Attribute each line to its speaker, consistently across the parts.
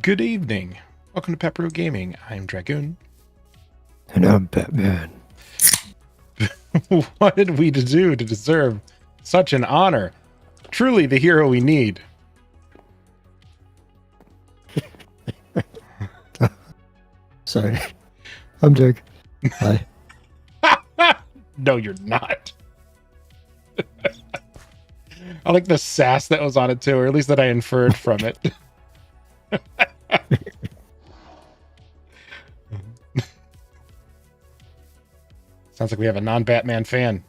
Speaker 1: Good evening. Welcome to Pepperoo Gaming. I'm Dragoon.
Speaker 2: And I'm Batman.
Speaker 1: What did we do to deserve such an honor? Truly the hero we need.
Speaker 2: Sorry. I'm Doug. Hi.
Speaker 1: No, you're not. I like the sass that was on it too, or at least that I inferred from it. Sounds like we have a non-Batman fan,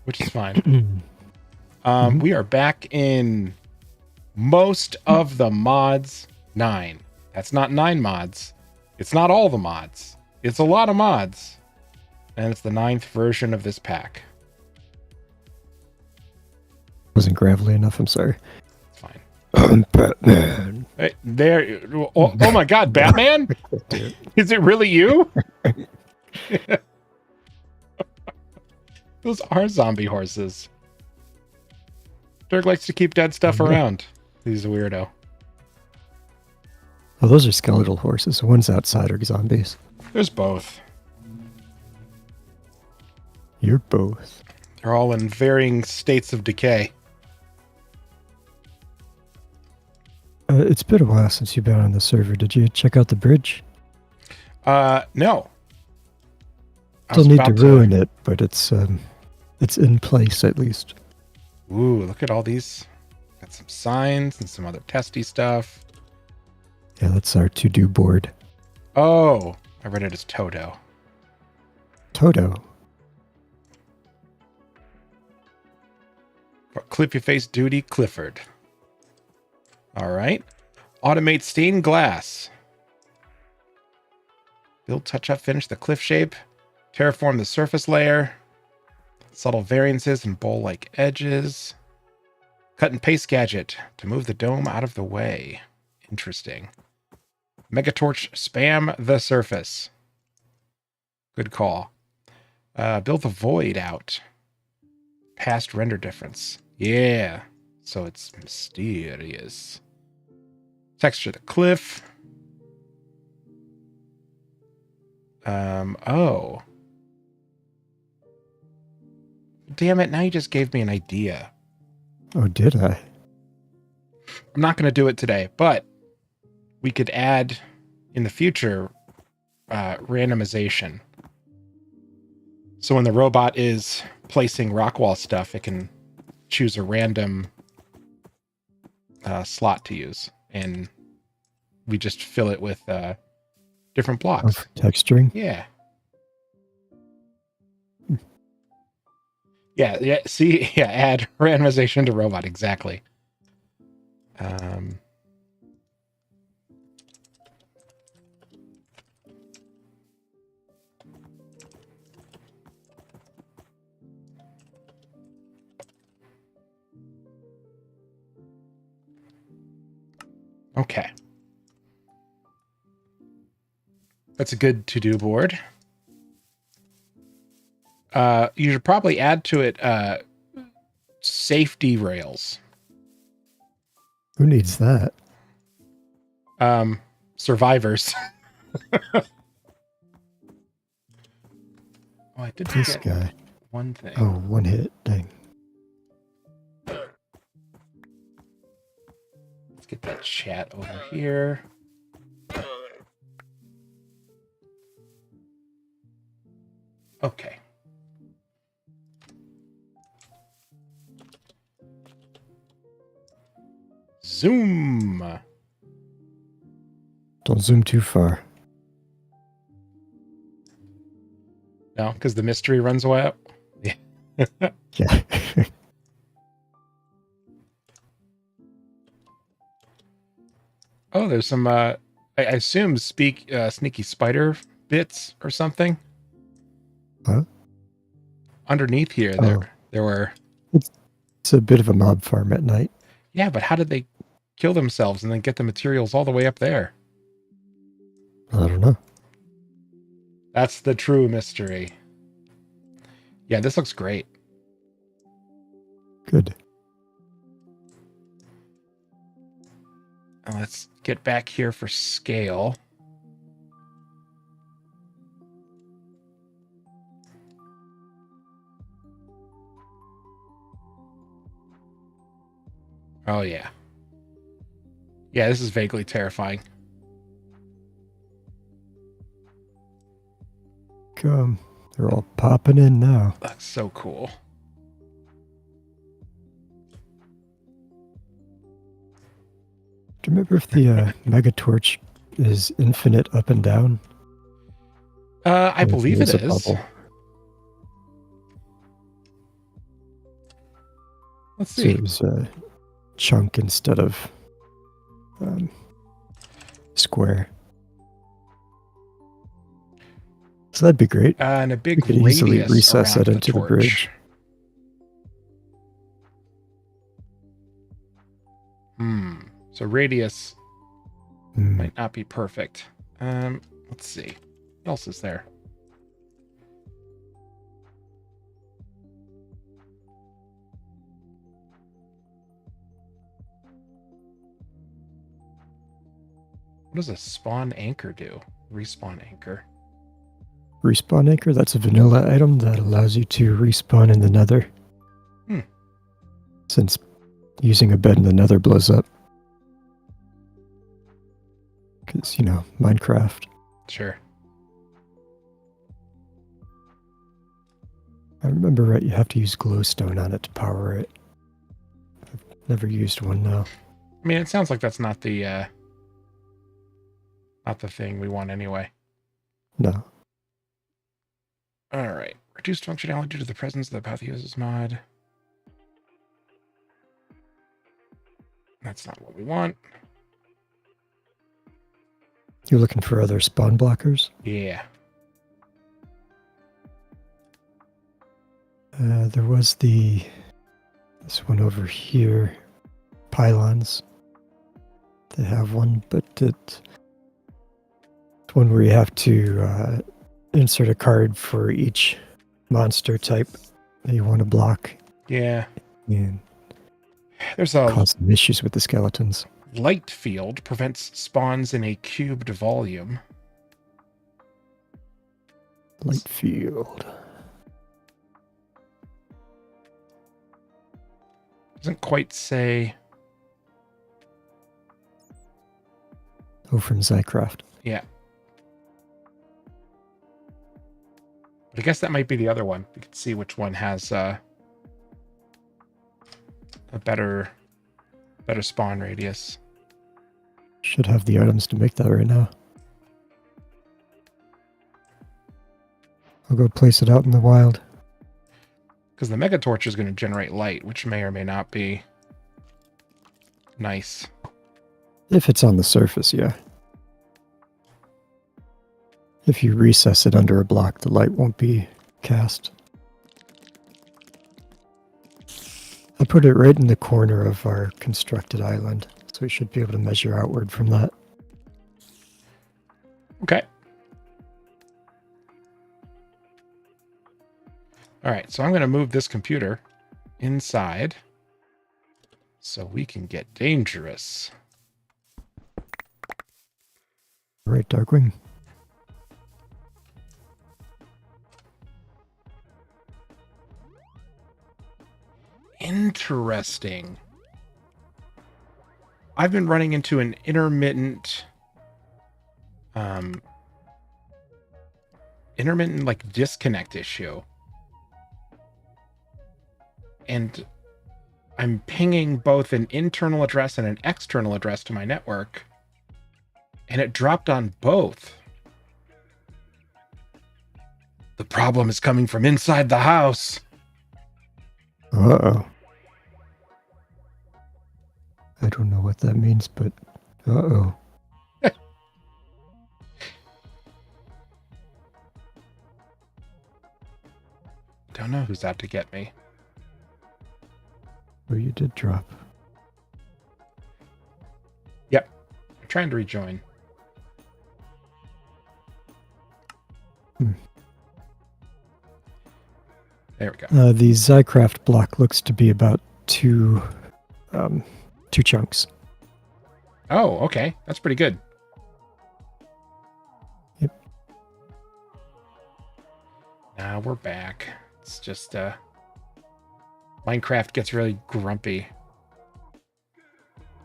Speaker 1: which is fine. We are back in most of the mods 9. That's not 9 mods. It's not all the mods. It's a lot of mods. And it's the 9th version of this pack.
Speaker 2: Wasn't gravelly enough, I'm sorry.
Speaker 1: It's fine.
Speaker 2: I'm Batman.
Speaker 1: Hey, there. Oh my god, Batman? Is it really you? Those are zombie horses. Dirk likes to keep dead stuff around. He's a weirdo.
Speaker 2: Oh, those are skeletal horses. The ones outside are zombies.
Speaker 1: There's both.
Speaker 2: You're both.
Speaker 1: They're all in varying states of decay.
Speaker 2: It's been a while since you've been on the server. Did you check out the bridge?
Speaker 1: No.
Speaker 2: Still need to ruin it, but it's in place at least.
Speaker 1: Ooh, look at all these. Got some signs and some other testy stuff.
Speaker 2: Yeah, that's our to-do board.
Speaker 1: Oh, I read it as Toto.
Speaker 2: Toto.
Speaker 1: Clip your face duty, Clifford. All right. Automate stained glass. Build, touch up, finish the cliff shape. Terraform the surface layer. Subtle variances and bowl-like edges. Cut and paste gadget to move the dome out of the way. Interesting. Megatorch spam the surface. Good call. Build the void out. Past render difference. Yeah. So it's mysterious. Texture the cliff. Oh. Damn it, now you just gave me an idea.
Speaker 2: Oh, did I?
Speaker 1: I'm not going to do it today, but we could add in the future randomization. So when the robot is placing rock wall stuff, it can choose a random slot to use, and we just fill it with different blocks.
Speaker 2: Texturing?
Speaker 1: Yeah. Yeah, see, yeah, add randomization to robot, exactly. Okay. That's a good to-do board. You should probably add to it safety rails.
Speaker 2: Who needs that?
Speaker 1: Survivors. Oh, I did
Speaker 2: This guy.
Speaker 1: one thing.
Speaker 2: Oh, one hit. Dang.
Speaker 1: Let's get that chat over here. Okay. Zoom.
Speaker 2: Don't zoom too far.
Speaker 1: No, because the mystery runs away. Yeah.
Speaker 2: Yeah.
Speaker 1: Oh, there's some. I assume sneaky spider bits or something.
Speaker 2: Huh?
Speaker 1: Underneath here, there were.
Speaker 2: It's a bit of a mob farm at night.
Speaker 1: Yeah, but how did they kill themselves and then get the materials all the way up there?
Speaker 2: I don't know.
Speaker 1: That's the true mystery. Yeah, this looks great.
Speaker 2: Good.
Speaker 1: Let's get back here for scale. Oh, yeah. Yeah, this is vaguely terrifying.
Speaker 2: Come. They're all popping in now.
Speaker 1: That's so cool.
Speaker 2: Do you remember if the Mega Torch is infinite up and down?
Speaker 1: I believe it is.
Speaker 2: Bubble?
Speaker 1: Let's
Speaker 2: So
Speaker 1: see.
Speaker 2: it was a chunk instead of square. So that'd be great.
Speaker 1: And a
Speaker 2: We
Speaker 1: big
Speaker 2: could easily
Speaker 1: radius
Speaker 2: recess
Speaker 1: around
Speaker 2: that into the
Speaker 1: torch.
Speaker 2: bridge.
Speaker 1: So radius
Speaker 2: Hmm.
Speaker 1: might not be perfect. Let's see. What else is there? What does a spawn anchor do? Respawn anchor.
Speaker 2: Respawn anchor, that's a vanilla item that allows you to respawn in the nether. Since using a bed in the nether blows up. Because, Minecraft.
Speaker 1: Sure.
Speaker 2: I remember right, you have to use glowstone on it to power it. I've never used one now.
Speaker 1: I mean, it sounds like that's not the thing we want anyway.
Speaker 2: No.
Speaker 1: All right. Reduced functionality due to the presence of the Apotheosis mod. That's not what we want.
Speaker 2: You're looking for other spawn blockers?
Speaker 1: Yeah.
Speaker 2: There was this one over here. Pylons. They have one, but it's one where you have to insert a card for each monster type that you want to block.
Speaker 1: Yeah.
Speaker 2: And
Speaker 1: There's a
Speaker 2: cause some issues with the skeletons.
Speaker 1: light field prevents spawns in a cubed volume.
Speaker 2: Light field.
Speaker 1: Doesn't quite say.
Speaker 2: Oh, from Zycraft.
Speaker 1: Yeah. But I guess that might be the other one. We can see which one has a better spawn radius.
Speaker 2: Should have the items to make that right now. I'll go place it out in the wild.
Speaker 1: Because the Mega Torch is going to generate light, which may or may not be nice.
Speaker 2: If it's on the surface, yeah. If you recess it under a block, the light won't be cast. I put it right in the corner of our constructed island, so we should be able to measure outward from that.
Speaker 1: Okay. All right, so I'm going to move this computer inside so we can get dangerous.
Speaker 2: Right, Darkwing?
Speaker 1: Interesting. I've been running into an intermittent like disconnect issue. And I'm pinging both an internal address and an external address to my network, and it dropped on both. The problem is coming from inside the house.
Speaker 2: Uh-oh. I don't know what that means, but uh-oh.
Speaker 1: Don't know who's out to get me.
Speaker 2: Oh, you did drop.
Speaker 1: Yep. I'm trying to rejoin. There we go.
Speaker 2: The Zycraft block looks to be about two chunks.
Speaker 1: Oh, okay. That's pretty good.
Speaker 2: Yep.
Speaker 1: Now we're back. It's just Minecraft gets really grumpy.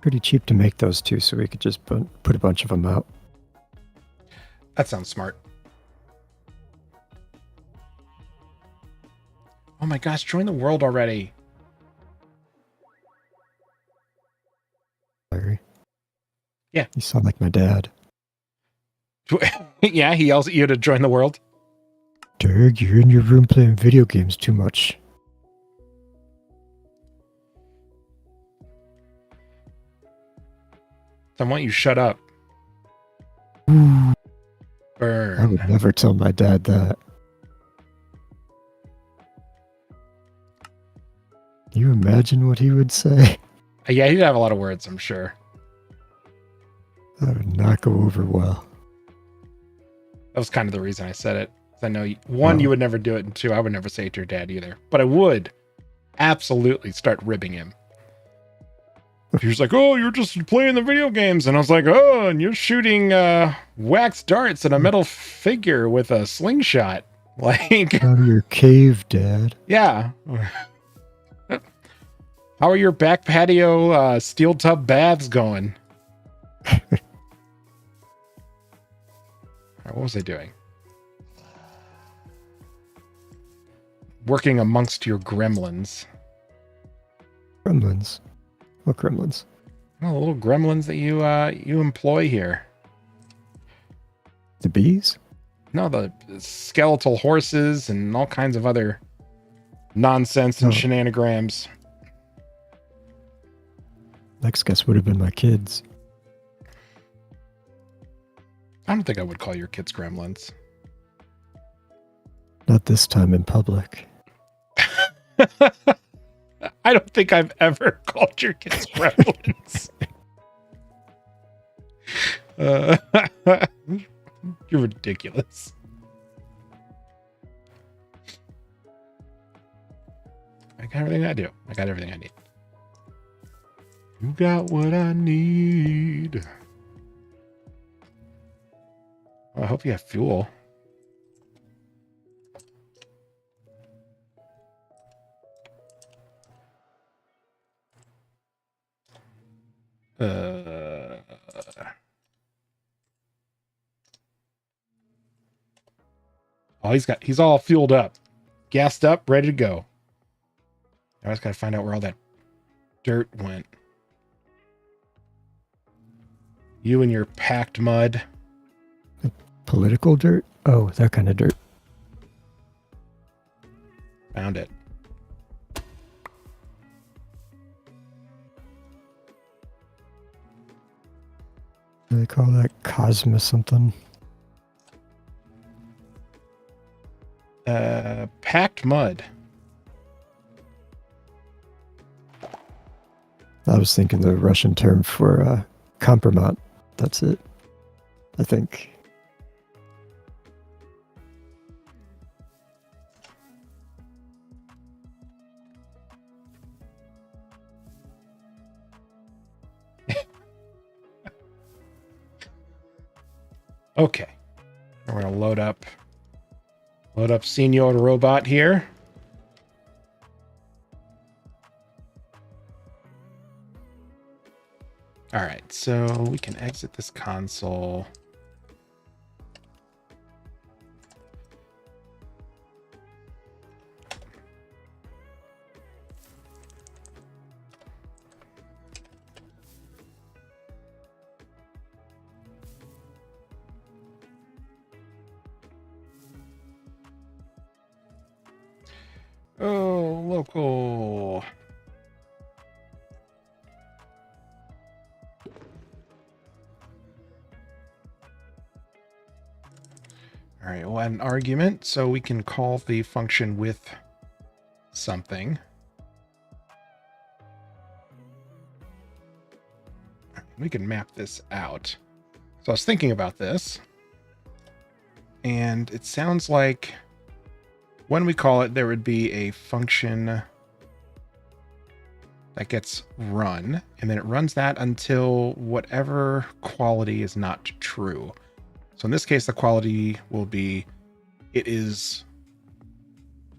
Speaker 2: Pretty cheap to make those two, so we could just put a bunch of them out.
Speaker 1: That sounds smart. Oh my gosh, join the world already.
Speaker 2: Larry.
Speaker 1: Yeah.
Speaker 2: You sound like my dad.
Speaker 1: Yeah, he yells at you to join the world.
Speaker 2: Derg, you're in your room playing video games too much.
Speaker 1: So I want you to shut up.
Speaker 2: Ooh,
Speaker 1: Burn.
Speaker 2: I would never tell my dad that. Can you imagine what he would say?
Speaker 1: Yeah, he'd have a lot of words, I'm sure.
Speaker 2: That would not go over well.
Speaker 1: That was kind of the reason I said it. I know, one, you would never do it, and two, I would never say it to your dad either. But I would absolutely start ribbing him. He was like, oh, you're just playing the video games. And I was like, oh, and you're shooting wax darts at a metal figure with a slingshot. Like,
Speaker 2: Out of your cave, Dad.
Speaker 1: yeah. How are your back patio steel tub baths going? All right, what was I doing? Working amongst your gremlins.
Speaker 2: Gremlins. What gremlins?
Speaker 1: Oh, the little gremlins that you employ here.
Speaker 2: The bees?
Speaker 1: No, the skeletal horses and all kinds of other nonsense and shenanigans.
Speaker 2: Next guess would have been my kids.
Speaker 1: I don't think I would call your kids gremlins.
Speaker 2: Not this time in public.
Speaker 1: I don't think I've ever called your kids gremlins. You're ridiculous. I got everything I do. I got everything I need. You got what I need. Well, I hope you have fuel. Oh, he's all fueled up, gassed up, ready to go. I just gotta find out where all that dirt went. You and your packed mud.
Speaker 2: Political dirt? Oh, that kind of dirt.
Speaker 1: Found it.
Speaker 2: They call that Cosmos something.
Speaker 1: Packed mud.
Speaker 2: I was thinking the Russian term for compromat. That's it. I think.
Speaker 1: Okay. We're gonna load up Senior Robot here. All right, so we can exit this console. Oh, local. All right, we'll add an argument so we can call the function with something. We can map this out. So I was thinking about this, and it sounds like when we call it, there would be a function that gets run, and then it runs that until whatever quality is not true. So in this case, the quality will be it is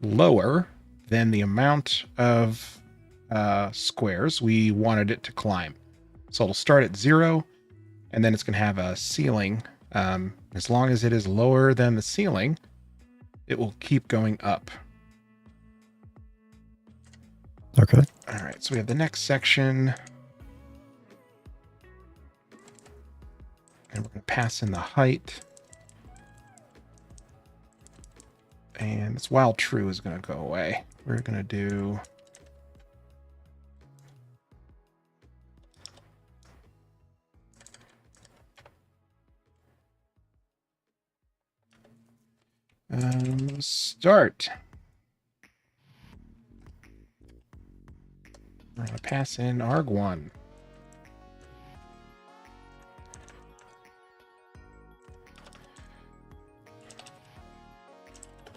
Speaker 1: lower than the amount of squares we wanted it to climb. So it'll start at 0, and then it's going to have a ceiling. As long as it is lower than the ceiling, it will keep going up.
Speaker 2: Okay.
Speaker 1: All right, so we have the next section. And we're going to pass in the height. And this while true is going to go away. We're going to do... start. We're going to pass in arg1.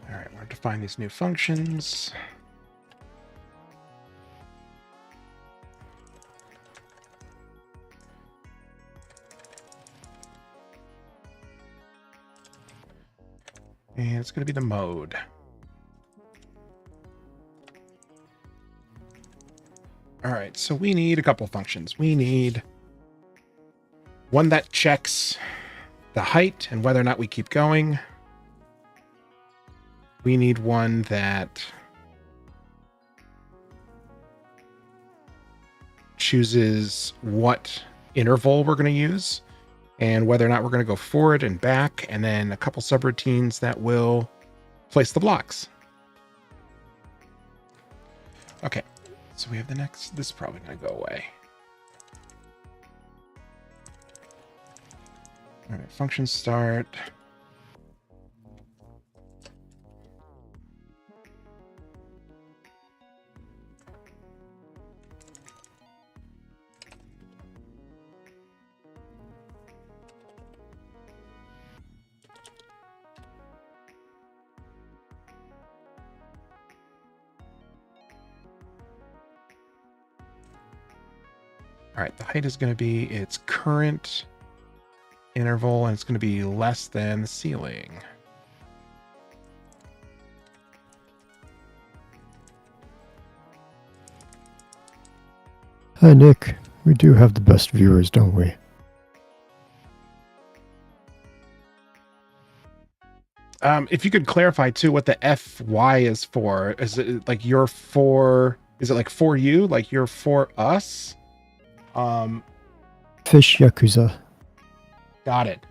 Speaker 1: All right, we're going to define these new functions. And it's going to be the mode. All right, so we need a couple functions. We need one that checks the height and whether or not we keep going. We need one that chooses what interval we're going to use and whether or not we're going to go forward and back, and then a couple subroutines that will place the blocks. Okay, so we have the next. This is probably going to go away. All right, function start. All right, the height is going to be its current interval, and it's going to be less than the ceiling.
Speaker 2: Hi, Nick. We do have the best viewers, don't we?
Speaker 1: If you could clarify too what the FY is for. Is it like you're for? Is it like for you? Like you're for us?
Speaker 2: Fish Yakuza.
Speaker 1: Got it.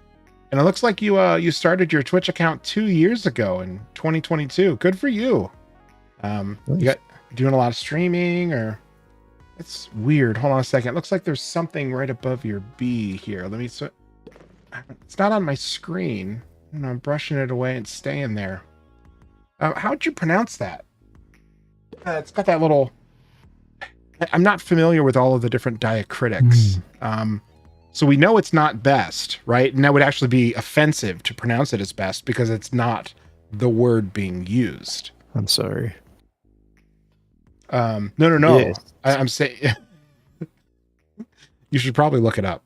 Speaker 1: And it looks like you started your Twitch account 2 years ago in 2022. Good for you.
Speaker 2: Nice.
Speaker 1: You got doing a lot of streaming, or it's weird. Hold on a second. It looks like there's something right above your B here. Let me. It's not on my screen. And I'm brushing it away and staying there. How'd you pronounce that? It's got that little. I'm not familiar with all of the different diacritics. So we know it's not best, right? And that would actually be offensive to pronounce it as best because it's not the word being used.
Speaker 2: I'm sorry.
Speaker 1: No.
Speaker 2: Yes.
Speaker 1: I'm saying you should probably look it up.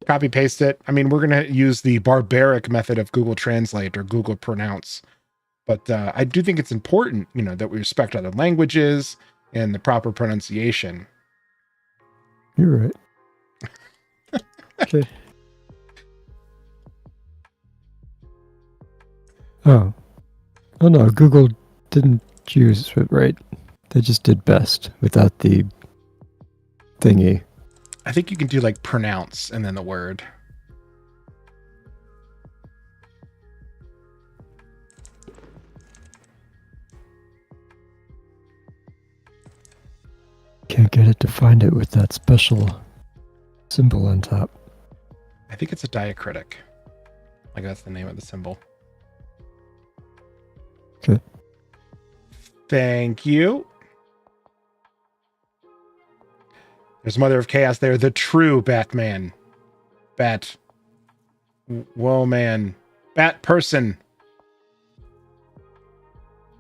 Speaker 1: Copy paste it. I mean, we're going to use the barbaric method of Google Translate or Google Pronounce. But I do think it's important, that we respect other languages and the proper pronunciation.
Speaker 2: You're right. Okay. Oh no, Google didn't choose it right. They just did best without the thingy.
Speaker 1: I think you can do like pronounce and then the word.
Speaker 2: Can't get it to find it with that special symbol on top.
Speaker 1: I think it's a diacritic. Like that's the name of the symbol.
Speaker 2: Okay.
Speaker 1: Thank you. There's Mother of Chaos there. The true Batman. Bat. Whoa, man. Bat person.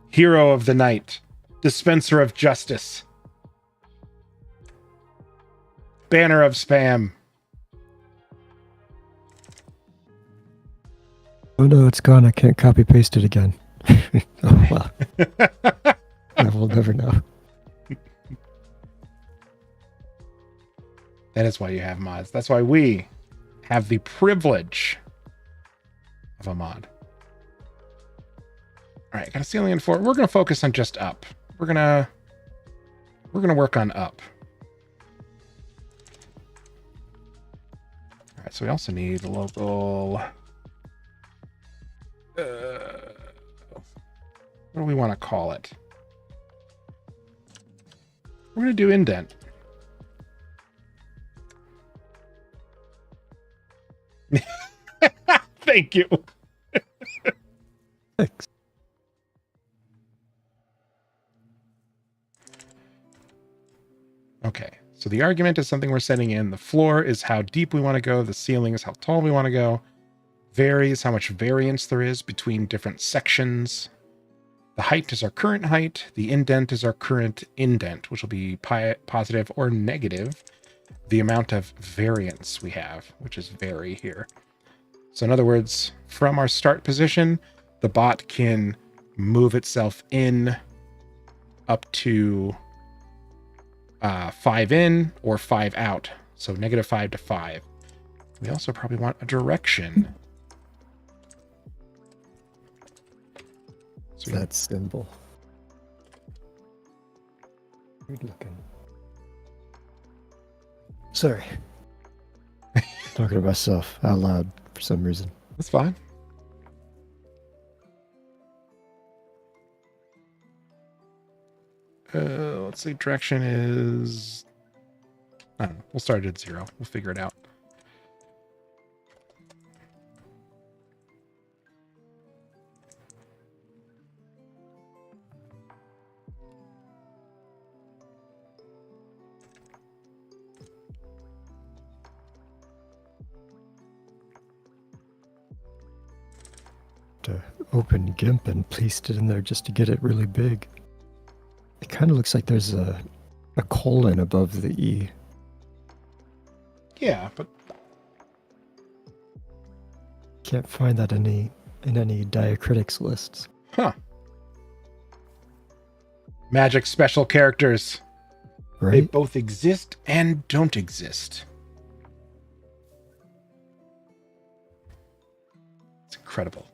Speaker 1: Hero of the night. Dispenser of justice. Banner of spam.
Speaker 2: Oh no, it's gone. I can't copy paste it again. Oh well. I will never know.
Speaker 1: That is why you have mods. That's why we have the privilege of a mod. All right, got a ceiling and floor. We're going to focus on just up. We're going to work on up. All right, so we also need a local. What do we want to call it? We're going to do indent. Thank you.
Speaker 2: Thanks.
Speaker 1: Okay, so the argument is something we're setting in. The floor is how deep we want to go. The ceiling is how tall we want to go. Varies how much variance there is between different sections. The height is our current height. The indent is our current indent, which will be positive or negative. The amount of variance we have, which is vary here. So in other words, from our start position, the bot can move itself in up to 5 in or 5 out. So -5 to 5. We also probably want a direction. So
Speaker 2: That symbol. Weird looking. Sorry. Talking to myself out loud for some reason.
Speaker 1: that's fine. Let's see, direction is... I don't know. We'll start at 0. We'll figure it out.
Speaker 2: To open GIMP and paste it in there just to get it really big. It kind of looks like there's a colon above the E.
Speaker 1: Yeah, but
Speaker 2: Can't find that in any diacritics lists.
Speaker 1: huh. Magic special characters. They
Speaker 2: Right?
Speaker 1: both exist and don't exist. It's incredible.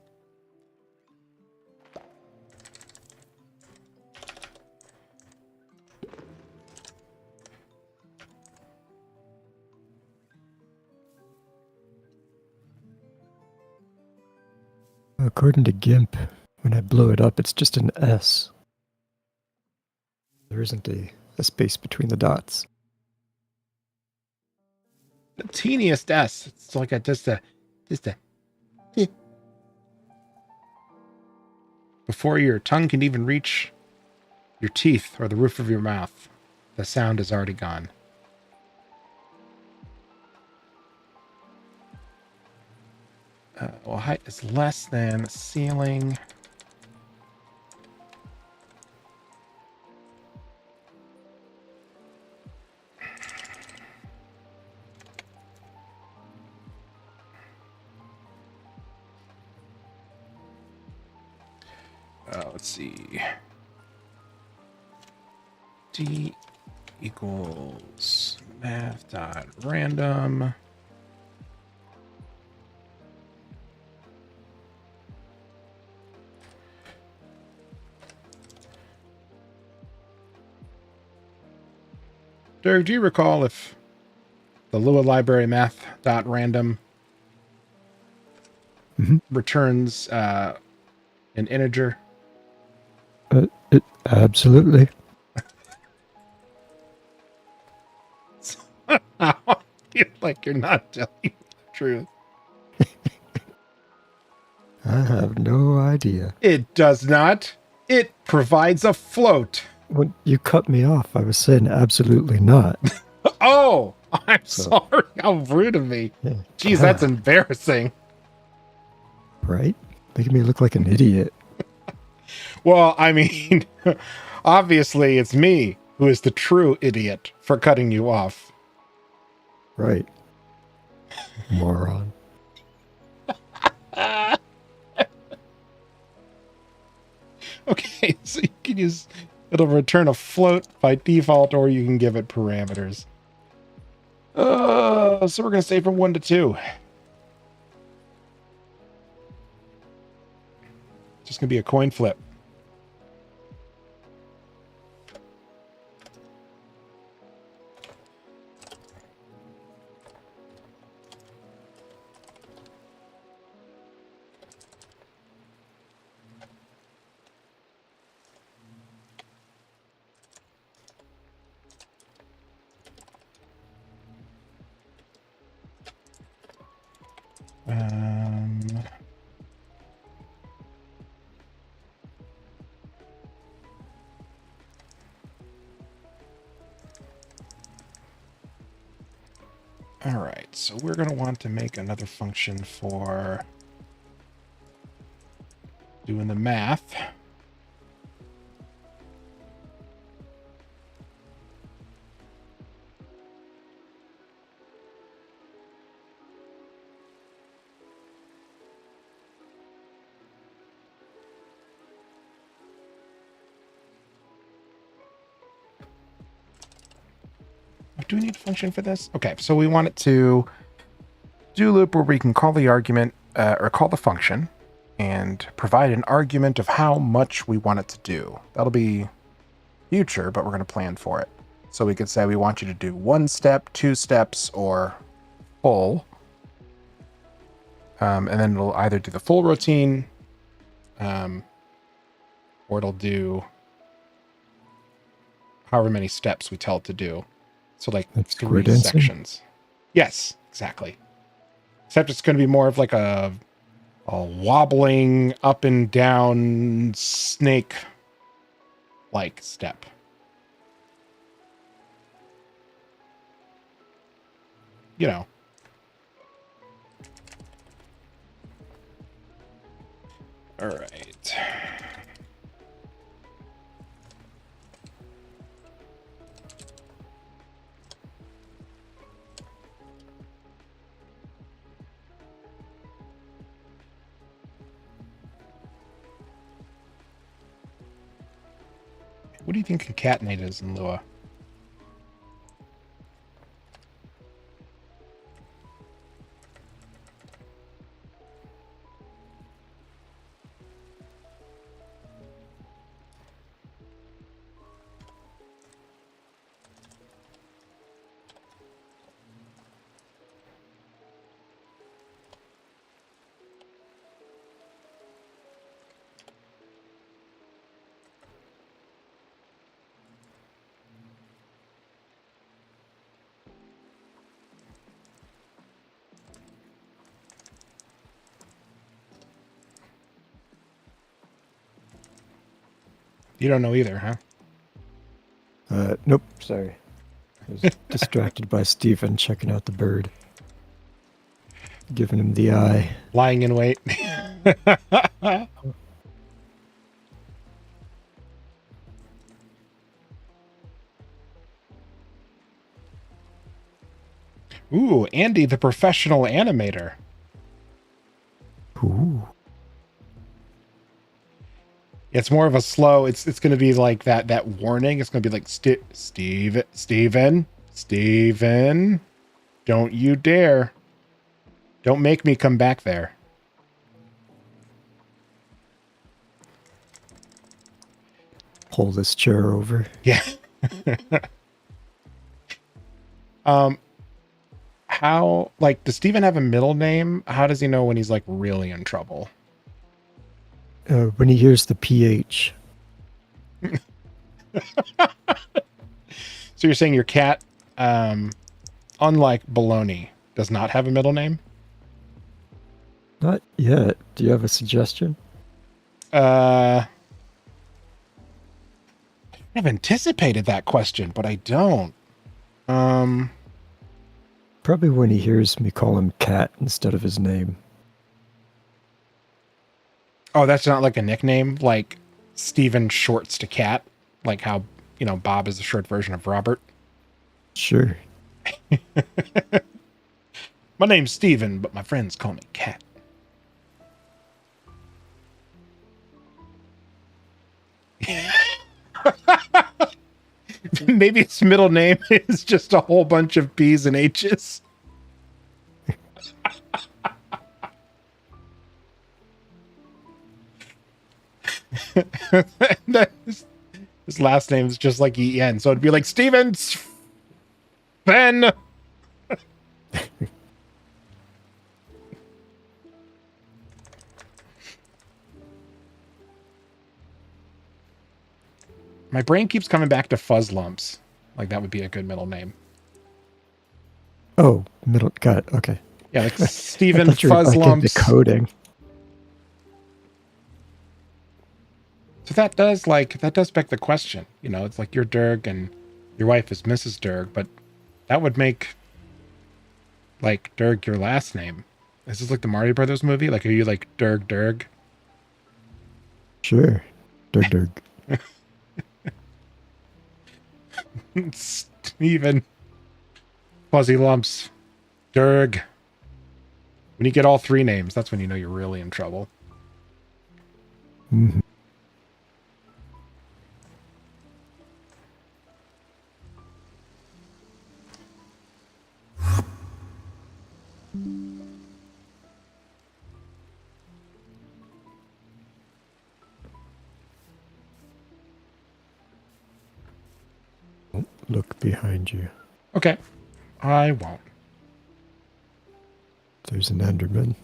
Speaker 2: According to GIMP, when I blow it up, it's just an S. There isn't a space between the dots.
Speaker 1: The teeniest S. It's like just a before your tongue can even reach your teeth or the roof of your mouth, the sound is already gone. Well, height is less than ceiling. Let's see. D equals math.random. Derek, do you recall if the Lua library math.random returns an integer?
Speaker 2: It absolutely.
Speaker 1: I feel like you're not telling the truth.
Speaker 2: I have no idea.
Speaker 1: It does not. It provides a float.
Speaker 2: When you cut me off, I was saying absolutely not.
Speaker 1: Oh, I'm
Speaker 2: So-
Speaker 1: sorry. How rude of me.
Speaker 2: Yeah.
Speaker 1: Jeez, that's embarrassing.
Speaker 2: Right? Making me look like an idiot.
Speaker 1: Well, I mean, obviously it's me who is the true idiot for cutting you off.
Speaker 2: Right. Moron.
Speaker 1: Okay, so you can use, it'll return a float by default, or you can give it parameters. So we're going to say from 1 to 2. Just going to be a coin flip. All right, so we're going to want to make another function for doing the math. Do we need a function for this? Okay, so we want it to do a loop where we can call the argument or call the function and provide an argument of how much we want it to do. That'll be future, but we're going to plan for it. So we could say we want you to do 1 step, 2 steps, or full. And then it'll either do the full routine or it'll do however many steps we tell it to do. So like
Speaker 2: That's
Speaker 1: 3 sections. Yes, exactly. Except it's going to be more of like a wobbling up and down snake like step. You know. All right. What do you think concatenate is in Lua? You don't know either, huh?
Speaker 2: Nope. Sorry. I was distracted by Steven checking out the bird. Giving him the eye.
Speaker 1: Lying in wait. Ooh, Andy, the professional animator.
Speaker 2: Ooh.
Speaker 1: It's more of a slow. It's going to be like that warning. It's going to be like Steven, don't you dare. Don't make me come back there.
Speaker 2: Pull this chair over.
Speaker 1: Yeah. How, like, does Steven have a middle name? How does he know when he's like really in trouble?
Speaker 2: When he hears the PH.
Speaker 1: So you're saying your cat, unlike Baloney, does not have a middle name?
Speaker 2: Not yet. Do you have a suggestion?
Speaker 1: I've anticipated that question, but I don't.
Speaker 2: Probably when he hears me call him Cat instead of his name.
Speaker 1: Oh, that's not like a nickname, like Steven shorts to Cat, like how, Bob is the short version of Robert.
Speaker 2: Sure.
Speaker 1: My name's Steven, but my friends call me Cat. Maybe its middle name is just a whole bunch of P's and H's. His last name is just like E-N, so it'd be like Stevens Ben. My brain keeps coming back to Fuzz Lumps. Like that would be a good middle name.
Speaker 2: Oh, middle. Got it. Okay.
Speaker 1: Yeah, like Steven
Speaker 2: I thought you were
Speaker 1: Fuzz
Speaker 2: back into
Speaker 1: Lumps.
Speaker 2: coding.
Speaker 1: So that does beg the question. You know, it's like you're Derg and your wife is Mrs. Derg, but that would make like Derg your last name. Is this like the Mario Brothers movie? Like, are you like Derg?
Speaker 2: Sure. Derg.
Speaker 1: Steven Fuzzy Lumps Derg. When you get all three names, that's when you know you're really in trouble.
Speaker 2: Mm-hmm. Don't look behind you.
Speaker 1: Okay. I won't.
Speaker 2: There's an Enderman.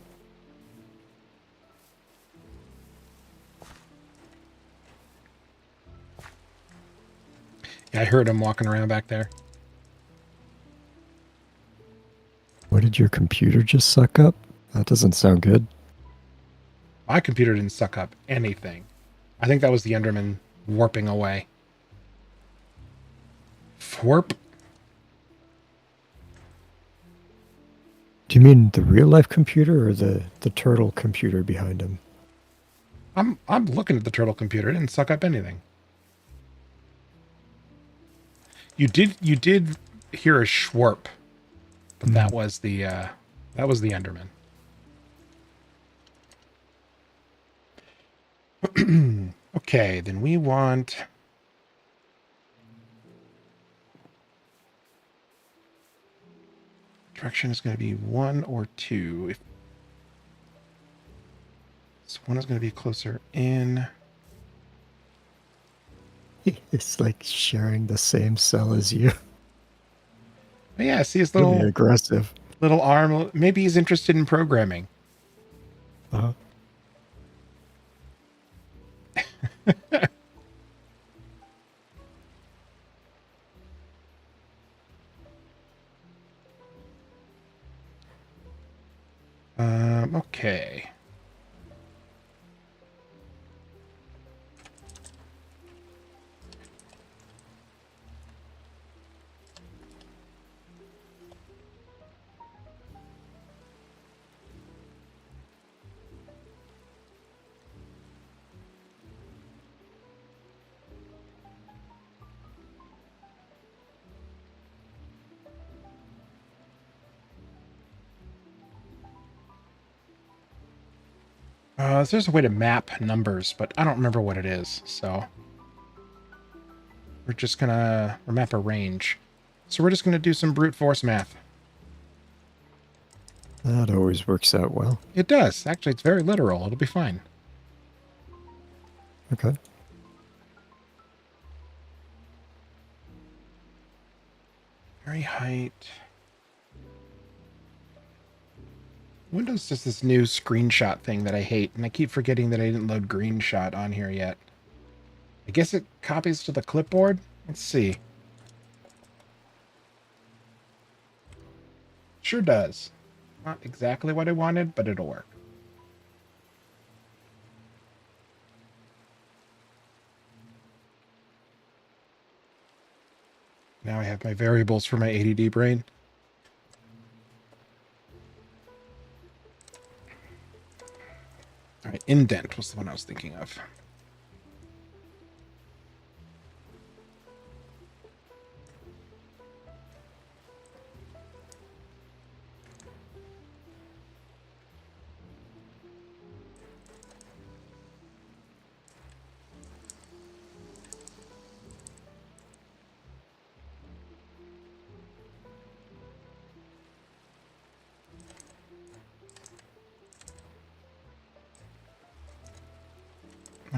Speaker 1: Yeah, I heard him walking around back there.
Speaker 2: What did your computer just suck up? That doesn't sound good.
Speaker 1: My computer didn't suck up anything. I think that was the Enderman warping away. Warp?
Speaker 2: Do you mean the real life computer or the turtle computer behind him?
Speaker 1: I'm looking at the turtle computer. It didn't suck up anything. You did hear a schwarp, but that was the Enderman. Okay, then we want direction is going to be 1 or 2. If this one is going to be closer in.
Speaker 2: It's like sharing the same cell as you.
Speaker 1: But yeah, see his
Speaker 2: Really aggressive.
Speaker 1: little arm. Maybe he's interested in programming.
Speaker 2: Uh-huh.
Speaker 1: Okay. There's a way to map numbers, but I don't remember what it is, so we're just gonna map a range. So we're just gonna do some brute force math.
Speaker 2: That always works out well.
Speaker 1: It does. Actually, it's very literal. It'll be fine.
Speaker 2: Okay.
Speaker 1: Very height. Windows does this new screenshot thing that I hate, and I keep forgetting that I didn't load GreenShot on here yet. I guess it copies to the clipboard? Let's see. Sure does. Not exactly what I wanted, but it'll work. Now I have my variables for my ADD brain. All right, indent was the one I was thinking of.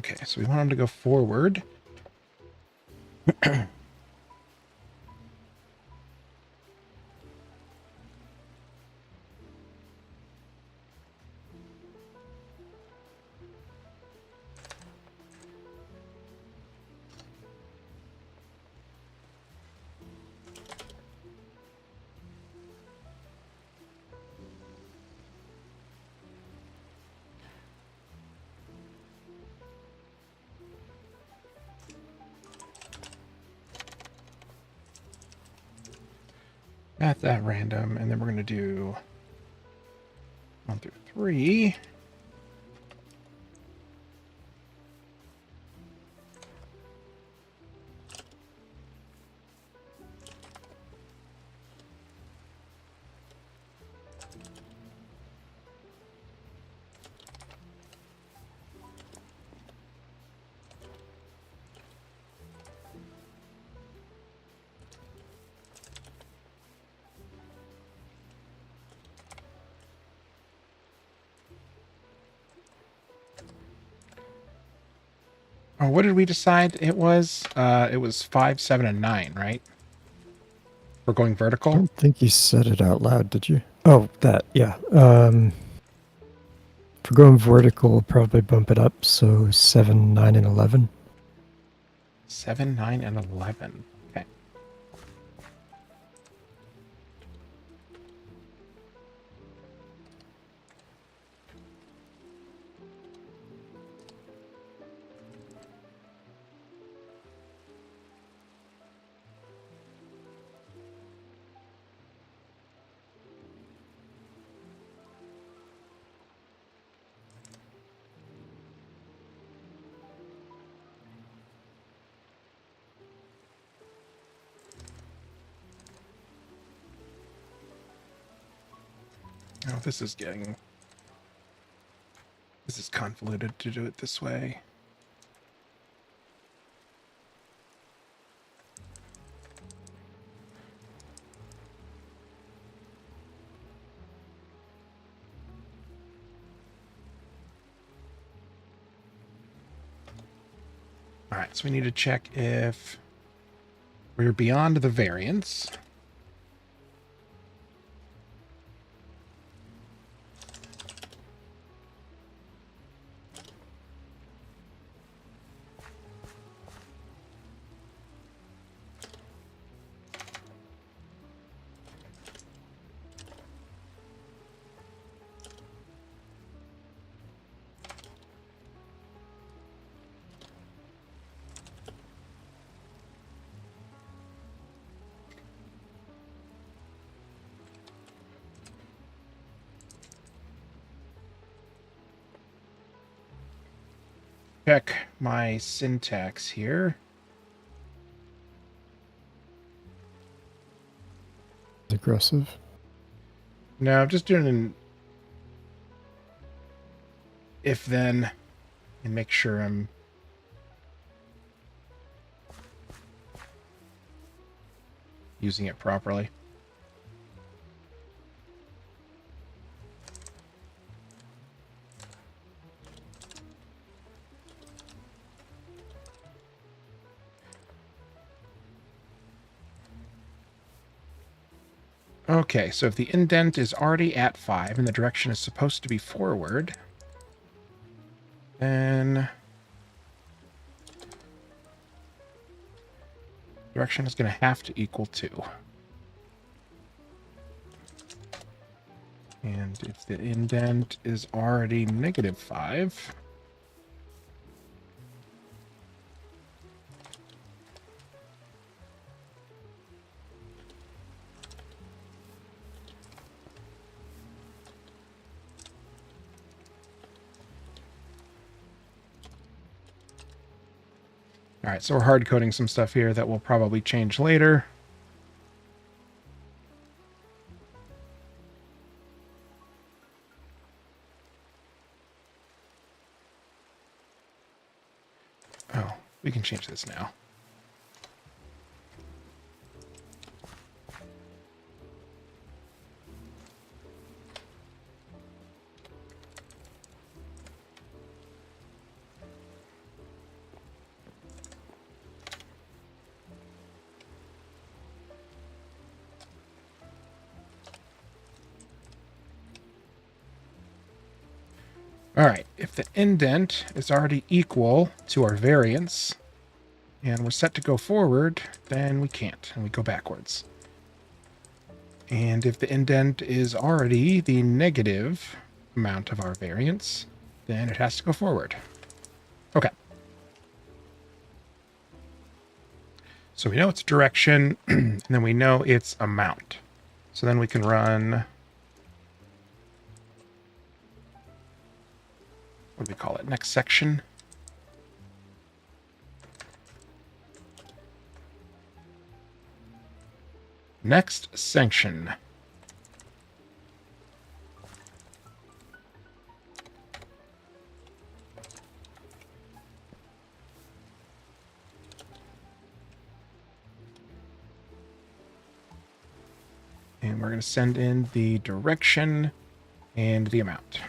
Speaker 1: Okay, so we want them to go forward. At that random, and then we're going to do 1 through 3. Oh, what did we decide it was? It was 5, 7, and 9, right? We're going
Speaker 2: I
Speaker 1: vertical.
Speaker 2: don't think you said it out loud, did you? Oh, that, yeah. If we're going vertical, we'll probably bump it up, so 7, 9, and 11.
Speaker 1: 7, 9, and 11. Okay. Oh, this is convoluted to do it this way. All right, so we need to check if we're beyond the variance. Check my syntax here.
Speaker 2: Aggressive.
Speaker 1: No, I'm just doing an if then and make sure I'm using it properly. Okay, so if the indent is already at 5 and the direction is supposed to be forward, then direction is going to have to equal 2. And if the indent is already -5, all right, so we're hard coding some stuff here that will probably change later. Oh, we can change this now. All right, if the indent is already equal to our variance and we're set to go forward, then we can't, and we go backwards. And if the indent is already the negative amount of our variance, then it has to go forward. Okay. So we know its direction, and then we know its amount. So then we can run... What do we call it? Next section. Next section. And we're going to send in the direction and the amount.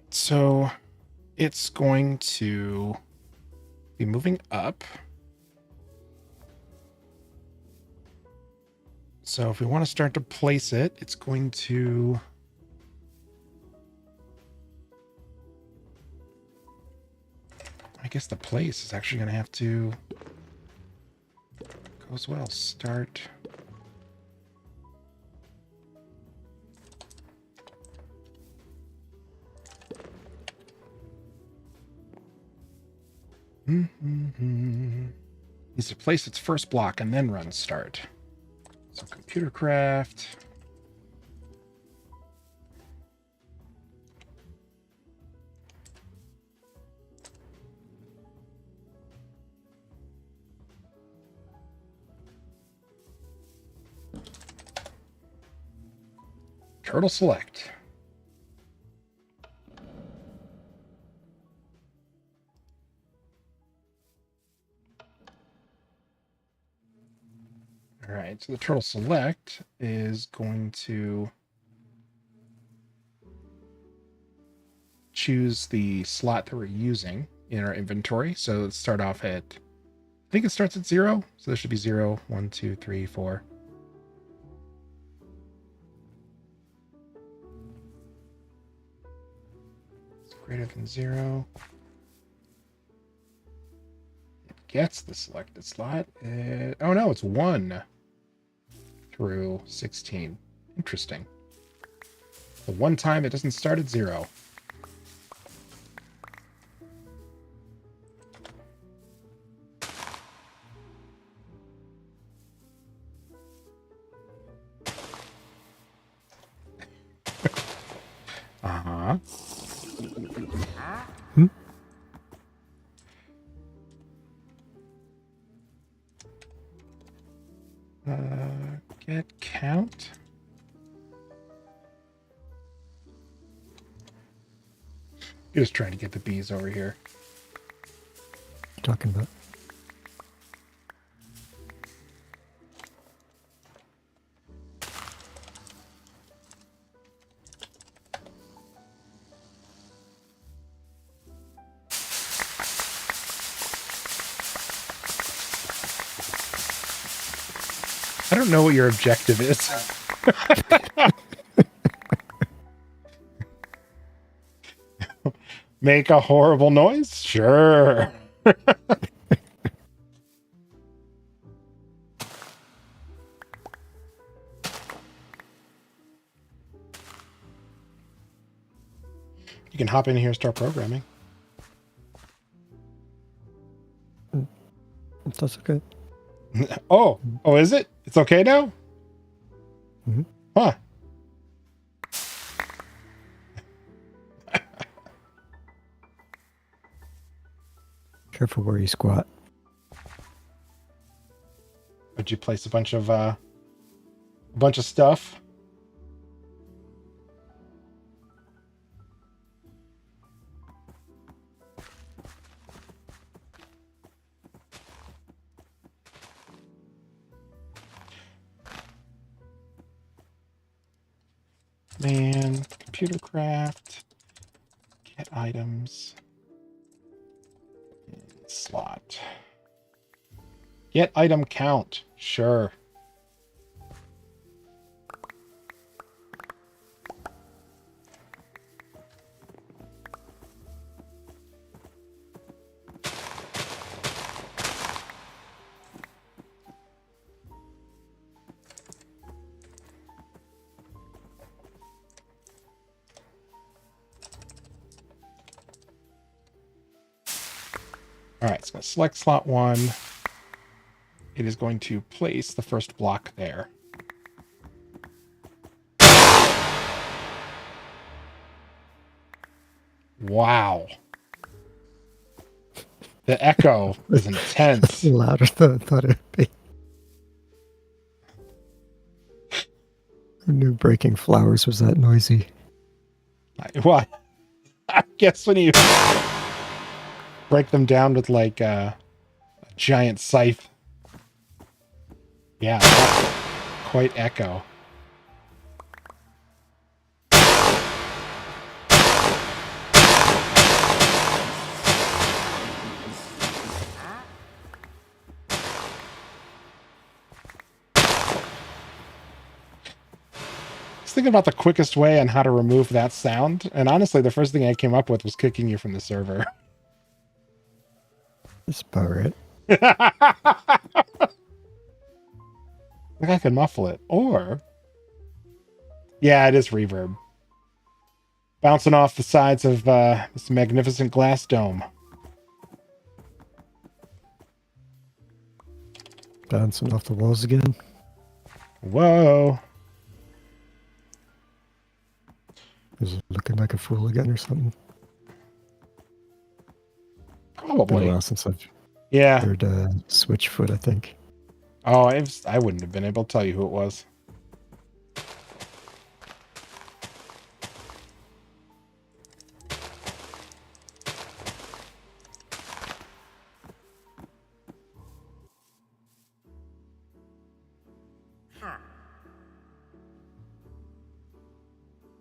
Speaker 1: So it's going to be moving up. So if we want to start to place it, it's going to... I guess the place is actually going to have to... Goes well. Start... Needs to place its first block and then run start. So computer craft. Turtle select. All right, so the turtle select is going to choose the slot that we're using in our inventory. So let's start off at, I think it starts at 0. So there should be 0, 1, 2, 3, 4. It's greater than 0. It gets the selected slot. Oh no, it's 1 through 16. Interesting. The one time it doesn't start at 0. Uh-huh. Get count. You're just trying to get the bees over here.
Speaker 2: What you talking about?
Speaker 1: I don't know what your objective is. Make a horrible noise? Sure. You can hop in here and start programming.
Speaker 2: That's okay.
Speaker 1: Oh, is it? It's okay now?
Speaker 2: Mhm.
Speaker 1: Huh.
Speaker 2: Careful where you squat.
Speaker 1: Would you place a bunch of stuff? Man, computer craft, get items, slot. Get item count. Sure. All right, it's going to select slot 1. It is going to place the first block there. Wow. The echo is intense.
Speaker 2: Louder than I thought it'd be. I knew breaking flowers was that noisy.
Speaker 1: Well, I guess when you break them down with like a giant scythe. Yeah, that's quite echo. I was thinking about the quickest way on how to remove that sound, and honestly, the first thing I came up with was kicking you from the server.
Speaker 2: That's about right.
Speaker 1: Like I could muffle it, or yeah, it is reverb bouncing off the sides of this magnificent glass dome.
Speaker 2: Bouncing off the walls again.
Speaker 1: Whoa!
Speaker 2: Is it looking like a fool again or something? Been a
Speaker 1: Probably.
Speaker 2: while since I've
Speaker 1: Yeah.
Speaker 2: heard Switchfoot, I think.
Speaker 1: Oh, I wouldn't have been able to tell you who it was.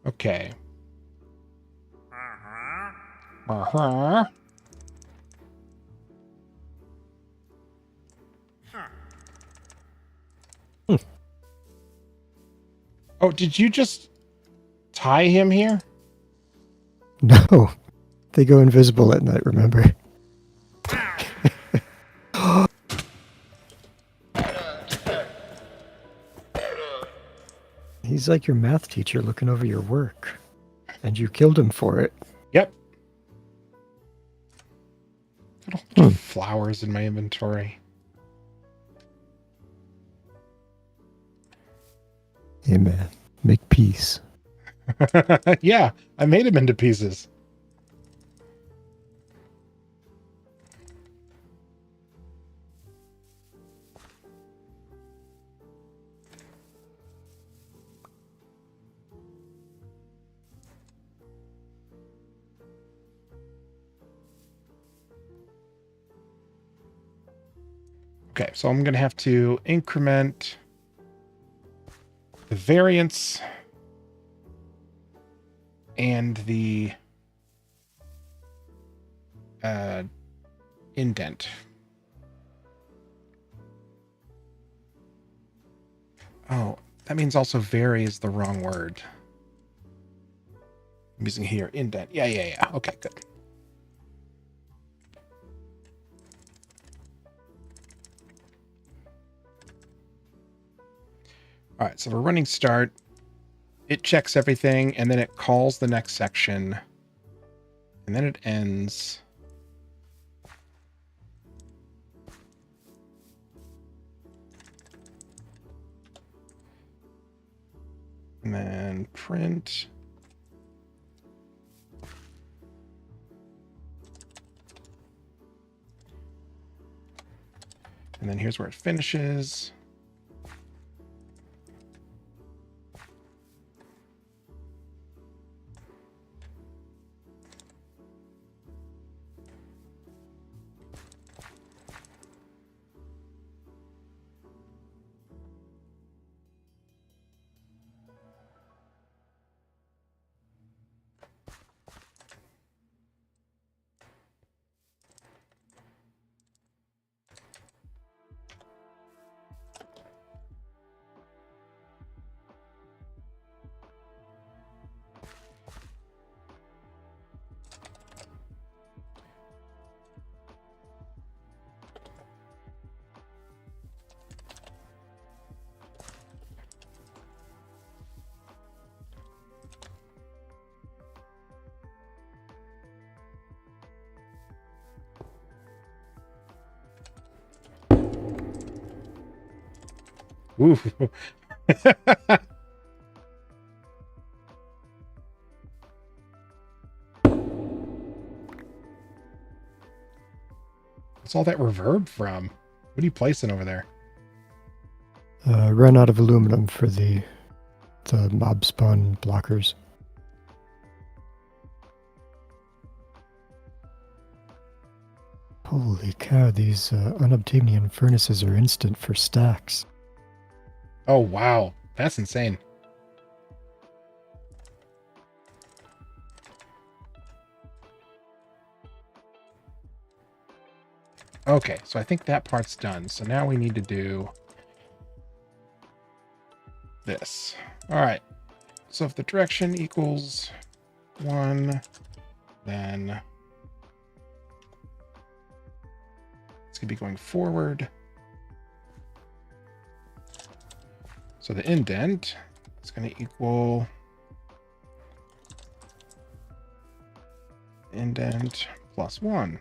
Speaker 1: Okay. Uh-huh. Oh, did you just tie him here?
Speaker 2: No, they go invisible at night, remember? He's like your math teacher looking over your work. And you killed him for it.
Speaker 1: Yep. Little flowers in my inventory.
Speaker 2: Hey man, make peace.
Speaker 1: Yeah, I made him into pieces. Okay, so I'm going to have to increment the variance and the indent. Oh, that means also vary is the wrong word. I'm using here, indent. Yeah. Okay, good. All right, so we're running start. It checks everything, and then it calls the next section. And then it ends. And then print. And then here's where it finishes. Ooh. What's all that reverb from? What are you placing over there?
Speaker 2: Run out of aluminum for the mob spawn blockers. Holy cow, these unobtainium furnaces are instant for stacks.
Speaker 1: Oh, wow. That's insane. Okay, so I think that part's done. So now we need to do this. All right. So if the direction equals 1, then it's going to be going forward. So the indent is going to equal indent plus 1.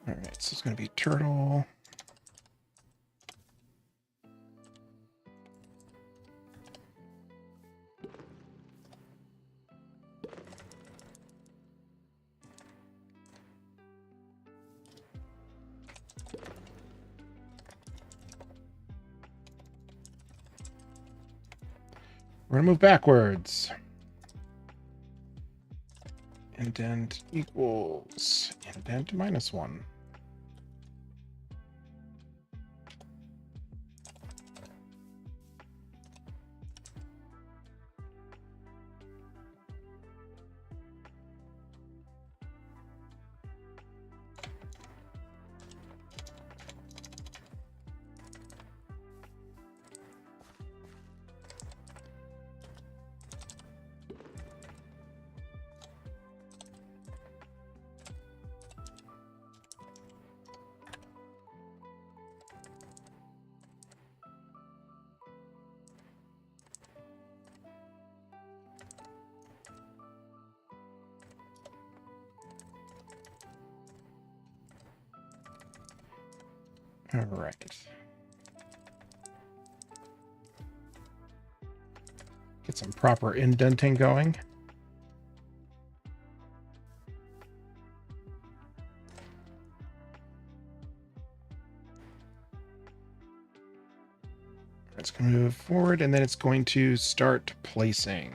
Speaker 1: All right, so it's going to be turtle. We're going to move backwards. Indent equals indent minus 1. All right. Get some proper indenting going. It's going to move forward, and then it's going to start placing.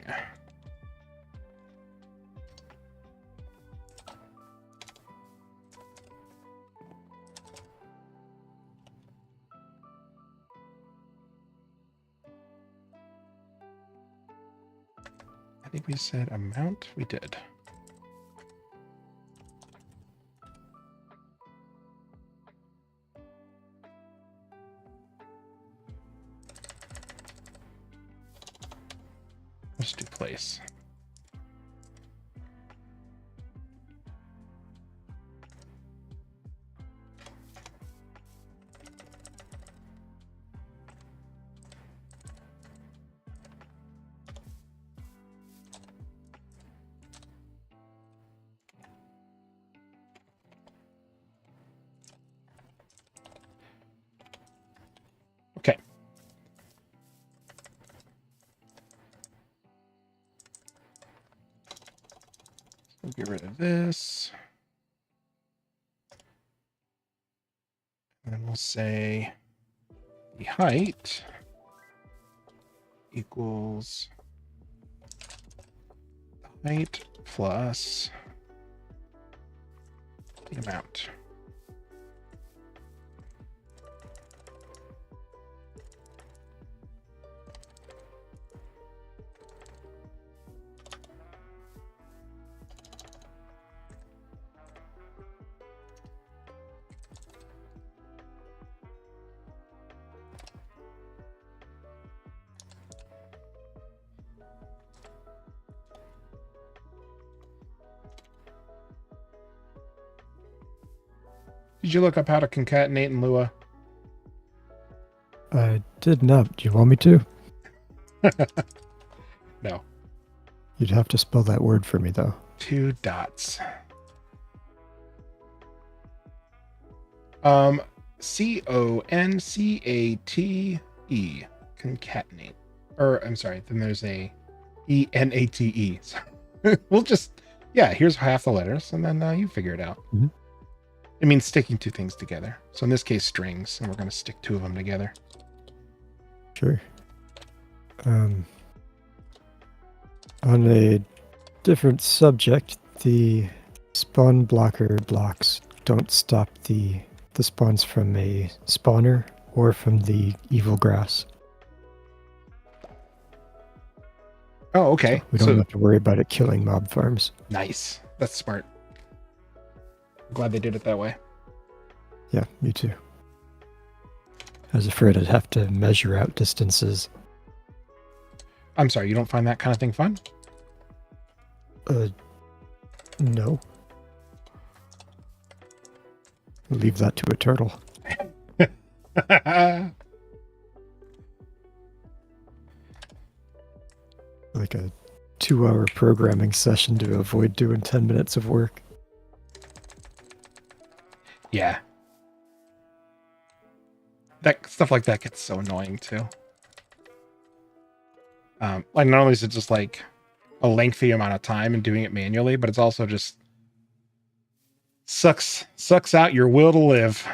Speaker 1: I think we said amount. We did. Let's do place. Okay. We'll get rid of this. And then we'll say the height equals height plus the amount. Did you look up how to concatenate in Lua?
Speaker 2: I did not. Do you want me to?
Speaker 1: No.
Speaker 2: You'd have to spell that word for me, though.
Speaker 1: 2 dots. C-O-N-C-A-T-E. Concatenate. Or, I'm sorry, then there's a E-N-A-T-E. We'll just, yeah, here's half the letters, and then you figure it out.
Speaker 2: Mm-hmm.
Speaker 1: It means sticking 2 things together. So in this case, strings, and we're going to stick 2 of them together.
Speaker 2: Sure. On a different subject, the spawn blocker blocks don't stop the spawns from a spawner or from the evil grass.
Speaker 1: Oh, okay.
Speaker 2: So we don't have to worry about it killing mob farms.
Speaker 1: Nice. That's smart. I'm glad they did it that way.
Speaker 2: Yeah, me too. I was afraid I'd have to measure out distances.
Speaker 1: I'm sorry, you don't find that kind of thing fun?
Speaker 2: No. Leave that to a turtle. Like a 2-hour programming session to avoid doing 10 minutes of work.
Speaker 1: Yeah. That stuff like that gets so annoying too. Like not only is it just like a lengthy amount of time and doing it manually, but it's also just sucks out your will to live.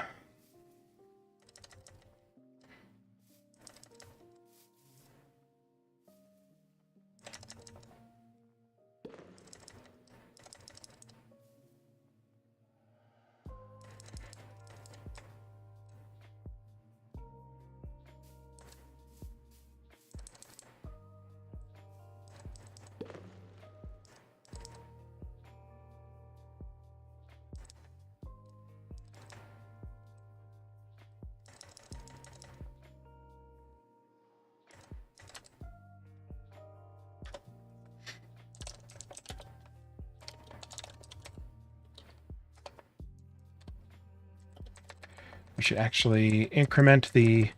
Speaker 1: We should actually increment the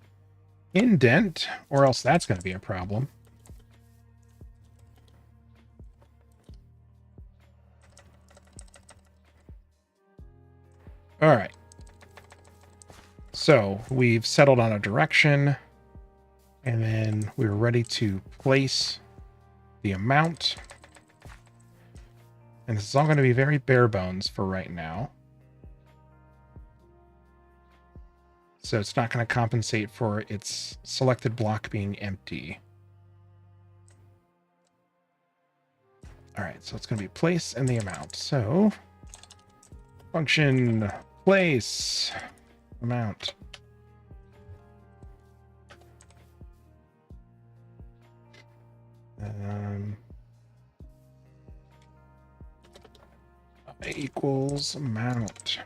Speaker 1: indent, or else that's going to be a problem. All right. So we've settled on a direction, and then we're ready to place the amount. And this is all going to be very bare bones for right now. So it's not going to compensate for its selected block being empty. All right, so it's going to be place and the amount. So function place amount. equals mount.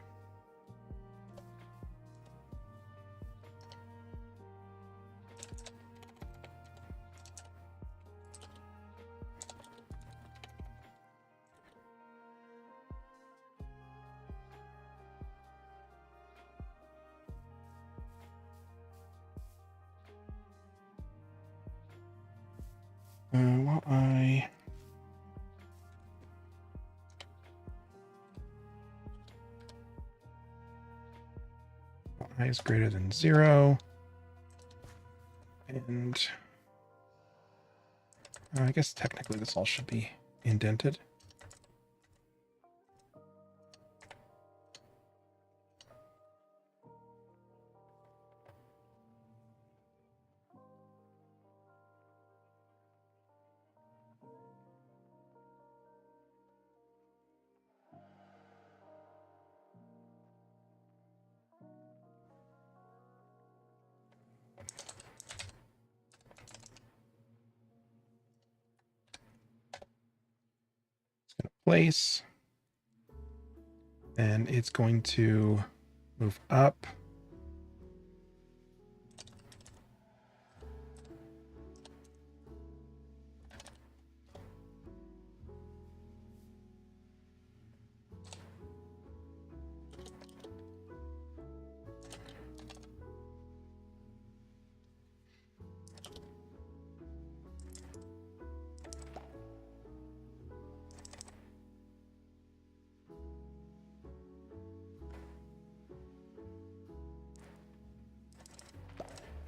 Speaker 1: While I is greater than 0, and I guess technically this all should be indented. Place, and it's going to move up.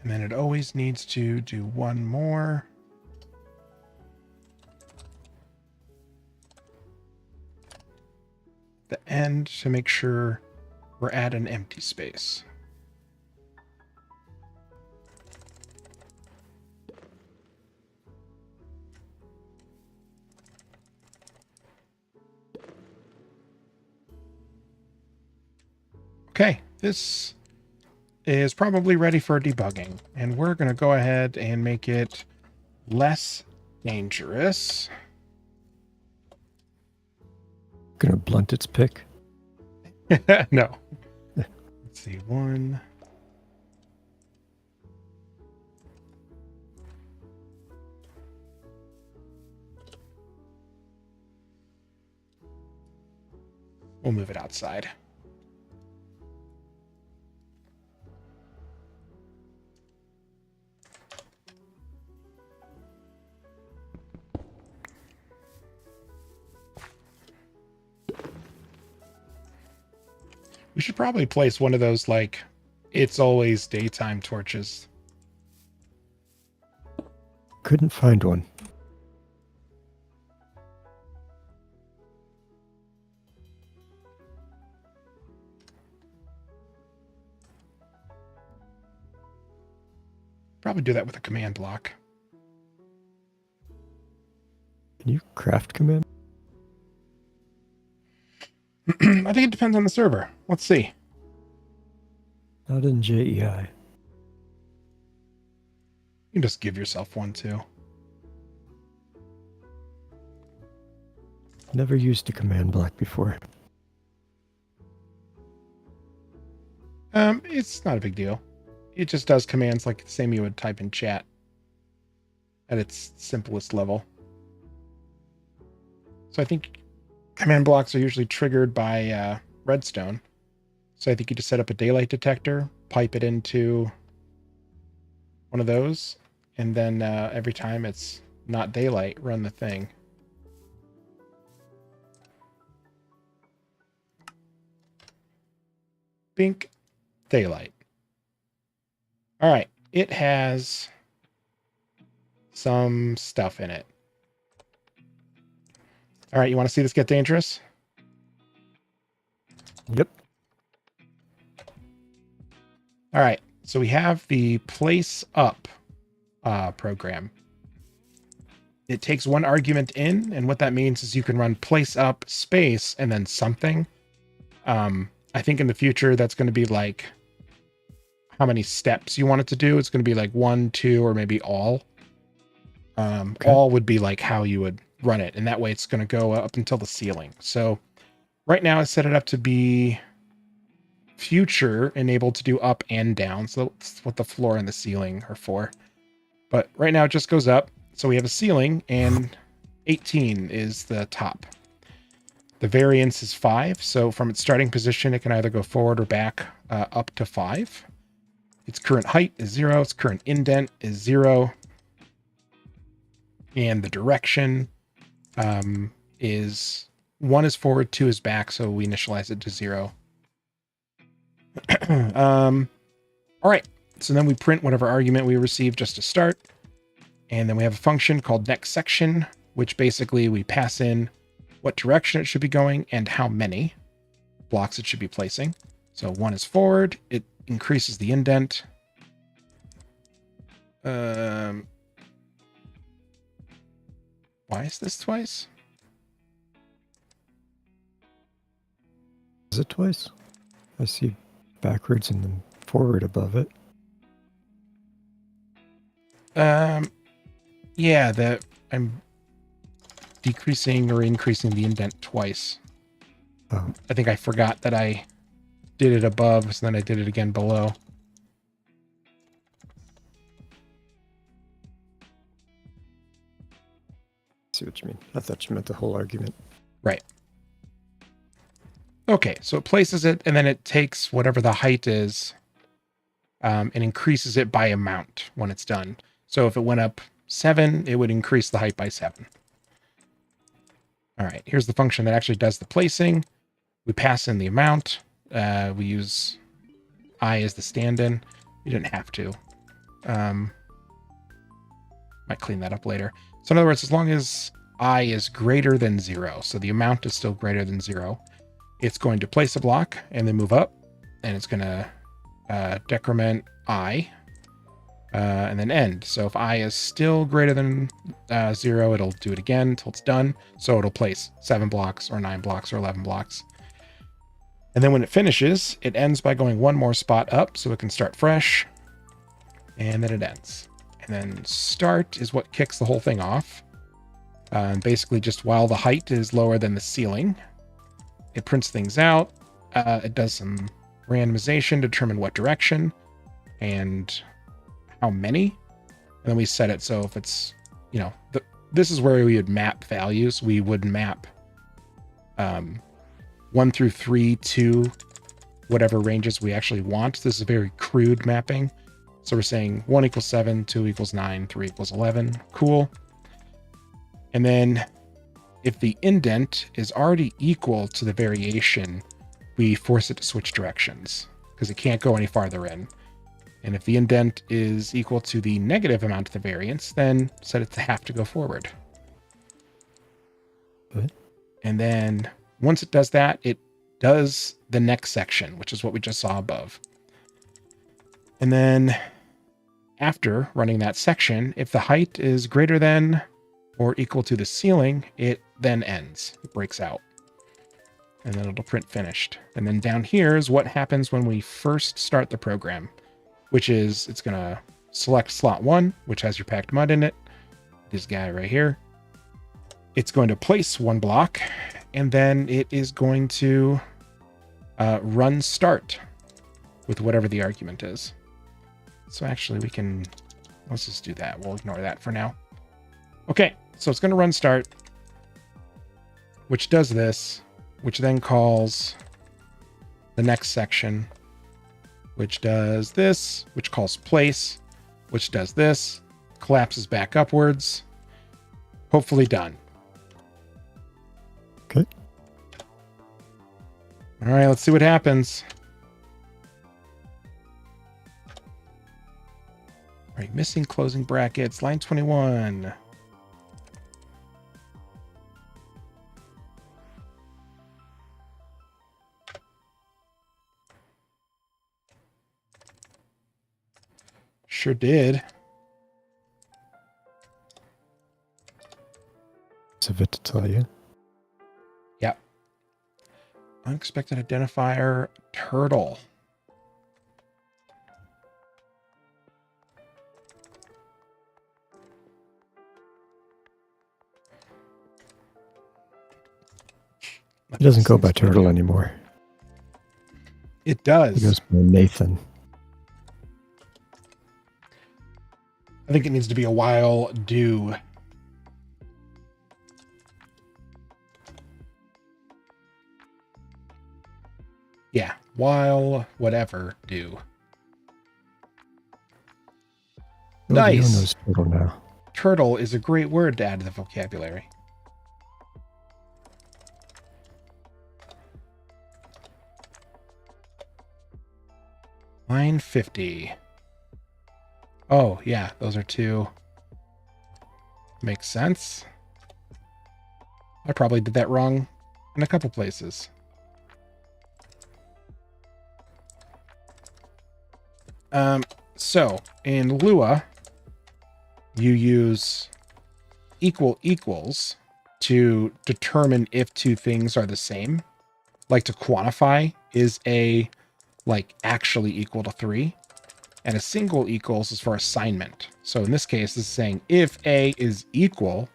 Speaker 1: And then it always needs to do one more. The end to make sure we're at an empty space. Okay, this is probably ready for debugging, and we're going to go ahead and make it less dangerous.
Speaker 2: Gonna blunt its pick.
Speaker 1: No. Let's see, 1. We'll move it outside. We should probably place one of those, like, it's always daytime torches.
Speaker 2: Couldn't find one.
Speaker 1: Probably do that with a command block.
Speaker 2: Can you craft command?
Speaker 1: I think it depends on the server. Let's see.
Speaker 2: Not in JEI.
Speaker 1: You can just give yourself one too.
Speaker 2: Never used a command block before.
Speaker 1: It's not a big deal. It just does commands like the same you would type in chat at its simplest level. So I think command blocks are usually triggered by redstone. So I think you just set up a daylight detector, pipe it into one of those, and then every time it's not daylight, run the thing. Bink, daylight. All right, it has some stuff in it. All right, you want to see this get dangerous?
Speaker 2: Yep.
Speaker 1: All right, so we have the place up program. It takes one argument in, and what that means is you can run place up space and then something. I think in the future that's going to be like how many steps you want it to do. It's going to be like 1, 2, or maybe all.
Speaker 2: Okay.
Speaker 1: All would be like how you would run it, and that way it's going to go up until the ceiling. So Right now I set it up to be future enabled to do up and down. So that's what the floor and the ceiling are for. But right now it just goes up. So we have a ceiling and 18 is the top. The variance is 5. So from its starting position, it can either go forward or back up to 5. Its current height is 0. Its current indent is 0. And the direction is 1 is forward, 2 is back. So we initialize it to 0. All right. So then we print whatever argument we receive just to start. And then we have a function called next section, which basically we pass in what direction it should be going and how many blocks it should be placing. So 1 is forward. It increases the indent. Why is this twice?
Speaker 2: Is it twice? I see backwards and then forward above it.
Speaker 1: Yeah, I'm decreasing or increasing the indent twice.
Speaker 2: Oh.
Speaker 1: I think I forgot that I did it above, so then I did it again below.
Speaker 2: I see what you mean. I thought you meant the whole argument.
Speaker 1: Right. Okay, so it places it, and then it takes whatever the height is and increases it by amount when it's done. So if it went up 7, it would increase the height by 7. All right, here's the function that actually does the placing. We pass in the amount. We use I as the stand-in. You didn't have to. Might clean that up later. So in other words, as long as I is greater than 0, so the amount is still greater than 0, it's going to place a block and then move up, and it's going to decrement I, and then end. So if I is still greater than 0, it'll do it again until it's done. So it'll place 7 blocks or 9 blocks or 11 blocks. And then when it finishes, it ends by going 1 more spot up so it can start fresh. And then it ends. And then start is what kicks the whole thing off. Basically just while the height is lower than the ceiling, it prints things out. It does some randomization to determine what direction and how many. And then we set it so if it's, this is where we would map values. We would map 1 through 3 to whatever ranges we actually want. This is a very crude mapping. So we're saying 1 equals 7, 2 equals 9, 3 equals 11. Cool. And then if the indent is already equal to the variation, we force it to switch directions because it can't go any farther in. And if the indent is equal to the negative amount of the variance, then set it to have to go forward.
Speaker 2: What?
Speaker 1: And then once it does that, it does the next section, which is what we just saw above. And then after running that section, if the height is greater than or equal to the ceiling, it then ends. It breaks out. And then it'll print finished. And then down here is what happens when we first start the program, which is it's going to select slot 1, which has your packed mud in it. This guy right here. It's going to place 1 block, and then it is going to run start with whatever the argument is. So actually let's just do that. We'll ignore that for now. Okay, so it's going to run start, which does this, which then calls the next section, which does this, which calls place, which does this, collapses back upwards. Hopefully done.
Speaker 2: Okay.
Speaker 1: All right, let's see what happens. All right, missing closing brackets, line 21. Sure did.
Speaker 2: It's a bit to tell you.
Speaker 1: Yep. Unexpected identifier, turtle.
Speaker 2: He doesn't go by
Speaker 1: Seems
Speaker 2: Turtle
Speaker 1: familiar.
Speaker 2: anymore.
Speaker 1: It
Speaker 2: He
Speaker 1: does.
Speaker 2: goes by Nathan.
Speaker 1: I think it needs to be a while do. Yeah, while whatever do.
Speaker 2: Nobody
Speaker 1: Nice.
Speaker 2: knows Turtle now.
Speaker 1: Turtle is a great word to add to the vocabulary. Line 50. Oh, yeah, those are two. Makes sense. I probably did that wrong in a couple places. So in Lua, you use equal equals to determine if two things are the same. Like to quantify is a like actually equal to 3. And a single equals is for assignment. So in this case, this is saying if A is equal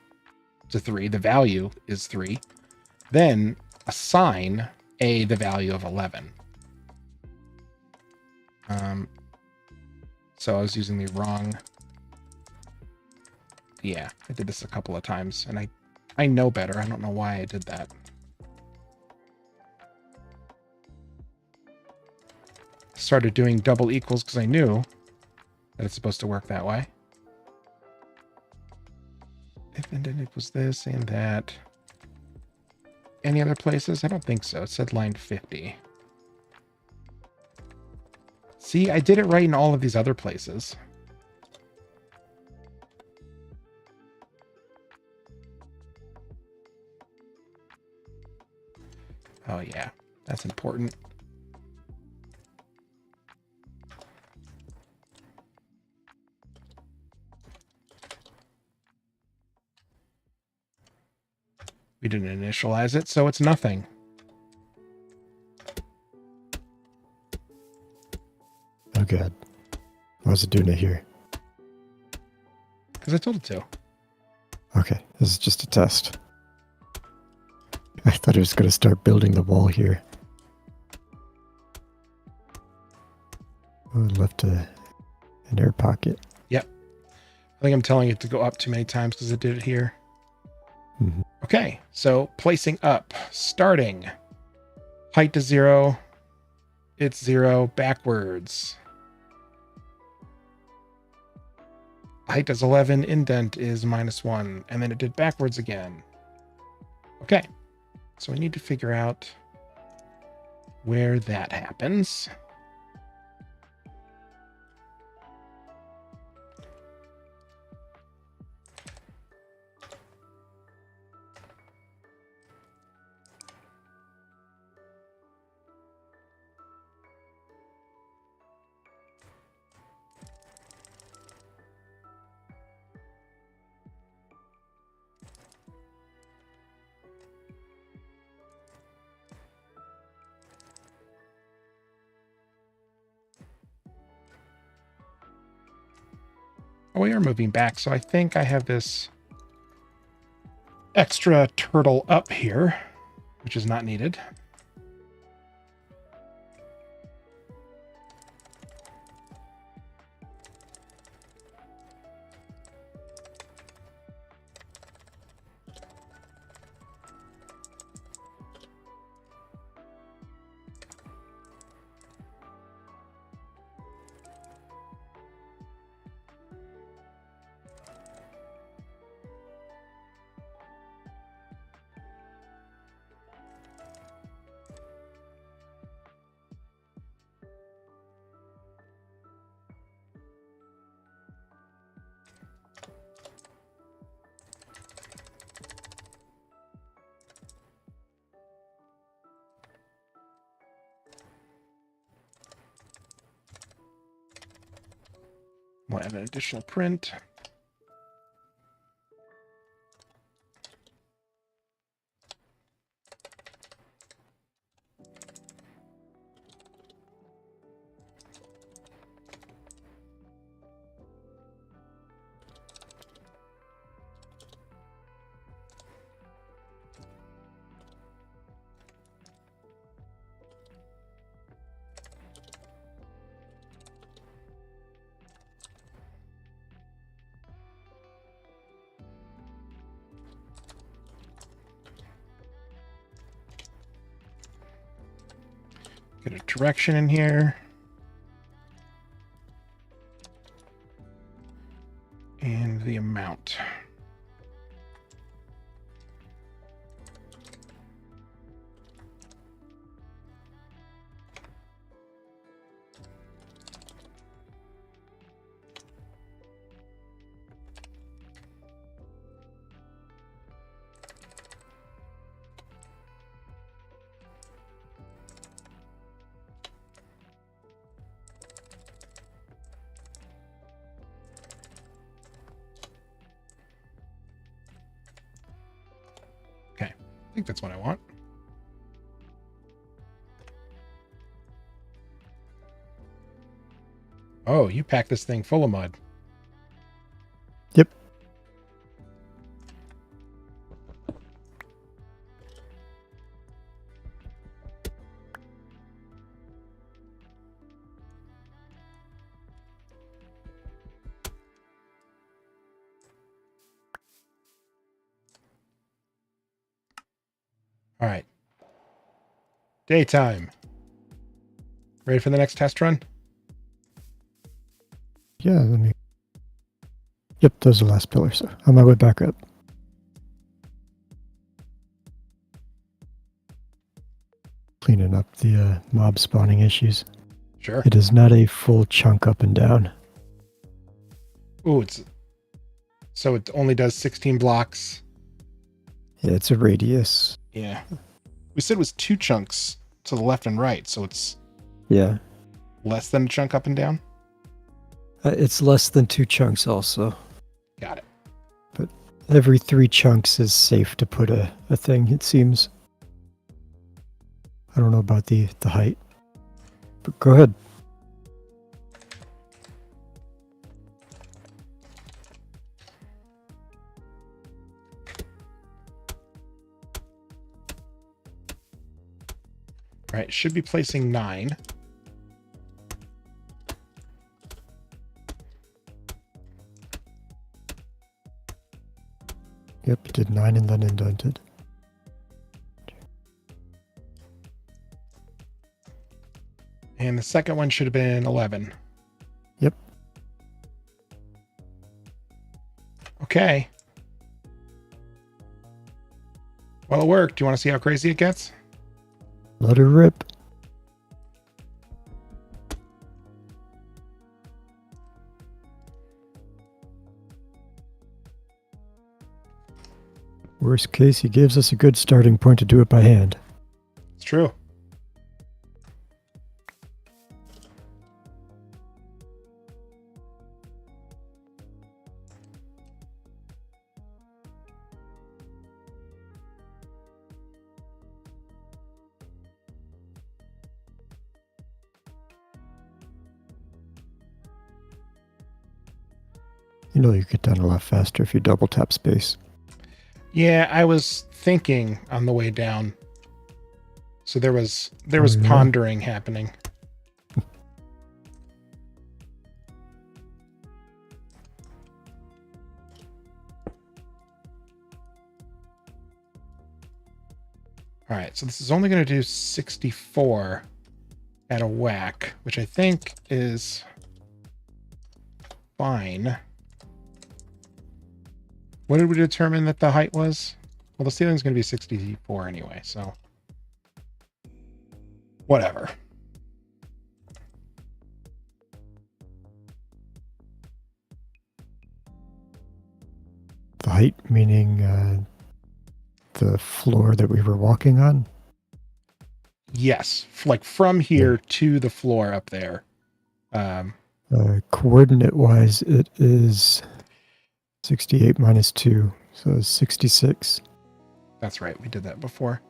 Speaker 1: to 3, the value is 3, then assign A the value of 11. So I was using the wrong. Yeah, I did this a couple of times, and I know better. I don't know why I did that. Started doing double equals because I knew that it's supposed to work that way. If and then equals this and that. Any other places? I don't think so. It said line 50. See, I did it right in all of these other places. Oh yeah, that's important. We didn't initialize it, so it's nothing.
Speaker 2: Oh god. Why is it doing it here?
Speaker 1: Because I told it to.
Speaker 2: Okay, this is just a test. I thought it was going to start building the wall here. Oh, it left an air pocket.
Speaker 1: Yep. I think I'm telling it to go up too many times because it did it here.
Speaker 2: Mm-hmm.
Speaker 1: Okay, so placing up, starting. Height to 0. It's 0 backwards. Height is 11, indent is -1, and then it did backwards again. Okay, so we need to figure out where that happens. Oh, we are moving back, so I think I have this extra turtle up here, which is not needed. We'll add an additional print. Get a direction in here. And the amount. I think that's what I want. Oh, you packed this thing full of mud.
Speaker 2: Yep.
Speaker 1: All right. Daytime. Ready for the next test run?
Speaker 2: Yeah, let me. Yep, those are the last pillar, so on my way back up. Cleaning up the mob spawning issues.
Speaker 1: Sure.
Speaker 2: It is not a full chunk up and down.
Speaker 1: Ooh, so it only does 16 blocks.
Speaker 2: Yeah, it's a radius.
Speaker 1: Yeah. We said it was 2 chunks to the left and right, so it's
Speaker 2: Yeah.
Speaker 1: less than a chunk up and down?
Speaker 2: It's less than 2 chunks also.
Speaker 1: Got it.
Speaker 2: But every 3 chunks is safe to put a thing, it seems. I don't know about the height. But go ahead.
Speaker 1: All right, should be placing 9.
Speaker 2: Yep, you did 9 and then indented.
Speaker 1: And the second one should have been 11.
Speaker 2: Yep.
Speaker 1: Okay. Well, it worked. Do you want to see how crazy it gets?
Speaker 2: Let her rip. Worst case, he gives us a good starting point to do it by hand.
Speaker 1: It's true.
Speaker 2: You know you get done a lot faster if you double tap space.
Speaker 1: Yeah, I was thinking on the way down. So there was
Speaker 2: yeah?
Speaker 1: pondering happening. All right, so this is only going to do 64 at a whack, which I think is fine. What did we determine that the height was? Well, the ceiling's going to be 64 anyway, so whatever.
Speaker 2: The height meaning the floor that we were walking on?
Speaker 1: Yes, like from here to the floor up there.
Speaker 2: Coordinate-wise, it is 68 minus 2, so it's 66.
Speaker 1: That's right, we did that before.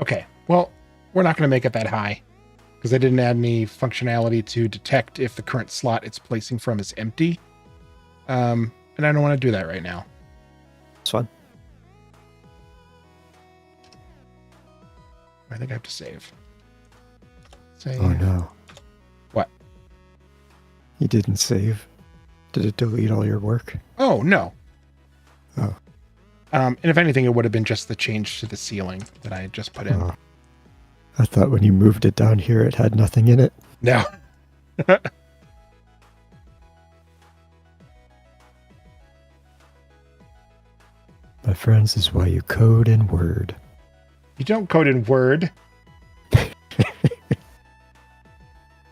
Speaker 1: Okay, well, we're not going to make it that high because I didn't add any functionality to detect if the current slot it's placing from is empty. And I don't want to do that right now.
Speaker 2: It's fine.
Speaker 1: I think I have to save. Save.
Speaker 2: Oh no.
Speaker 1: What?
Speaker 2: You didn't save. Did it delete all your work?
Speaker 1: Oh, no.
Speaker 2: Oh.
Speaker 1: And if anything, it would have been just the change to the ceiling that I had just put in.
Speaker 2: Oh. I thought when you moved it down here, it had nothing in it.
Speaker 1: No.
Speaker 2: My friends, this is why you code in Word.
Speaker 1: You don't code in Word.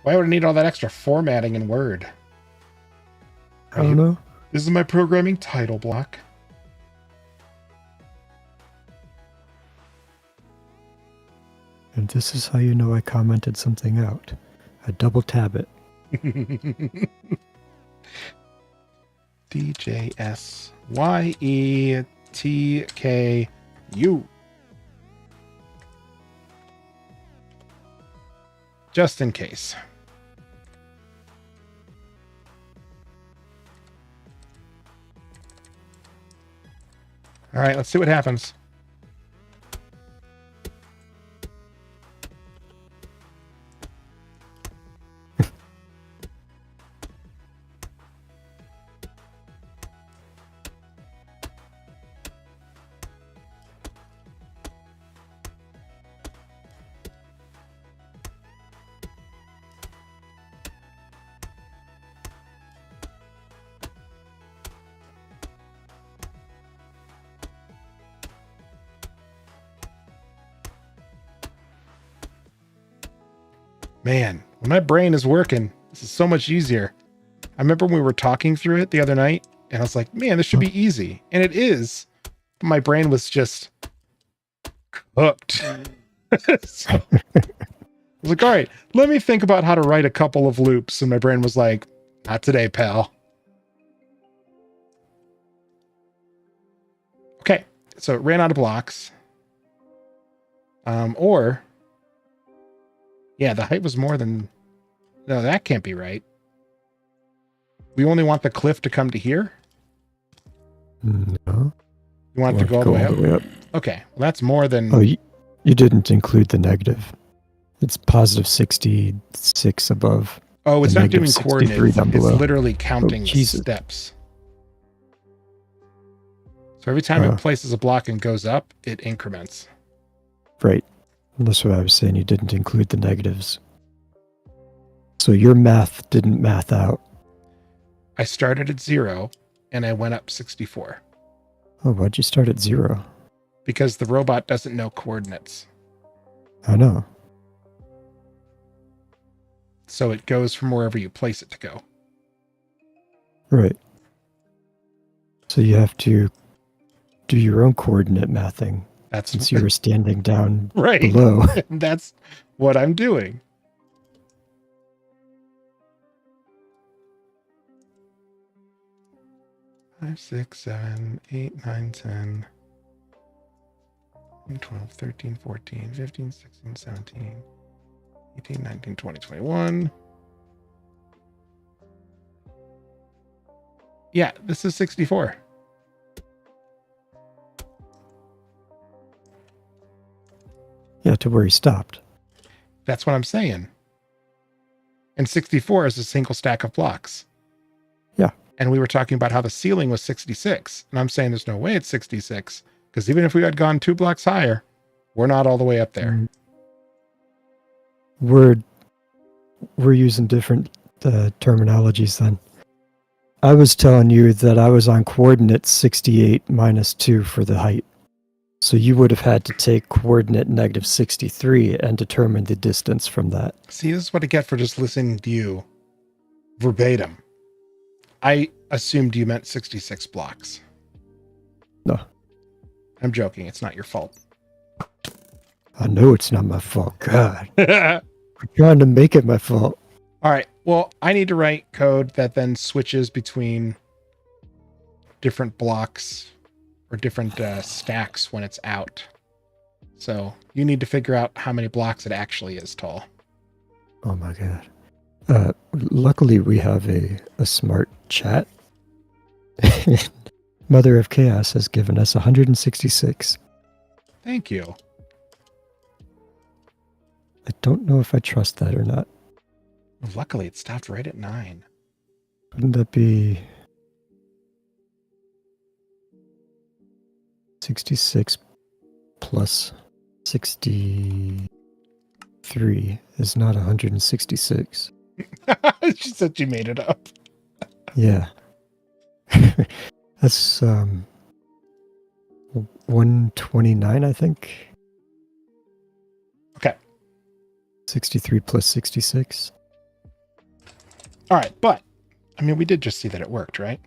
Speaker 1: Why would I need all that extra formatting in Word?
Speaker 2: I don't know.
Speaker 1: This is my programming title block.
Speaker 2: And this is how you know I commented something out. I double tab it.
Speaker 1: DJSYETKU. Just in case. All right, let's see what happens. Man, when my brain is working, this is so much easier. I remember when we were talking through it the other night, and I was like, man, this should be easy. And it is. But my brain was just cooked. So, I was like, all right, let me think about how to write a couple of loops. And my brain was like, not today, pal. Okay, so it ran out of blocks. Yeah, the height was more than... No, that can't be right. We only want the cliff to come to here?
Speaker 2: No.
Speaker 1: You want it to go all the way up? Okay, well, that's more than...
Speaker 2: Oh, you didn't include the negative. It's positive 66 above.
Speaker 1: Oh, it's not doing
Speaker 2: 63
Speaker 1: coordinates.
Speaker 2: down
Speaker 1: It's
Speaker 2: below.
Speaker 1: literally counting
Speaker 2: Jesus.
Speaker 1: steps. So every time it places a block and goes up, it increments.
Speaker 2: Right. That's what I was saying. You didn't include the negatives. So your math didn't math out.
Speaker 1: I started at 0, and I went up 64.
Speaker 2: Oh, why'd you start at 0?
Speaker 1: Because the robot doesn't know coordinates.
Speaker 2: I know.
Speaker 1: So it goes from wherever you place it to go.
Speaker 2: Right. So you have to do your own coordinate mathing.
Speaker 1: That's
Speaker 2: since you were standing down
Speaker 1: right
Speaker 2: below.
Speaker 1: That's what I'm doing. Five, 6, 7, 8, 9, 10, 12, 13, 14, 15, 16, 17, 18, 19, 20, 21. Yeah, this is 64.
Speaker 2: Yeah, to where he stopped.
Speaker 1: That's what I'm saying. And 64 is a single stack of blocks.
Speaker 2: Yeah.
Speaker 1: And we were talking about how the ceiling was 66. And I'm saying there's no way it's 66. Because even if we had gone 2 blocks higher, we're not all the way up there.
Speaker 2: We're using different terminologies then. I was telling you that I was on coordinate 68 minus 2 for the height. So you would have had to take coordinate negative 63 and determine the distance from that.
Speaker 1: See, this is what I get for just listening to you verbatim. I assumed you meant 66 blocks.
Speaker 2: No.
Speaker 1: I'm joking. It's not your fault.
Speaker 2: I know it's not my fault. God.
Speaker 1: All
Speaker 2: I'm trying to make it my fault.
Speaker 1: right. Well, I need to write code that then switches between different blocks or different stacks when it's out. So you need to figure out how many blocks it actually is tall.
Speaker 2: Oh my God. Luckily, we have a smart chat. Mother of Chaos has given us 166.
Speaker 1: Thank you.
Speaker 2: I don't know if I trust that or not.
Speaker 1: Luckily, it stopped right at 9.
Speaker 2: Wouldn't that be 66 plus 63 is not 166.
Speaker 1: She said she made it up.
Speaker 2: Yeah. That's 129, I think.
Speaker 1: Okay.
Speaker 2: 63 plus 66.
Speaker 1: All right, but I mean, we did just see that it worked, right?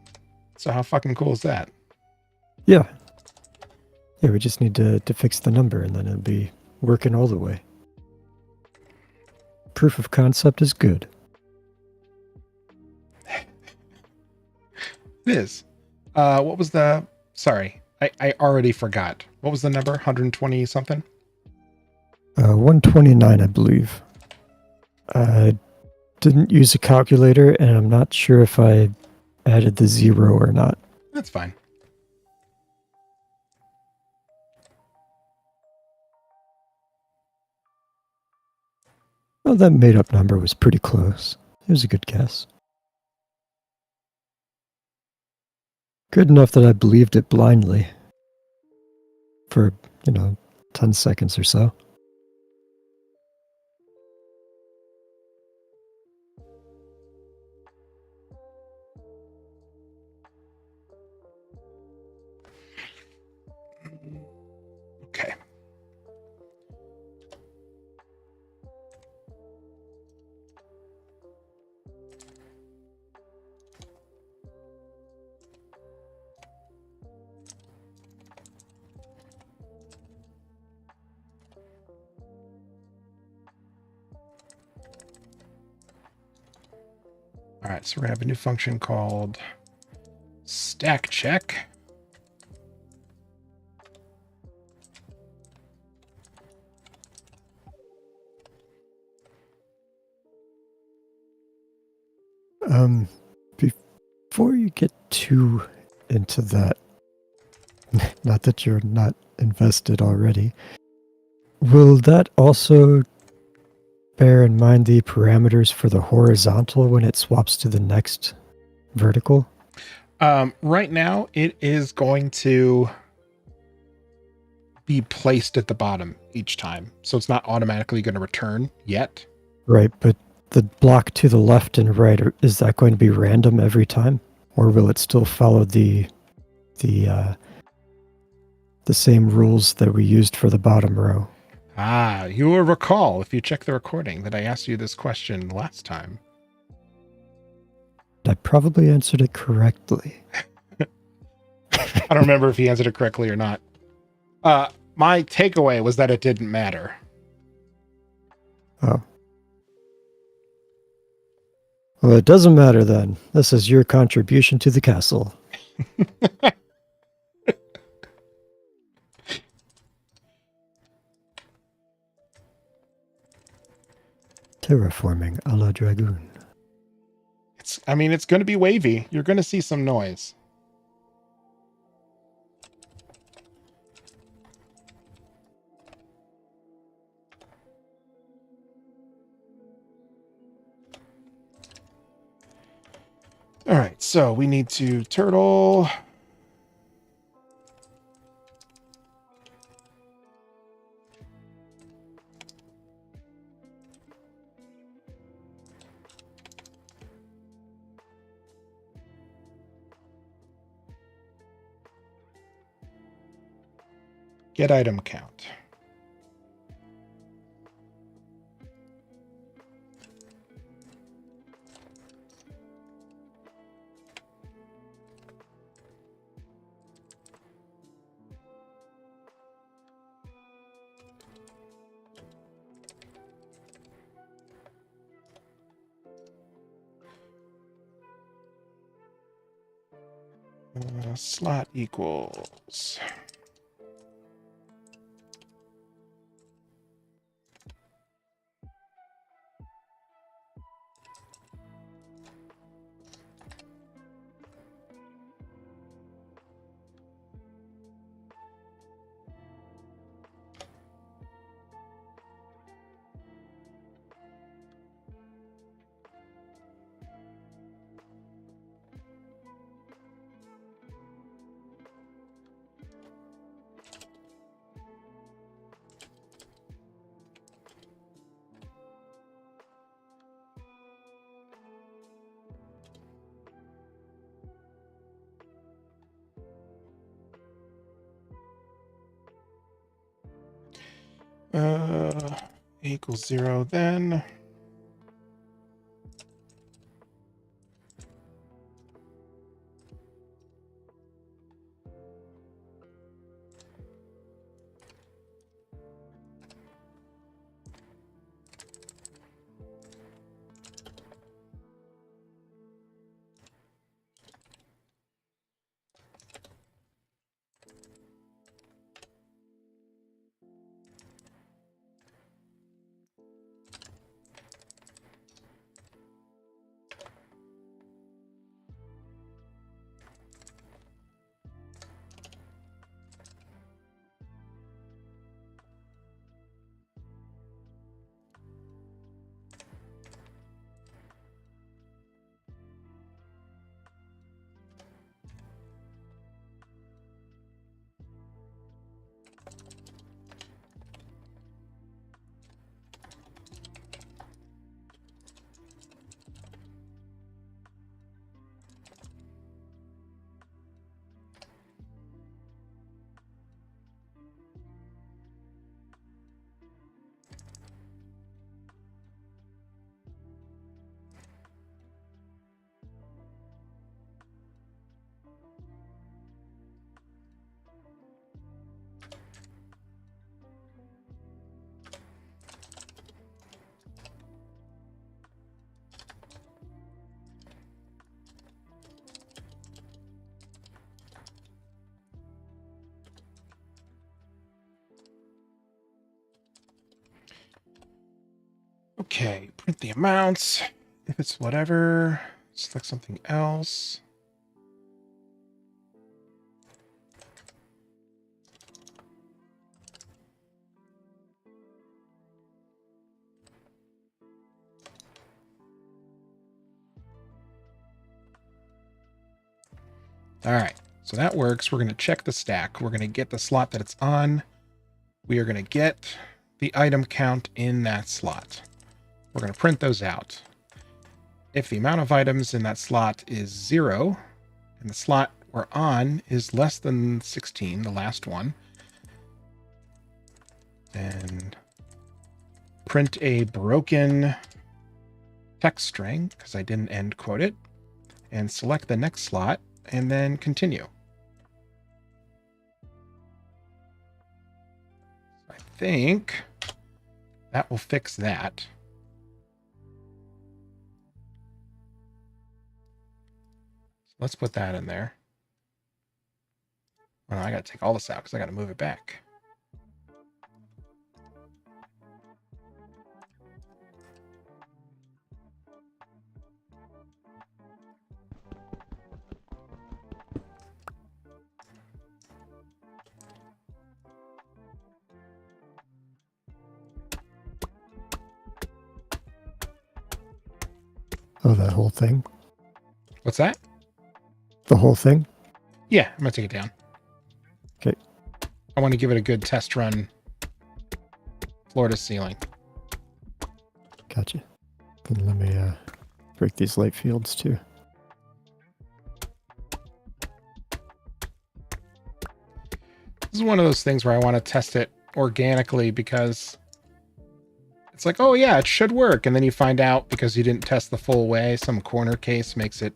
Speaker 1: So how fucking cool is that?
Speaker 2: Yeah. Yeah, we just need to fix the number and then it'll be working all the way. Proof of concept is good.
Speaker 1: It is. What was the... Sorry, I already forgot. What was the number? 120 something?
Speaker 2: 129, I believe. I didn't use a calculator, and I'm not sure if I added the 0 or not.
Speaker 1: That's fine.
Speaker 2: Well, that made-up number was pretty close. It was a good guess. Good enough that I believed it blindly. For, 10 seconds or so.
Speaker 1: Okay. All right, so we have a new function called stack check.
Speaker 2: Before you get too into that, not that you're not invested already, will that also bear in mind the parameters for the horizontal when it swaps to the next vertical?
Speaker 1: Right now, it is going to be placed at the bottom each time. So it's not automatically going to return yet.
Speaker 2: Right, but the block to the left and right, is that going to be random every time? Or will it still follow the same rules that we used for the bottom row?
Speaker 1: Ah, you will recall, if you check the recording, that I asked you this question last time.
Speaker 2: I probably answered it correctly.
Speaker 1: I don't remember if he answered it correctly or not. My takeaway was that it didn't matter.
Speaker 2: Oh. Well, it doesn't matter then. This is your contribution to the castle. Terraforming a la Dragoon.
Speaker 1: It's going to be wavy. You're going to see some noise. All right, so we need to turtle. Get item count. Slot equals. Equals 0 then. Okay, print the amounts. If it's whatever, select something else. All right, so that works. We're going to check the stack. We're going to get the slot that it's on. We are going to get the item count in that slot. We're going to print those out. If the amount of items in that slot is 0, and the slot we're on is less than 16, the last one, then print a broken text string, because I didn't end quote it, and select the next slot, and then continue. I think that will fix that. So let's put that in there. Oh, no, I got to take all this out because I got to move it back.
Speaker 2: Oh, that whole thing?
Speaker 1: What's that?
Speaker 2: The whole thing?
Speaker 1: Yeah, I'm going to take it down.
Speaker 2: Okay.
Speaker 1: I want to give it a good test run, floor to ceiling.
Speaker 2: Gotcha. Then let me break these light fields too.
Speaker 1: This is one of those things where I want to test it organically because it's like, oh yeah, it should work. And then you find out because you didn't test the full way, some corner case makes it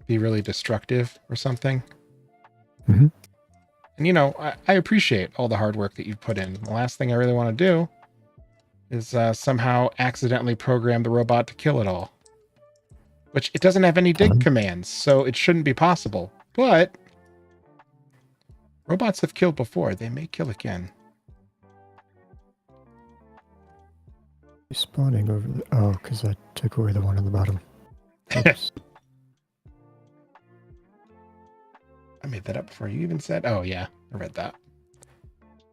Speaker 1: be really destructive or something.
Speaker 2: Mm-hmm.
Speaker 1: And, you know, I appreciate all the hard work that you've put in. The last thing I really want to do is somehow accidentally program the robot to kill it all. Which it doesn't have any dig commands, so it shouldn't be possible. But robots have killed before. They may kill again.
Speaker 2: Spawning over the... Oh, because I took away the one on the bottom. Oops.
Speaker 1: I made that up before you even said. Oh, yeah. I read that.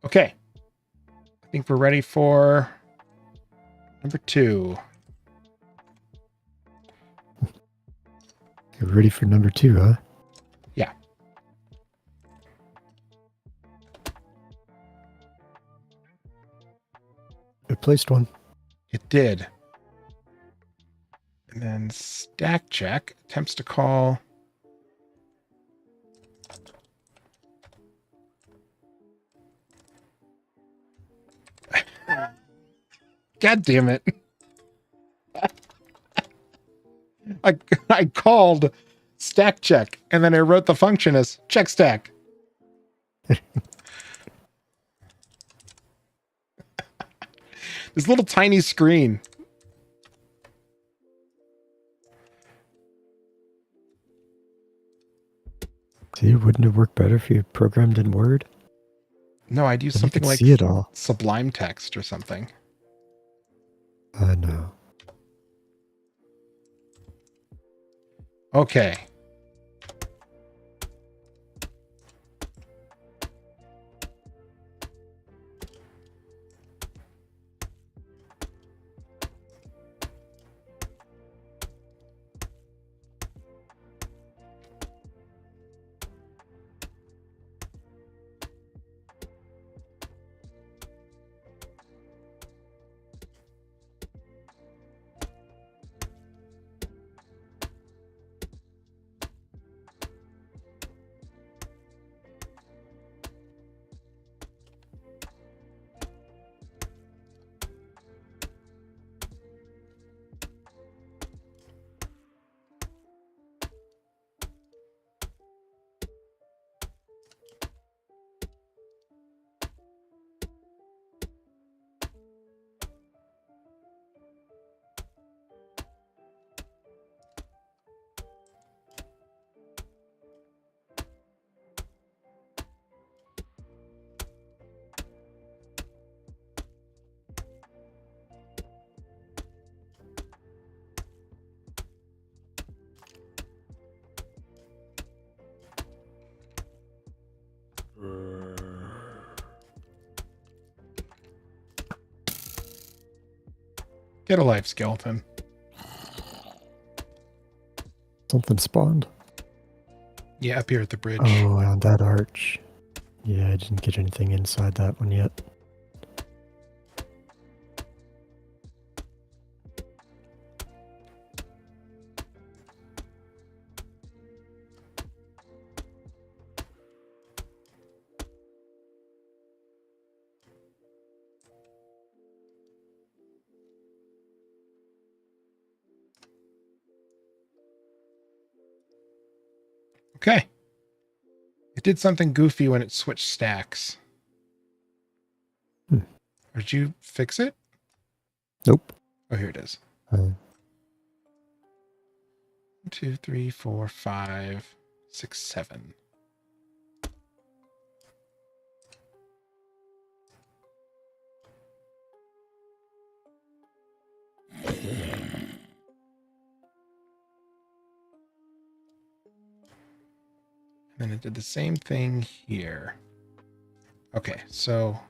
Speaker 1: Okay. I think we're ready for number 2.
Speaker 2: You're ready for number 2, huh?
Speaker 1: Yeah.
Speaker 2: It placed one.
Speaker 1: It did. And then stack check attempts to call. God damn it. I called stack check, and then I wrote the function as check stack. This little tiny screen.
Speaker 2: See, wouldn't it work better if you programmed in Word?
Speaker 1: No, I'd use
Speaker 2: Then you
Speaker 1: something
Speaker 2: could
Speaker 1: like
Speaker 2: see it all.
Speaker 1: Sublime Text or something.
Speaker 2: I know.
Speaker 1: Okay. Get a life, skeleton.
Speaker 2: Something spawned.
Speaker 1: Yeah, up here at the bridge.
Speaker 2: Oh, on that arch. Yeah, I didn't get anything inside that one yet.
Speaker 1: Okay. It did something goofy when it switched stacks. Did you fix it?
Speaker 2: Nope.
Speaker 1: Oh, here it is. 1, 2, 3, 4, 5, 6, 7. And it did the same thing here. Okay, so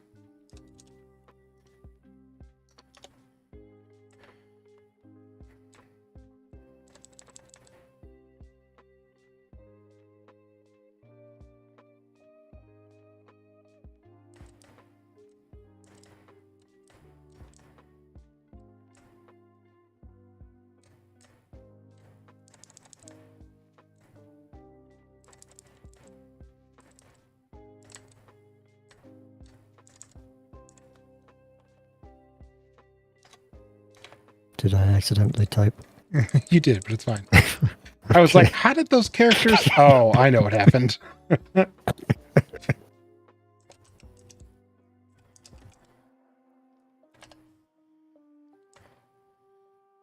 Speaker 2: Did I accidentally type?
Speaker 1: you did, but it's fine. I was like, how did those characters? Oh, I know what happened.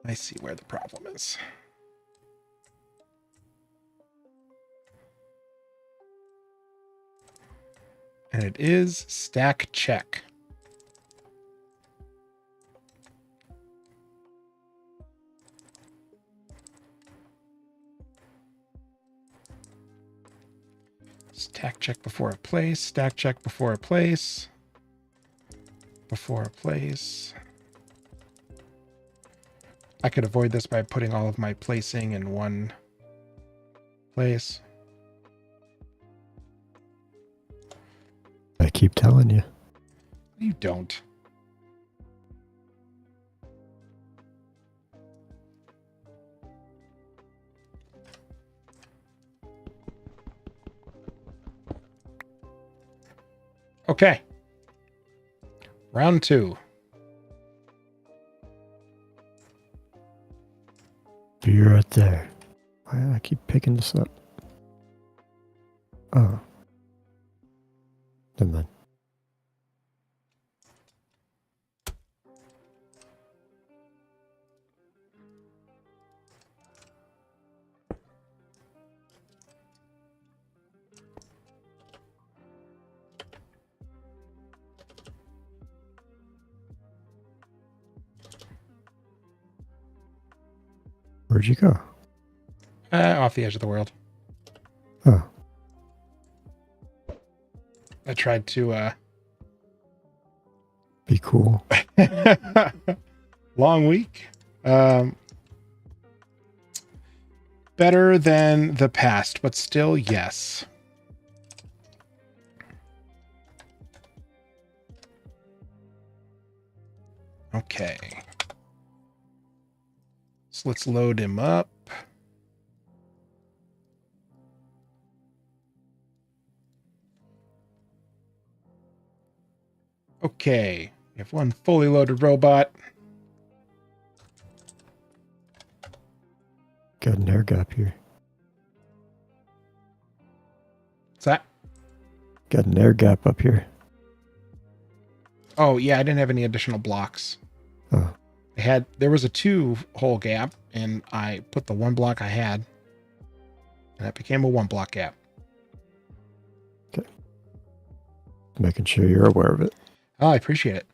Speaker 1: I see where the problem is. And it is stack check. Stack check before a place, stack check before a place, before a place. I could avoid this by putting all of my placing in one place.
Speaker 2: I keep telling you.
Speaker 1: You don't. Okay. Round 2.
Speaker 2: you're right there. Why do I keep picking this up? Oh. Never mind. Where'd you go?
Speaker 1: Off the edge of the world.
Speaker 2: Oh.
Speaker 1: I tried to
Speaker 2: Be cool.
Speaker 1: long week. Better than the past, but still, yes. Okay. So let's load him up. Okay. We have one fully loaded robot.
Speaker 2: Got an air gap here.
Speaker 1: What's that?
Speaker 2: Got an air gap up here.
Speaker 1: Oh, yeah, I didn't have any additional blocks.
Speaker 2: Oh.
Speaker 1: There was a 2-hole gap, and I put the 1 block I had, and that became a 1-block gap.
Speaker 2: Okay. Making sure you're aware of it.
Speaker 1: Oh, I appreciate it.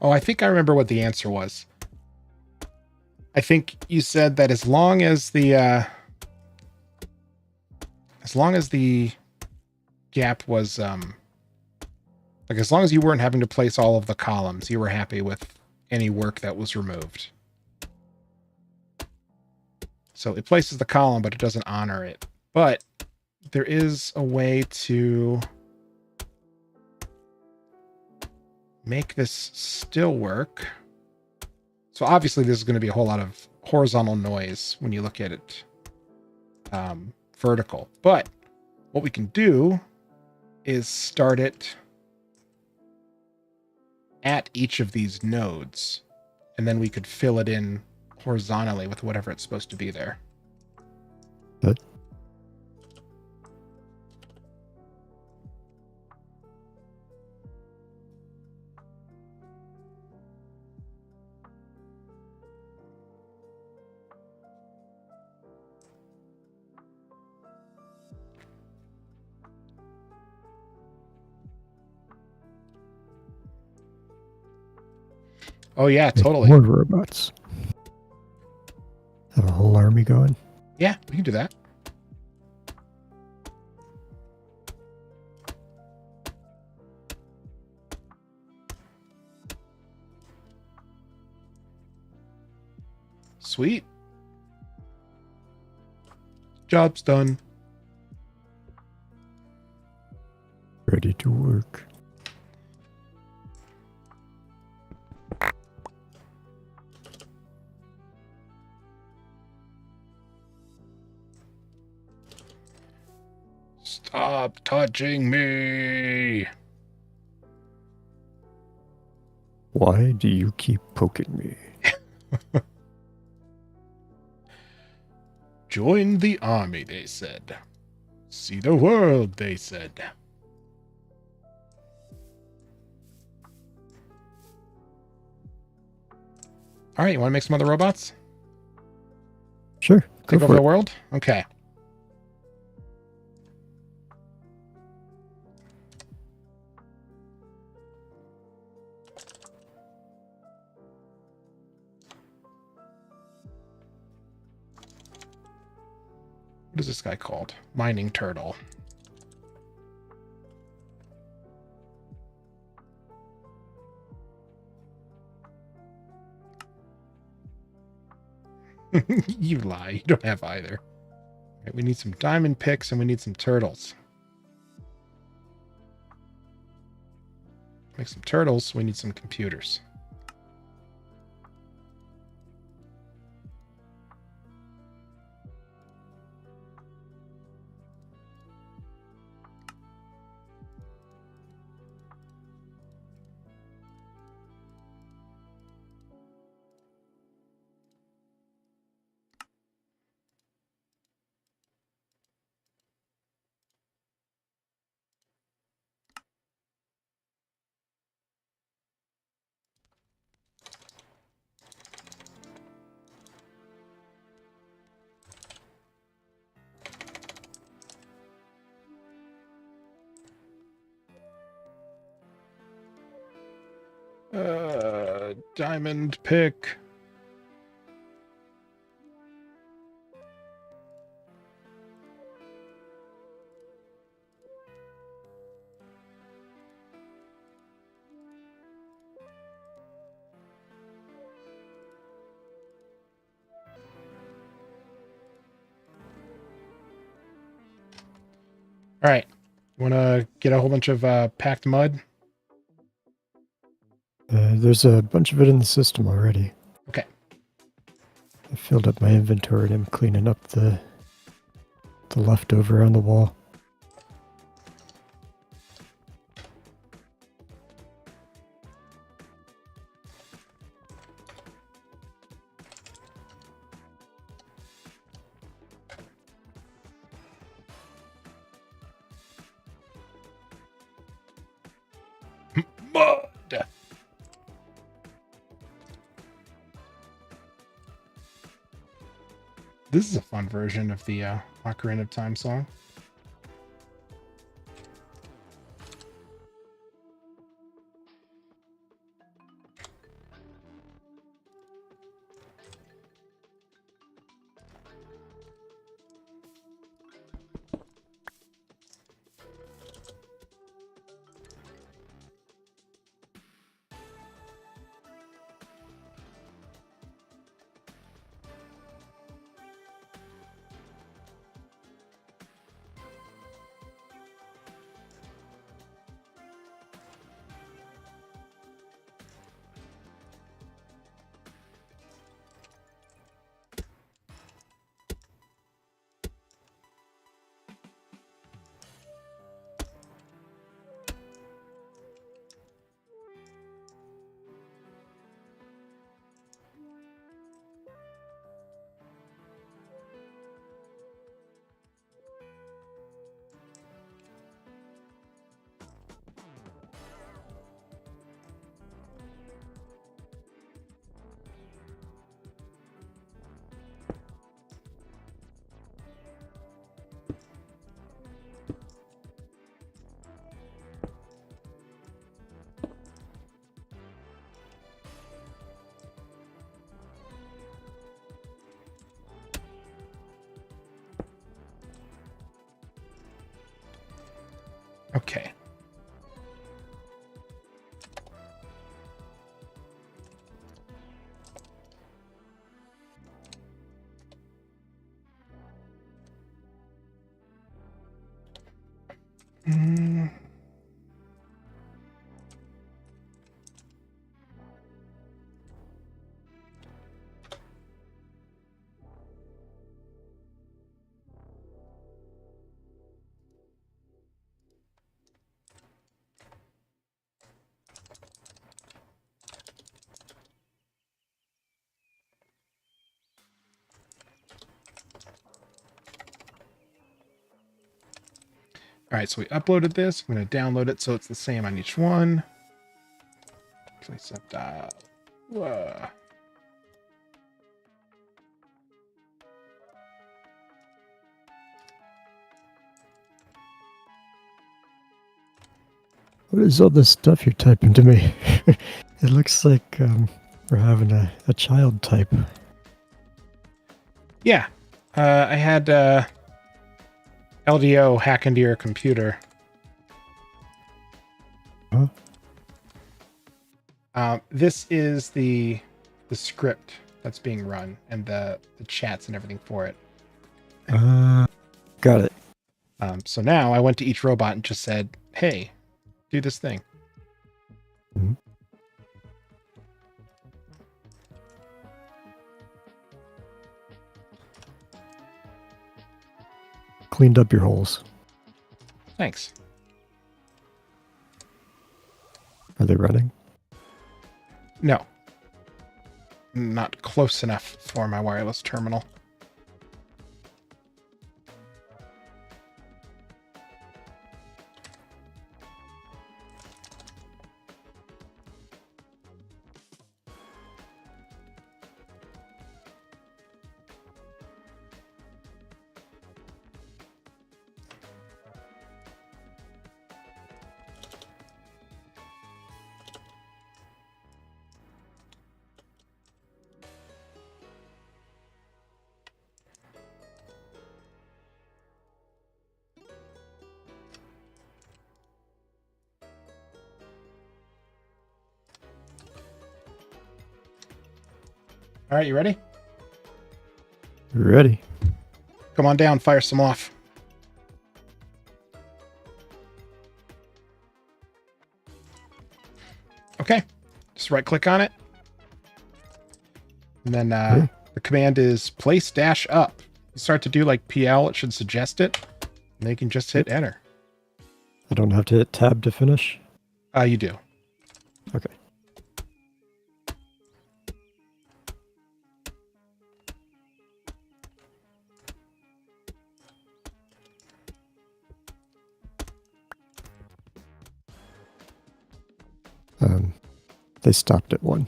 Speaker 1: Oh, I think I remember what the answer was. I think you said that as long as the gap was like as long as you weren't having to place all of the columns, you were happy with any work that was removed. So it places the column, but it doesn't honor it. But there is a way to make this still work. So obviously this is going to be a whole lot of horizontal noise when you look at it vertical. But what we can do is start it at each of these nodes, and then we could fill it in horizontally with whatever it's supposed to be there.
Speaker 2: Good.
Speaker 1: Oh yeah,
Speaker 2: Make
Speaker 1: totally.
Speaker 2: More robots. Have a whole army going.
Speaker 1: Yeah, we can do that. Sweet. Job's done.
Speaker 2: Ready to work.
Speaker 1: Stop touching me.
Speaker 2: Why do you keep poking me?
Speaker 1: Join the army, they said. See the world, they said. All right, you want to make some other robots?
Speaker 2: Sure.
Speaker 1: Take
Speaker 2: Go
Speaker 1: over
Speaker 2: for
Speaker 1: the
Speaker 2: it.
Speaker 1: world? Okay. What is this guy called? Mining turtle. You lie. You don't have either. All right, we need some diamond picks and we need some turtles. Make some turtles. We need some computers. Diamond pick. All right. Want to get a whole bunch of packed mud?
Speaker 2: There's a bunch of it in the system already.
Speaker 1: Okay.
Speaker 2: I filled up my inventory and I'm cleaning up the leftover on the wall.
Speaker 1: Mud. This is a fun version of the Ocarina of Time song. Okay. Mm. All right, so we uploaded this. I'm going to download it so it's the same on each one. Place up dial. Whoa.
Speaker 2: What is all this stuff you're typing to me? It looks like we're having a child type.
Speaker 1: Yeah. I had LDO hack into your computer.
Speaker 2: Huh?
Speaker 1: This is the script that's being run and the chats and everything for it.
Speaker 2: Got it.
Speaker 1: So now I went to each robot and just said, hey, do this thing.
Speaker 2: Mhm. Cleaned up your holes.
Speaker 1: Thanks.
Speaker 2: Are they running?
Speaker 1: No. Not close enough for my wireless terminal. All right, you ready?
Speaker 2: Ready.
Speaker 1: Come on down, fire some off. Okay, just right click on it. And then
Speaker 2: Okay.
Speaker 1: the command is place dash up. You start to do like PL, it should suggest it. And then you can just hit enter.
Speaker 2: I don't have to hit tab to finish?
Speaker 1: You do.
Speaker 2: Okay. They stopped at 1.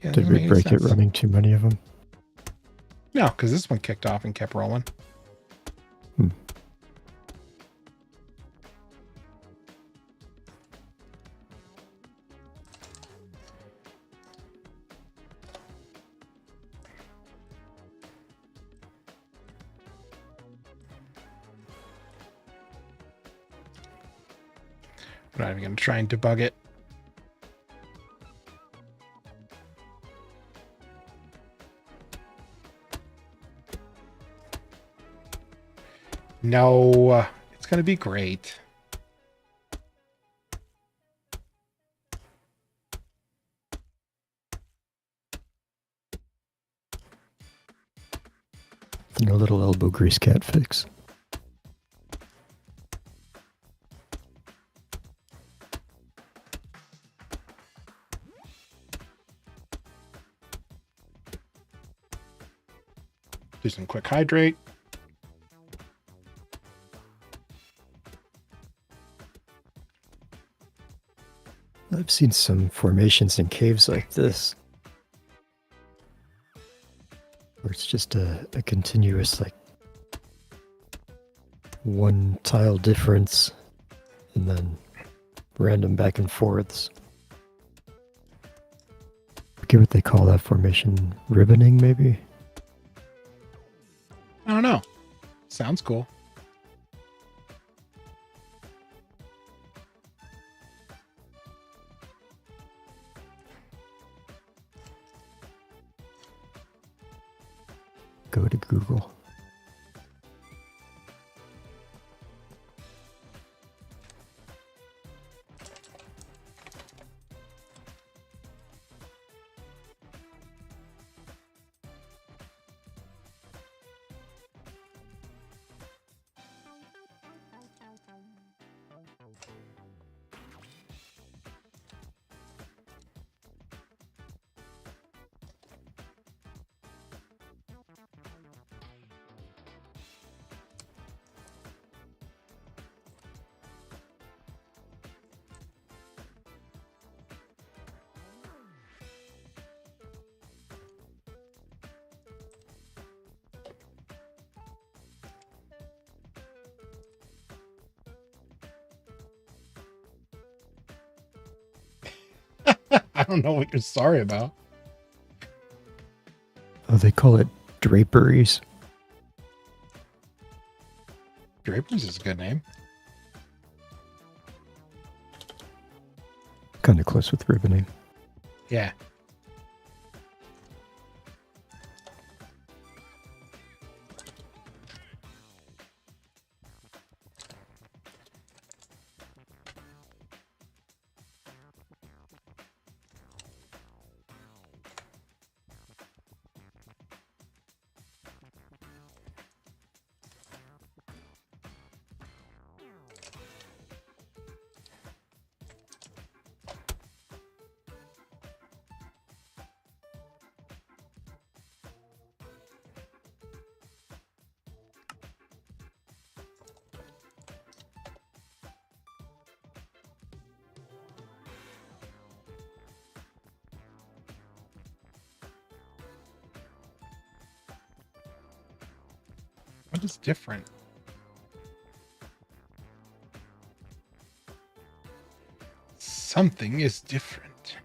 Speaker 1: Yeah,
Speaker 2: Did
Speaker 1: doesn't
Speaker 2: we
Speaker 1: make any
Speaker 2: break it
Speaker 1: sense.
Speaker 2: running too many of them?
Speaker 1: No, because this one kicked off and kept rolling. I'm not even going to try and debug it. No, it's going to be great.
Speaker 2: No little elbow grease cat fix.
Speaker 1: Do some quick hydrate.
Speaker 2: I've seen some formations in caves like this, where it's just a continuous, like, one tile difference, and then random back and forths. I forget what they call that formation. Ribboning, maybe?
Speaker 1: I don't know. Sounds cool.
Speaker 2: Go to Google.
Speaker 1: I don't know what you're sorry about.
Speaker 2: Oh, they call it draperies.
Speaker 1: Drapers is a good name.
Speaker 2: Kind of close with ribboning.
Speaker 1: Yeah. What is different? Something is different.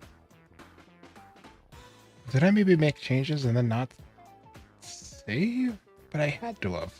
Speaker 1: Did I maybe make changes and then not save? But I had to have.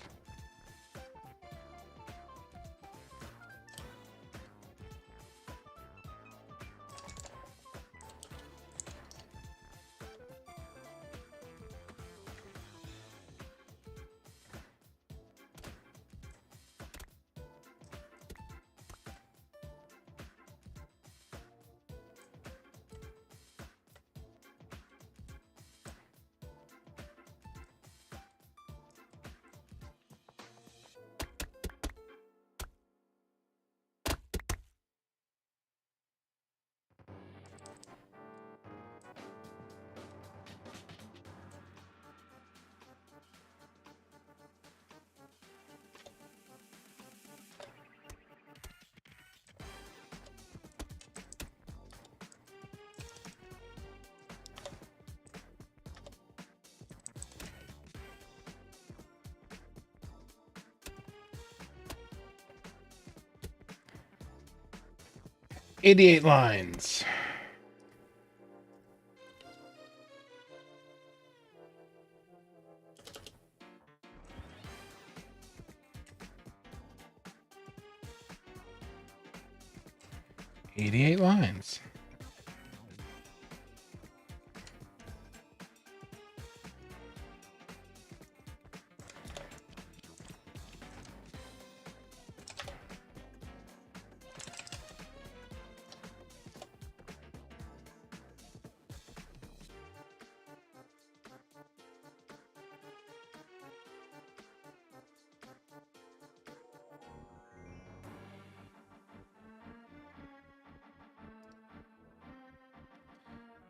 Speaker 1: "88 lines. "88 lines.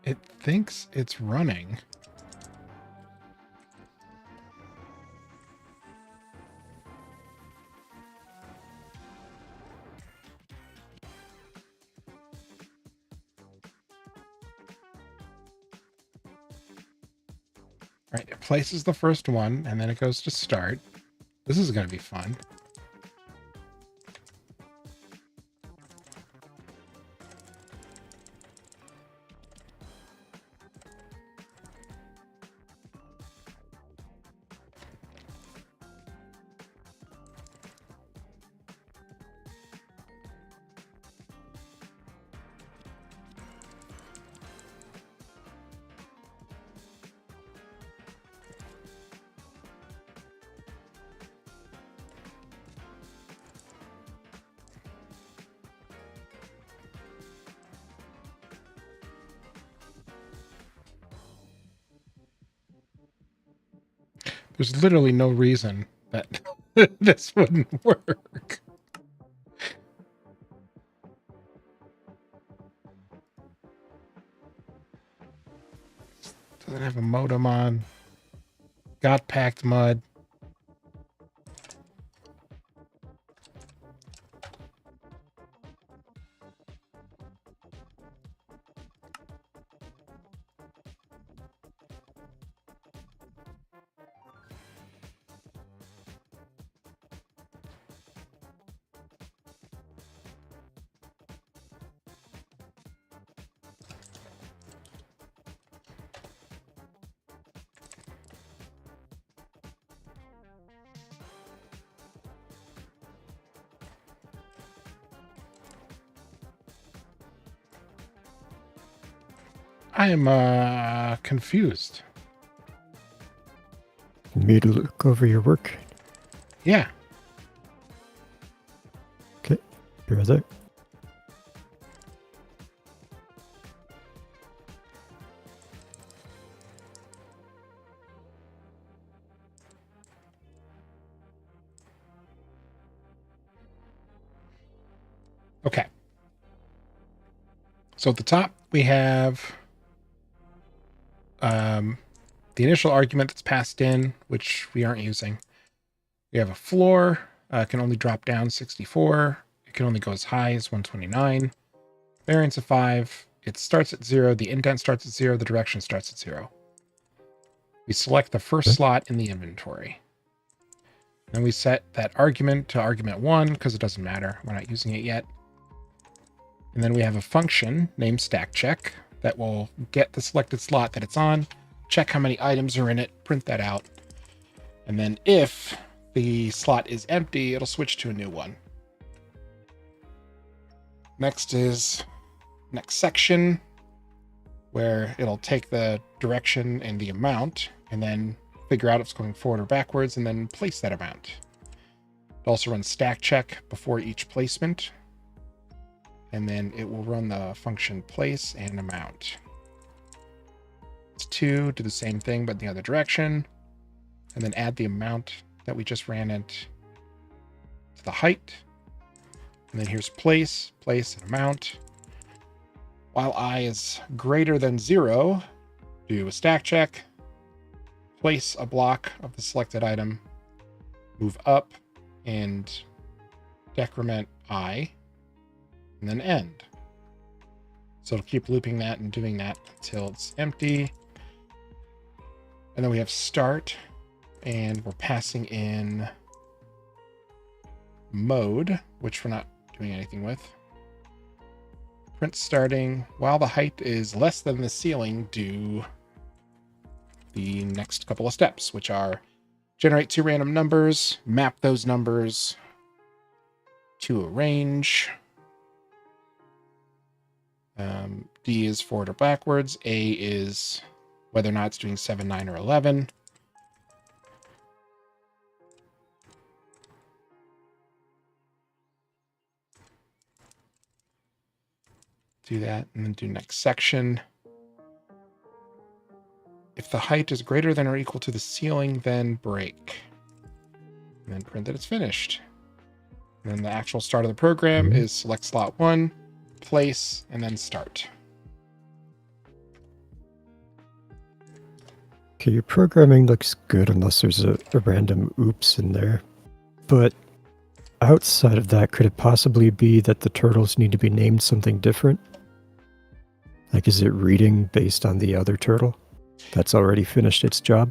Speaker 1: It thinks it's running. Right, it places the first one, and then it goes to start. This is going to be fun. There's literally no reason that this wouldn't work. Doesn't have a modem on. Got packed mud. I am confused.
Speaker 2: Me to look over your work.
Speaker 1: Yeah.
Speaker 2: Okay, here is it.
Speaker 1: Okay. So at the top, we have the initial argument that's passed in, which we aren't using. We have a floor, can only drop down 64. It can only go as high as 129. Variance of 5. It starts at 0. The indent starts at 0. The direction starts at 0. We select the first slot in the inventory. Then we set that argument to argument 1 because it doesn't matter. We're not using it yet. And then we have a function named stackCheck that will get the selected slot that it's on, check how many items are in it, print that out. And then if the slot is empty, it'll switch to a new one. Next is next section, where it'll take the direction and the amount and then figure out if it's going forward or backwards and then place that amount. It also runs stackCheck before each placement, and then it will run the function place and amount. It's 2, do the same thing but in the other direction, and then add the amount that we just ran it to the height. And then here's place, and amount. While I is greater than 0, do a stackCheck, place a block of the selected item, move up, and decrement I, and then end. So it'll keep looping that and doing that until it's empty. And then we have start, and we're passing in mode, which we're not doing anything with. Print starting. While the height is less than the ceiling, do the next couple of steps, which are generate 2 random numbers, map those numbers to a range. D is forward or backwards. A is whether or not it's doing 7, 9, or 11. Do that, and then do next section. If the height is greater than or equal to the ceiling, then break. And then print that it's finished. And then the actual start of the program is select slot 1, place, and then start.
Speaker 2: Okay, your programming looks good unless there's a random oops in there. But outside of that, could it possibly be that the turtles need to be named something different? Like, is it reading based on the other turtle that's already finished its job?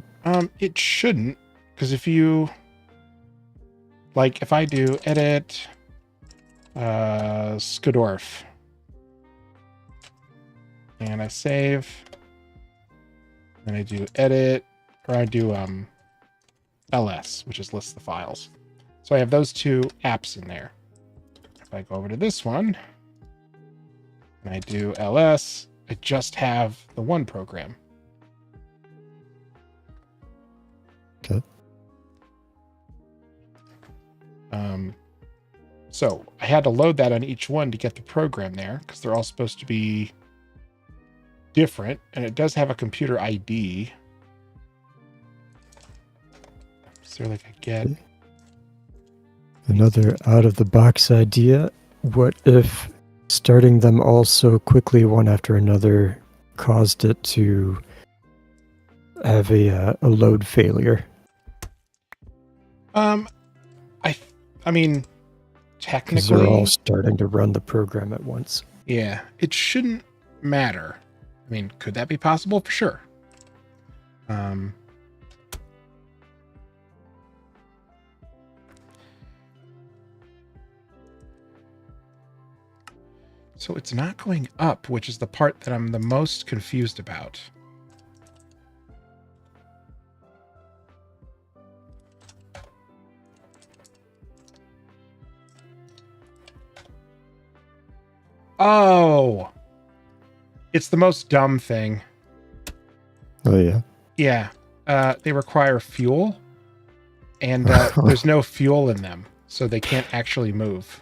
Speaker 1: It shouldn't, because if you, like, if I do edit Skadorf, and I save, and I do edit, or I do ls, which is list the files. So I have those 2 apps in there. If I go over to this one, and I do ls, I just have the one program.
Speaker 2: Okay.
Speaker 1: So I had to load that on each one to get the program there, because they're all supposed to be different, and it does have a computer ID. Is there like a get?
Speaker 2: Another out-of-the-box idea. What if starting them all so quickly, one after another, caused it to have a load failure?
Speaker 1: I mean,
Speaker 2: Because
Speaker 1: technically,
Speaker 2: they're all starting to run the program at once.
Speaker 1: yeah, it shouldn't matter. I mean, could that be possible? For sure. So it's not going up, which is the part that I'm the most confused about. Oh, it's the most dumb thing.
Speaker 2: Oh, yeah?
Speaker 1: Yeah. They require fuel, and there's no fuel in them, so they can't actually move.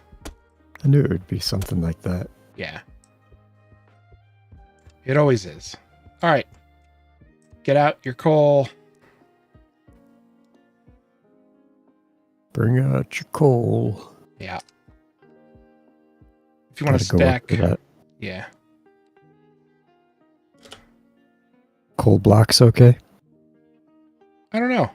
Speaker 2: I knew it would be something like that.
Speaker 1: Yeah. It always is. All right. Get out your coal.
Speaker 2: Bring out your coal.
Speaker 1: Yeah. If you want to
Speaker 2: Gotta go up
Speaker 1: stack.
Speaker 2: to that.
Speaker 1: Yeah.
Speaker 2: Coal blocks okay?
Speaker 1: I don't know.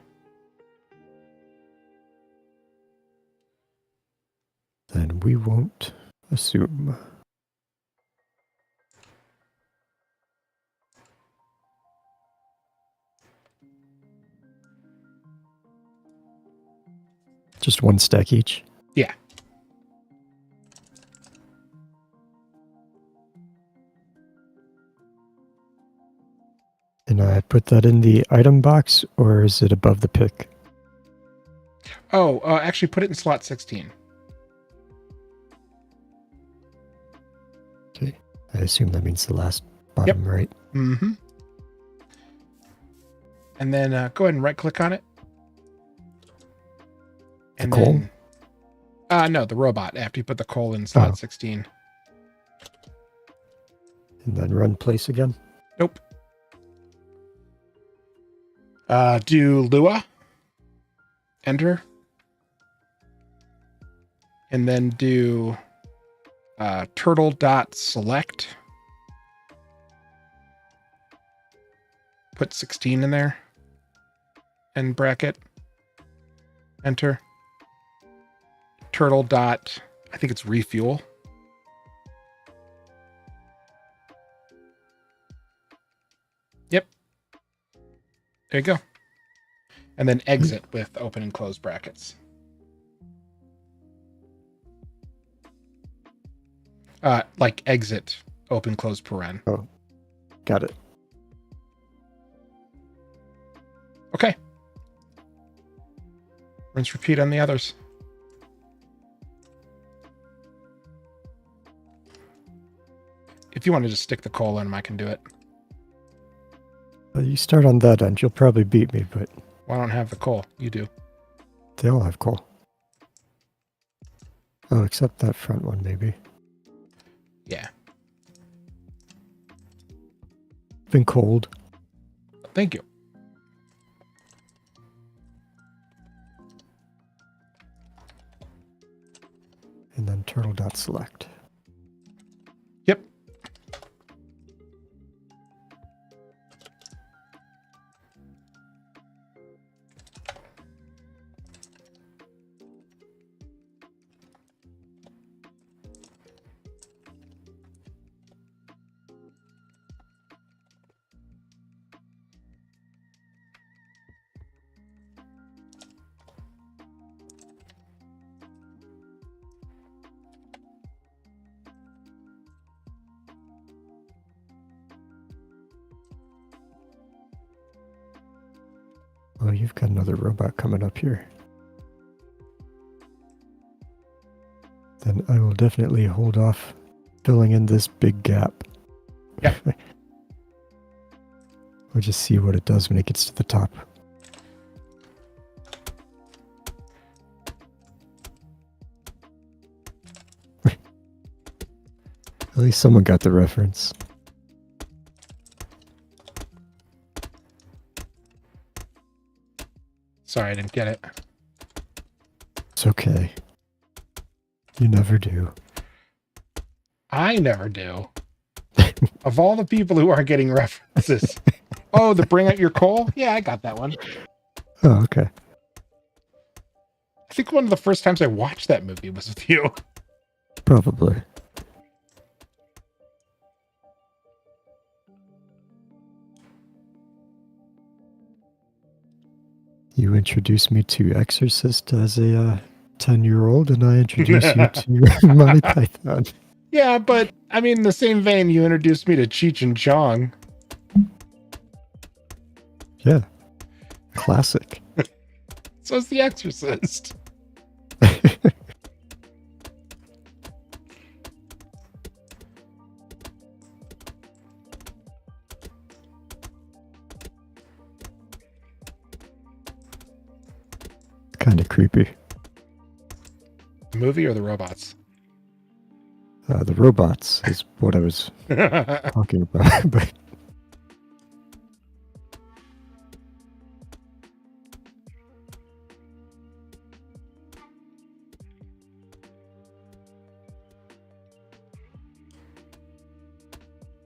Speaker 2: Then we won't assume. Just one stack each?
Speaker 1: Yeah.
Speaker 2: And I put that in the item box, or is it above the pick?
Speaker 1: Oh, actually put it in slot 16.
Speaker 2: Okay. I assume that means the last bottom right.
Speaker 1: Mm-hmm. And then go ahead and right-click on it. And
Speaker 2: The coal?
Speaker 1: Then, no, the robot, after you put the coal in slot 16.
Speaker 2: And then run place again?
Speaker 1: Nope. Do Lua. Enter. And then do turtle.select. Put 16 in there. End bracket. Enter. Turtle dot, I think it's refuel. Yep. There you go. And then exit with open and close brackets. Like exit, open, close paren.
Speaker 2: Oh, got it.
Speaker 1: Okay. Rinse, repeat on the others. If you want to just stick the coal in them, I can do it.
Speaker 2: Well, you start on that end. You'll probably beat me, but...
Speaker 1: Well, I don't have the coal. You do.
Speaker 2: They all have coal. Oh, except that front one, maybe.
Speaker 1: Yeah.
Speaker 2: Been cold.
Speaker 1: Thank you.
Speaker 2: And then turtle.select.
Speaker 1: Yep.
Speaker 2: Oh, you've got another robot coming up here. Then I will definitely hold off filling in this big gap.
Speaker 1: Yeah.
Speaker 2: We'll just see what it does when it gets to the top. At least someone got the reference.
Speaker 1: Sorry, I didn't get it.
Speaker 2: It's okay. You never do.
Speaker 1: I never do. Of all the people who are getting references. Oh, the bring out your coal? Yeah, I got that one.
Speaker 2: Oh, okay.
Speaker 1: I think one of the first times I watched that movie was with you.
Speaker 2: Probably. You introduced me to Exorcist as a 10-year-old, and I introduced you to Monty Python.
Speaker 1: Yeah, but I mean, in the same vein, you introduced me to Cheech and Chong.
Speaker 2: Yeah. Classic.
Speaker 1: So is The Exorcist.
Speaker 2: Kind of creepy.
Speaker 1: The movie or the robots?
Speaker 2: The robots is what I was talking about. But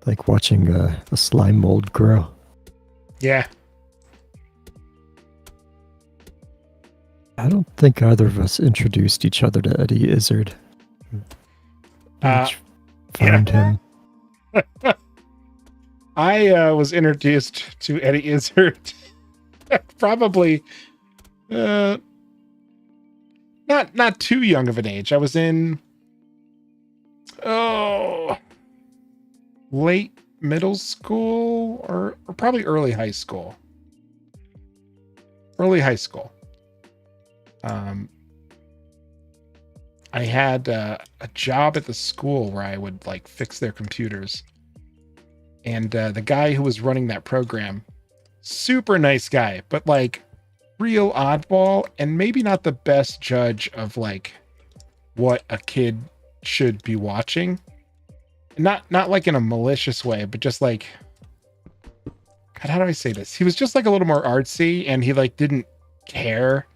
Speaker 2: like watching a slime mold grow.
Speaker 1: Yeah.
Speaker 2: I don't think either of us introduced each other to Eddie Izzard. Found him.
Speaker 1: I was introduced to Eddie Izzard probably not too young of an age. I was in late middle school or probably early high school. Early high school. I had a job at the school where I would like fix their computers. And the guy who was running that program, super nice guy, but like real oddball and maybe not the best judge of like what a kid should be watching. Not like in a malicious way, but just like, God, how do I say this? He was just like a little more artsy and he like didn't care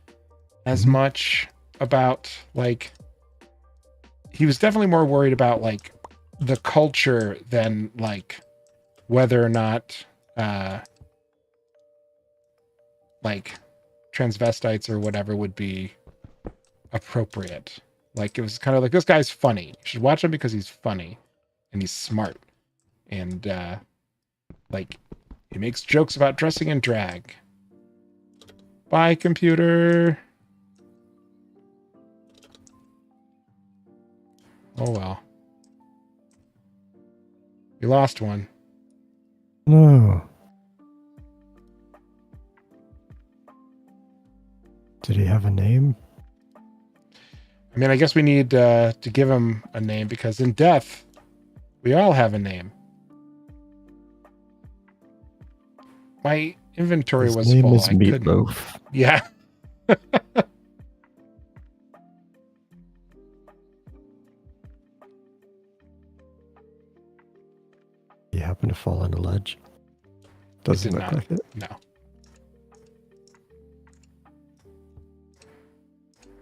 Speaker 1: as much about like, he was definitely more worried about like the culture than like whether or not like transvestites or whatever would be appropriate. Like it was kind of like, this guy's funny. You should watch him because he's funny and he's smart. And like he makes jokes about dressing in drag. Bye, computer. Oh well. We lost one.
Speaker 2: No. Did he have a name?
Speaker 1: I mean, I guess we need to give him a name because in death, we all have a name. My inventory
Speaker 2: His
Speaker 1: was
Speaker 2: name
Speaker 1: full.
Speaker 2: is
Speaker 1: I couldn't.
Speaker 2: Meatloaf.
Speaker 1: Yeah.
Speaker 2: You happen to fall on a ledge? Doesn't
Speaker 1: did
Speaker 2: look
Speaker 1: not.
Speaker 2: like it.
Speaker 1: No.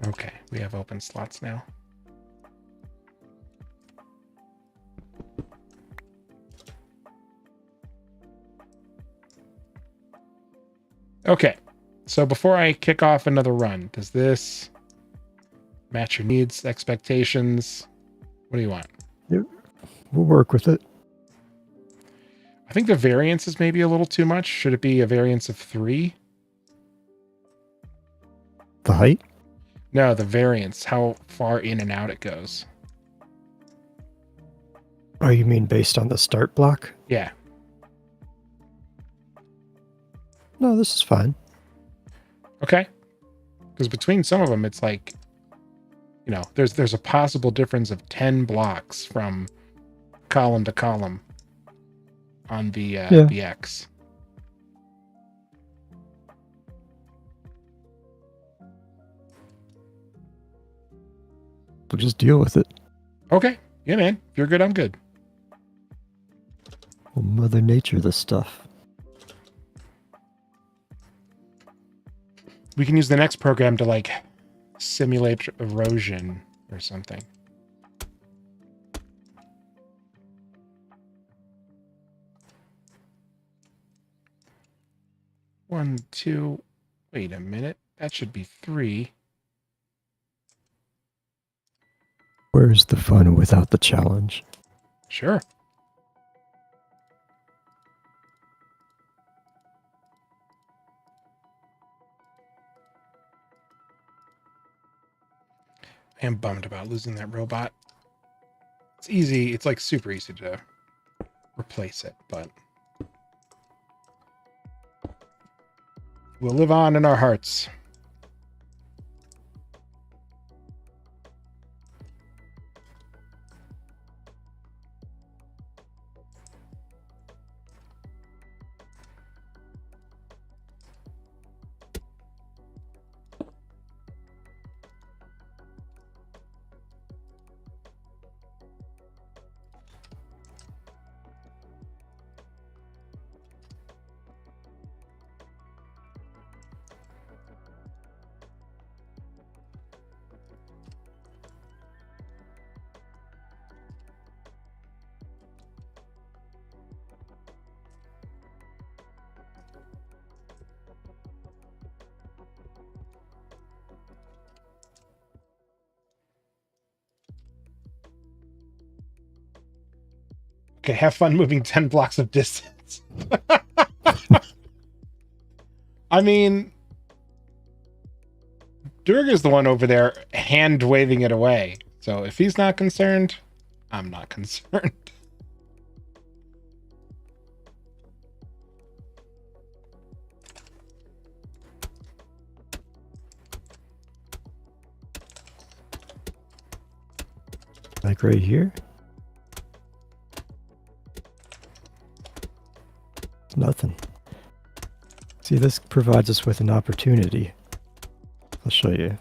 Speaker 1: Okay, we have open slots now. Okay, so before I kick off another run, does this match your needs, expectations? What do you want?
Speaker 2: We'll work with it.
Speaker 1: I think the variance is maybe a little too much. Should it be a variance of 3?
Speaker 2: The height?
Speaker 1: No, the variance, how far in and out it goes.
Speaker 2: Oh, you mean based on the start block?
Speaker 1: Yeah.
Speaker 2: No, this is fine.
Speaker 1: Okay. Because between some of them, it's like, you know, there's a possible difference of 10 blocks from column to column on the X.
Speaker 2: We'll just deal with it.
Speaker 1: Okay. Yeah, man. If you're good, I'm good.
Speaker 2: Well, Mother Nature, this stuff.
Speaker 1: We can use the next program to like simulate erosion or something. One, two. Wait a minute. That should be 3.
Speaker 2: Where's the fun without the challenge?
Speaker 1: Sure. I am bummed about losing that robot. It's easy. It's like super easy to replace it, but we'll live on in our hearts. Okay, have fun moving 10 blocks of distance. I mean, Durg is the one over there hand waving it away. So if he's not concerned, I'm not concerned.
Speaker 2: Like right here? Nothing. See, this provides us with an opportunity. I'll show you.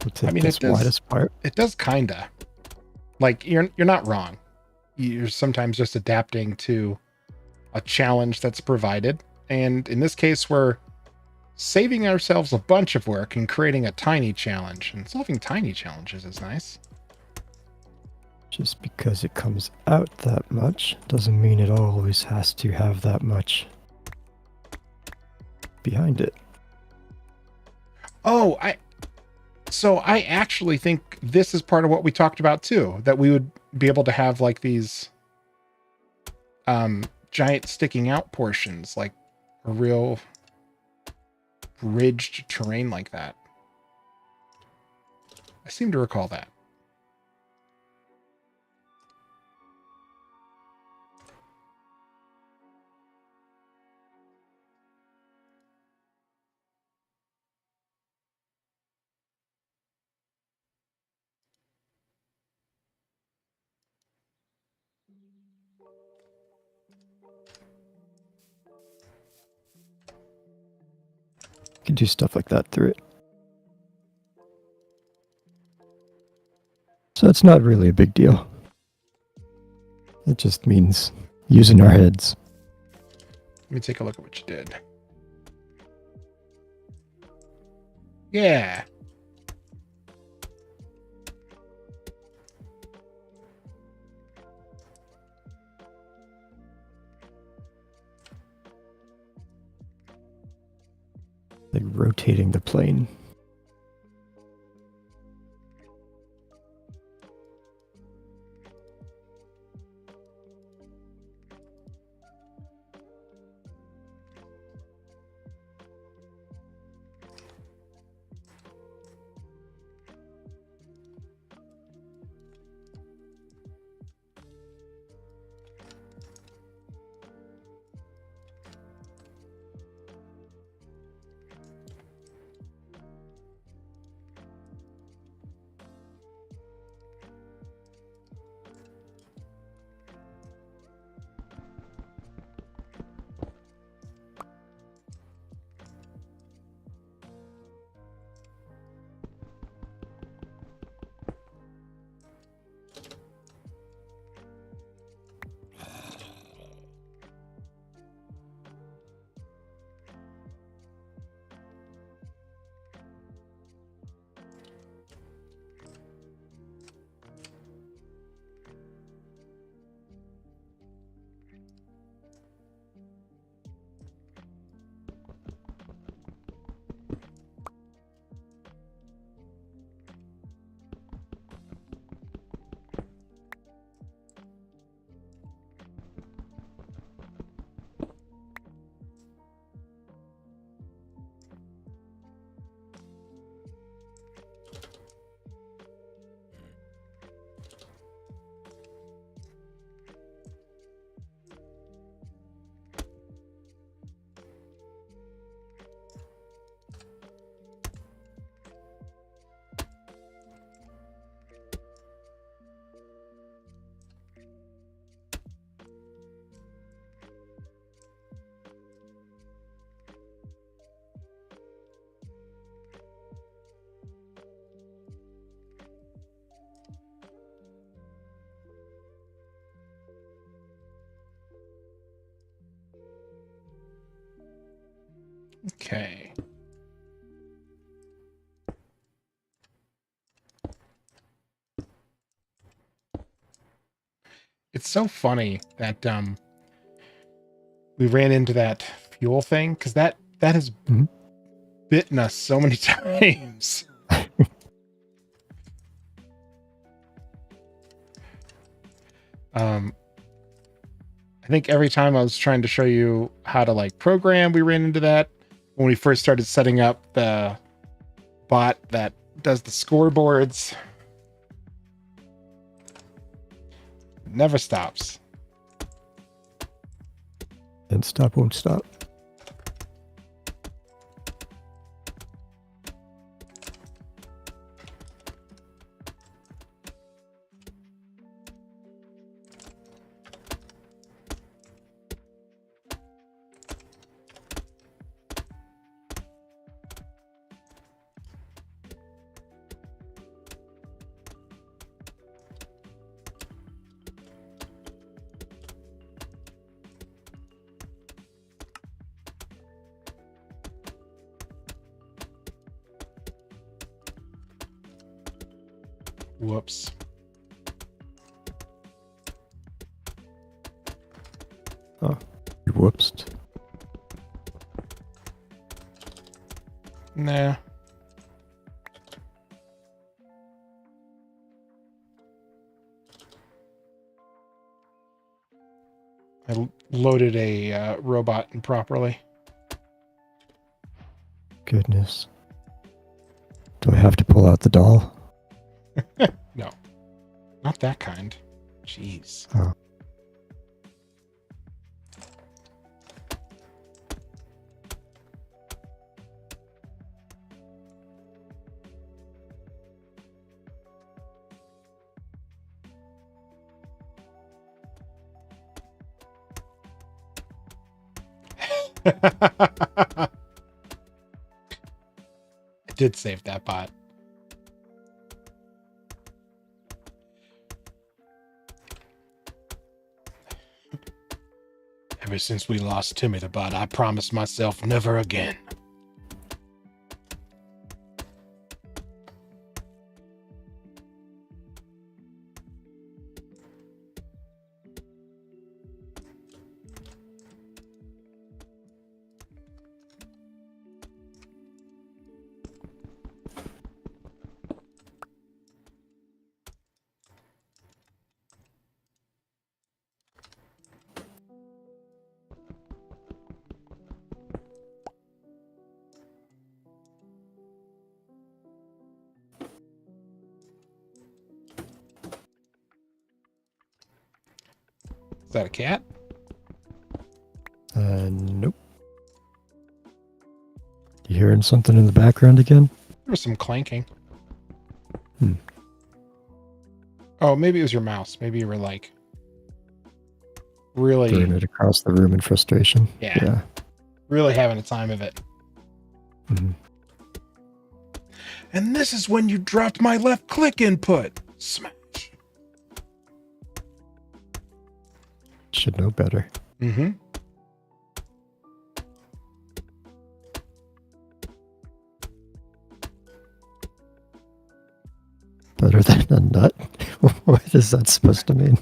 Speaker 2: We'll take this widest part.
Speaker 1: It does kinda. Like you're not wrong. You're sometimes just adapting to a challenge that's provided. And in this case, we're saving ourselves a bunch of work and creating a tiny challenge. And solving tiny challenges is nice.
Speaker 2: Just because it comes out that much doesn't mean it always has to have that much behind it.
Speaker 1: Oh, so I actually think this is part of what we talked about too, that we would be able to have like these giant sticking out portions, like a real ridged terrain like that. I seem to recall that.
Speaker 2: You can do stuff like that through it. So it's not really a big deal. It just means using our heads.
Speaker 1: Let me take a look at what you did. Yeah.
Speaker 2: Like rotating the plane. Okay. It's so funny that we ran into that fuel thing, because that has bitten us so many times. I think every time I was trying to show you how to like program, we ran into that when we first started setting up the
Speaker 1: bot that does the scoreboards. Never stops.
Speaker 2: And stop won't stop.
Speaker 1: Whoops.
Speaker 2: Oh, you whoopsed.
Speaker 1: Nah. I loaded a robot improperly.
Speaker 2: Goodness. Do I have to pull out the doll?
Speaker 1: No. Not that kind. Jeez.
Speaker 2: Oh.
Speaker 1: I did save that bot. Ever since we lost Timmy the bot, I promised myself never again. Is that a cat?
Speaker 2: Nope. You hearing something in the background again?
Speaker 1: There was some clanking.
Speaker 2: Hmm.
Speaker 1: Oh, maybe it was your mouse. Maybe you were like really
Speaker 2: Throwing it across the room in frustration.
Speaker 1: Yeah. Really having a time of it.
Speaker 2: Mm-hmm.
Speaker 1: And this is when you dropped my left click input. Smash.
Speaker 2: Should know better.
Speaker 1: Mm-hmm.
Speaker 2: Better than a nut? What is that supposed to mean?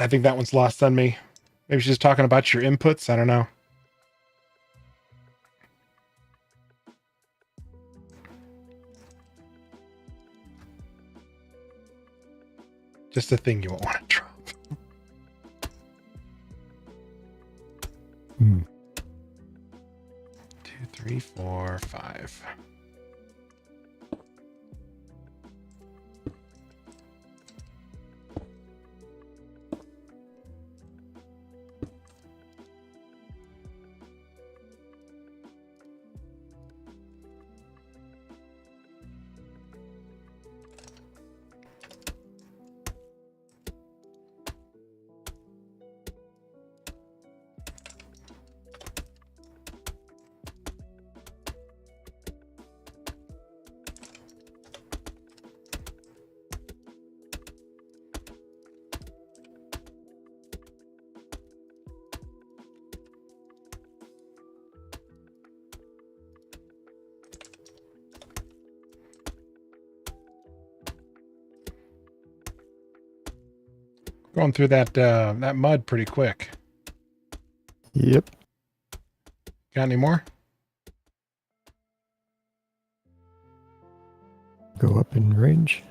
Speaker 1: I think that one's lost on me. Maybe she's talking about your inputs. I don't know. Just a thing you won't want to drop.
Speaker 2: Hmm.
Speaker 1: 2, 3, 4, 5. Going through that that mud pretty quick.
Speaker 2: Yep.
Speaker 1: Got any more?
Speaker 2: Go up in range.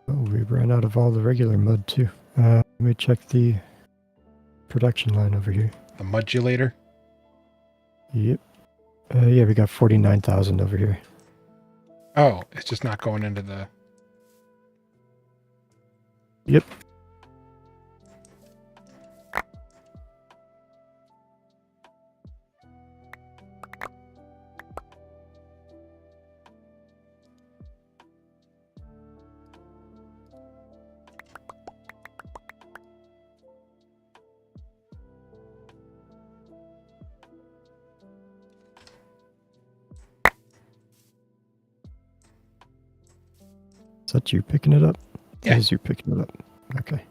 Speaker 2: Oh, we ran out of all the regular mud too. Let me check the production line over here.
Speaker 1: The modulator.
Speaker 2: Yep. Yeah, we got 49,000 over here.
Speaker 1: Oh, it's just not going into the...
Speaker 2: Yep. Is that you picking it up?
Speaker 1: Yeah.
Speaker 2: It is you picking it up. Okay.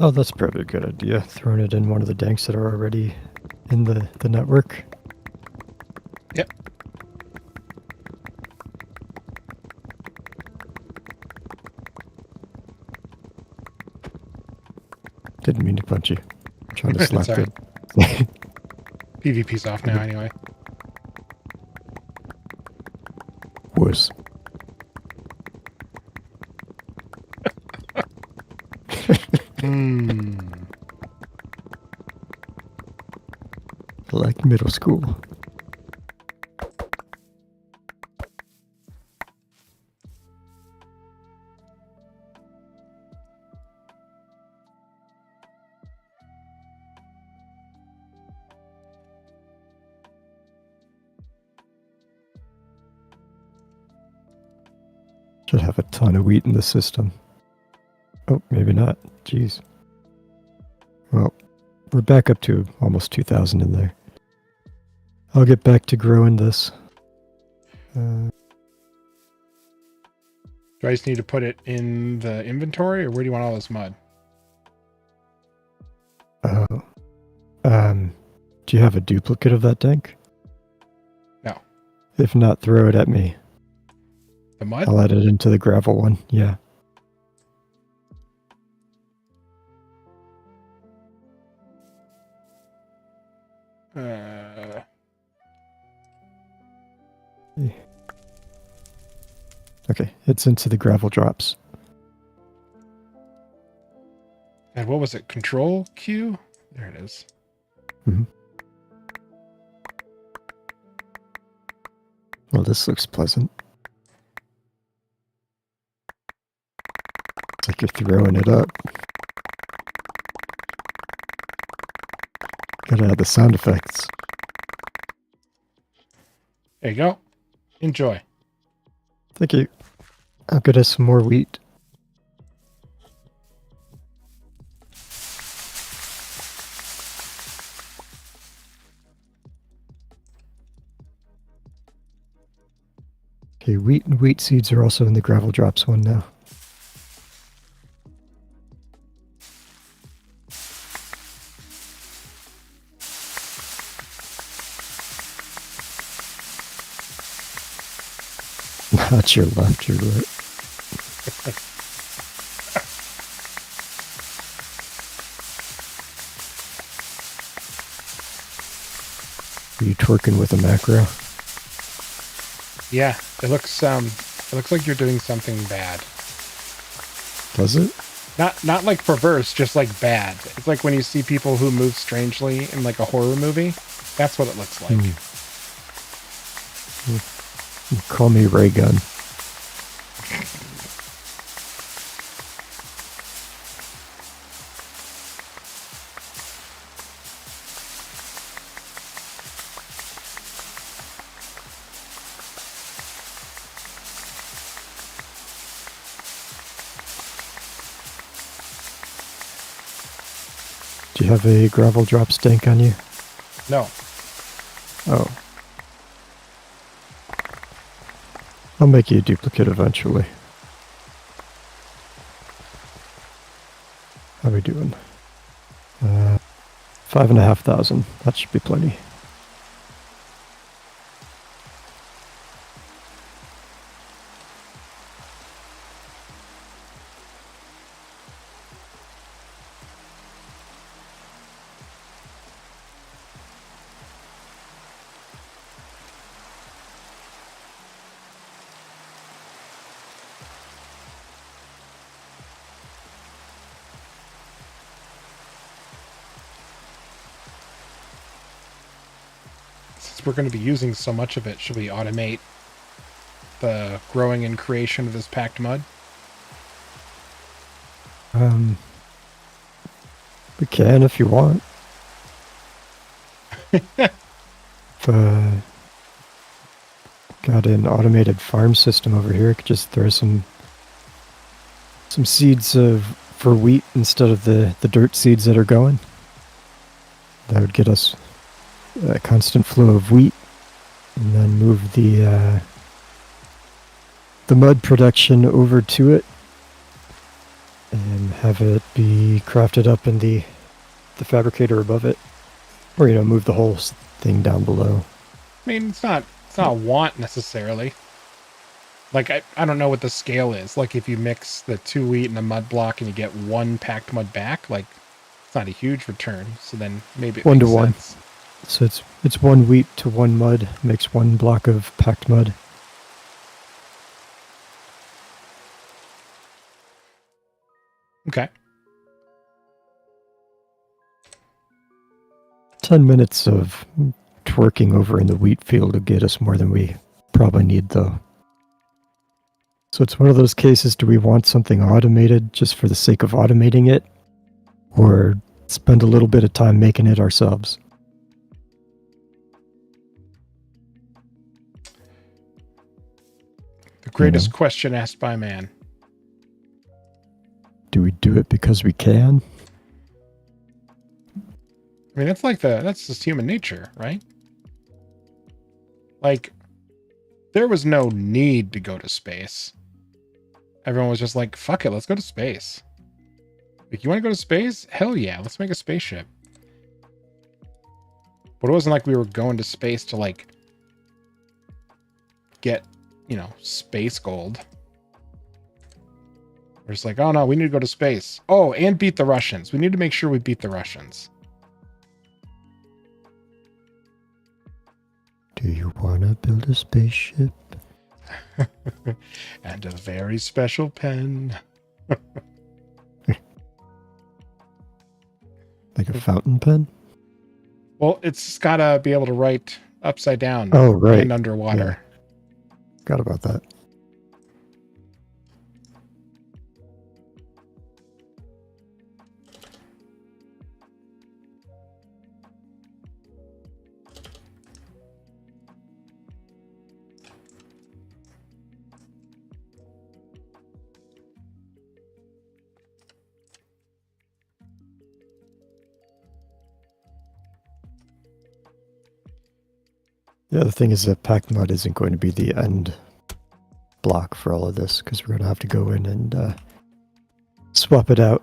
Speaker 2: Oh, that's probably a good idea. Throwing it in one of the danks that are already in the network.
Speaker 1: Yep.
Speaker 2: Didn't mean to punch you. I'm trying to slap
Speaker 1: Sorry.
Speaker 2: it.
Speaker 1: PvP's off now anyway.
Speaker 2: Worse. Like middle school. Should have a ton of wheat in the system. Oh, maybe not. Jeez. Well, we're back up to almost 2,000 in there. I'll get back to growing this.
Speaker 1: Do I just need to put it in the inventory, or where do you want all this mud?
Speaker 2: Oh. Do you have a duplicate of that tank?
Speaker 1: No.
Speaker 2: If not, throw it at me.
Speaker 1: The mud?
Speaker 2: I'll add it into the gravel one. Yeah. Okay, it's into the gravel drops.
Speaker 1: And what was it? Control Q? There it is.
Speaker 2: Mm-hmm. Well, this looks pleasant. It's like you're throwing it up. Gotta add the sound effects.
Speaker 1: There you go. Enjoy.
Speaker 2: Thank you. I'll get us some more wheat. Okay, wheat and wheat seeds are also in the gravel drops one now. Not your left, your right. Are you twerking with a macro?
Speaker 1: Yeah, it looks like you're doing something bad.
Speaker 2: Does it?
Speaker 1: Not like perverse, just like bad. It's like when you see people who move strangely in like a horror movie. That's what it looks like.
Speaker 2: Call me Ray Gun. Do you have a gravel drop stank on you?
Speaker 1: No.
Speaker 2: Oh. I'll make you a duplicate eventually. How are we doing? 5,500. That should be plenty.
Speaker 1: we're going to be using so much of it, should we automate the growing and creation of this packed mud?
Speaker 2: We can if you want. Got an automated farm system over here. Could just throw some seeds for wheat instead of the dirt seeds that are going. That would get us a constant flow of wheat, and then move the mud production over to it, and have it be crafted up in the fabricator above it, or move the whole thing down below.
Speaker 1: I mean, it's not a want necessarily. Like, I don't know what the scale is. Like, if you mix the 2 wheat and a mud block and you get 1 packed mud back, like, it's not a huge return. So then maybe it
Speaker 2: 1 to
Speaker 1: makes
Speaker 2: 1.
Speaker 1: sense.
Speaker 2: So it's 1 wheat to 1 mud, makes 1 block of packed mud.
Speaker 1: Okay.
Speaker 2: 10 minutes of twerking over in the wheat field to get us more than we probably need, though. So it's one of those cases, do we want something automated just for the sake of automating it? Or spend a little bit of time making it ourselves?
Speaker 1: The greatest question asked by man.
Speaker 2: Do we do it because we can?
Speaker 1: I mean, that's just human nature, right? Like, there was no need to go to space. Everyone was just like, fuck it, let's go to space. Like, you want to go to space? Hell yeah, let's make a spaceship. But it wasn't like we were going to space to, like, get, space gold. We're just like, oh no, we need to go to space. Oh, and beat the Russians. We need to make sure we beat the Russians.
Speaker 2: Do you want to build a spaceship?
Speaker 1: And a very special pen.
Speaker 2: Like a fountain pen?
Speaker 1: Well, it's got to be able to write upside down.
Speaker 2: Oh, right.
Speaker 1: And underwater.
Speaker 2: Yeah. Forgot about that. The other thing is that packed mud isn't going to be the end block for all of this, because we're going to have to go in and swap it out,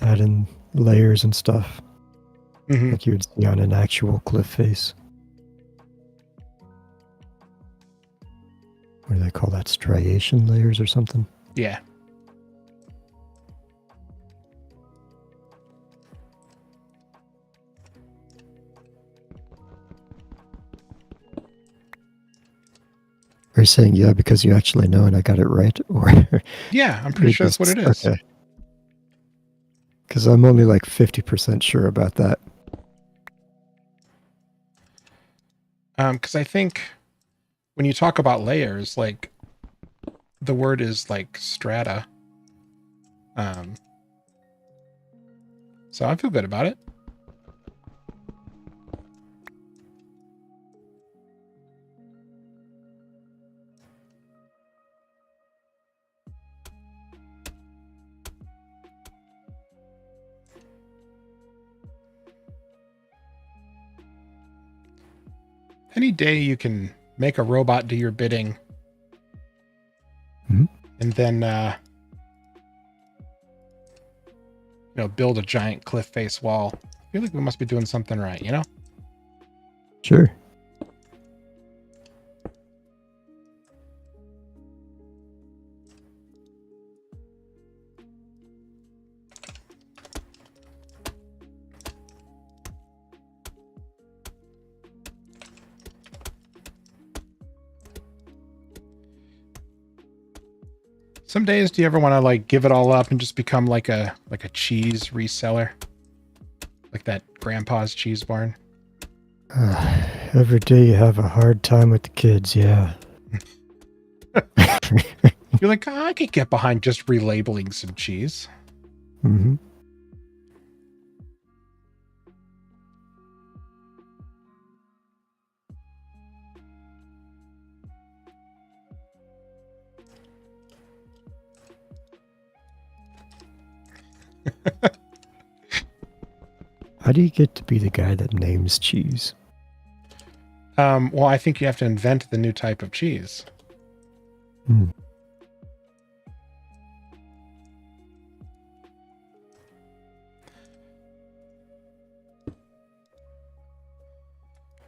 Speaker 2: add in layers and stuff, like you would see on an actual cliff face. What do they call that? Striation layers or something?
Speaker 1: Yeah.
Speaker 2: Are you saying yeah because you actually know and I got it right? Or
Speaker 1: yeah, I'm pretty sure that's what it is.
Speaker 2: Okay. Because I'm only like 50% sure about that.
Speaker 1: Because I think when you talk about layers, like, the word is like strata. So I feel good about it. Any day you can make a robot do your bidding, and then build a giant cliff face wall. I feel like we must be doing something right,
Speaker 2: Sure.
Speaker 1: Some days, do you ever want to like give it all up and just become like a cheese reseller, like that grandpa's cheese barn?
Speaker 2: Every day you have a hard time with the kids, yeah.
Speaker 1: You're like, I could get behind just relabeling some cheese.
Speaker 2: Mm-hmm. How do you get to be the guy that names cheese?
Speaker 1: Well, I think you have to invent the new type of cheese.
Speaker 2: Hmm.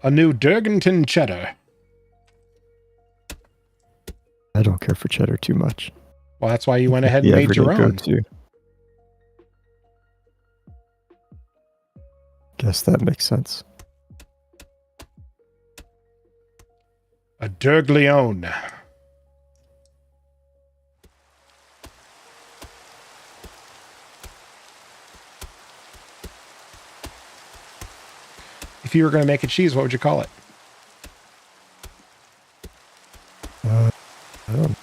Speaker 1: A new Durganton cheddar.
Speaker 2: I don't care for cheddar too much.
Speaker 1: Well, that's why you went ahead and made your own.
Speaker 2: Guess that makes sense.
Speaker 1: A Durglione. If you were going to make a cheese, what would you call it?
Speaker 2: I don't.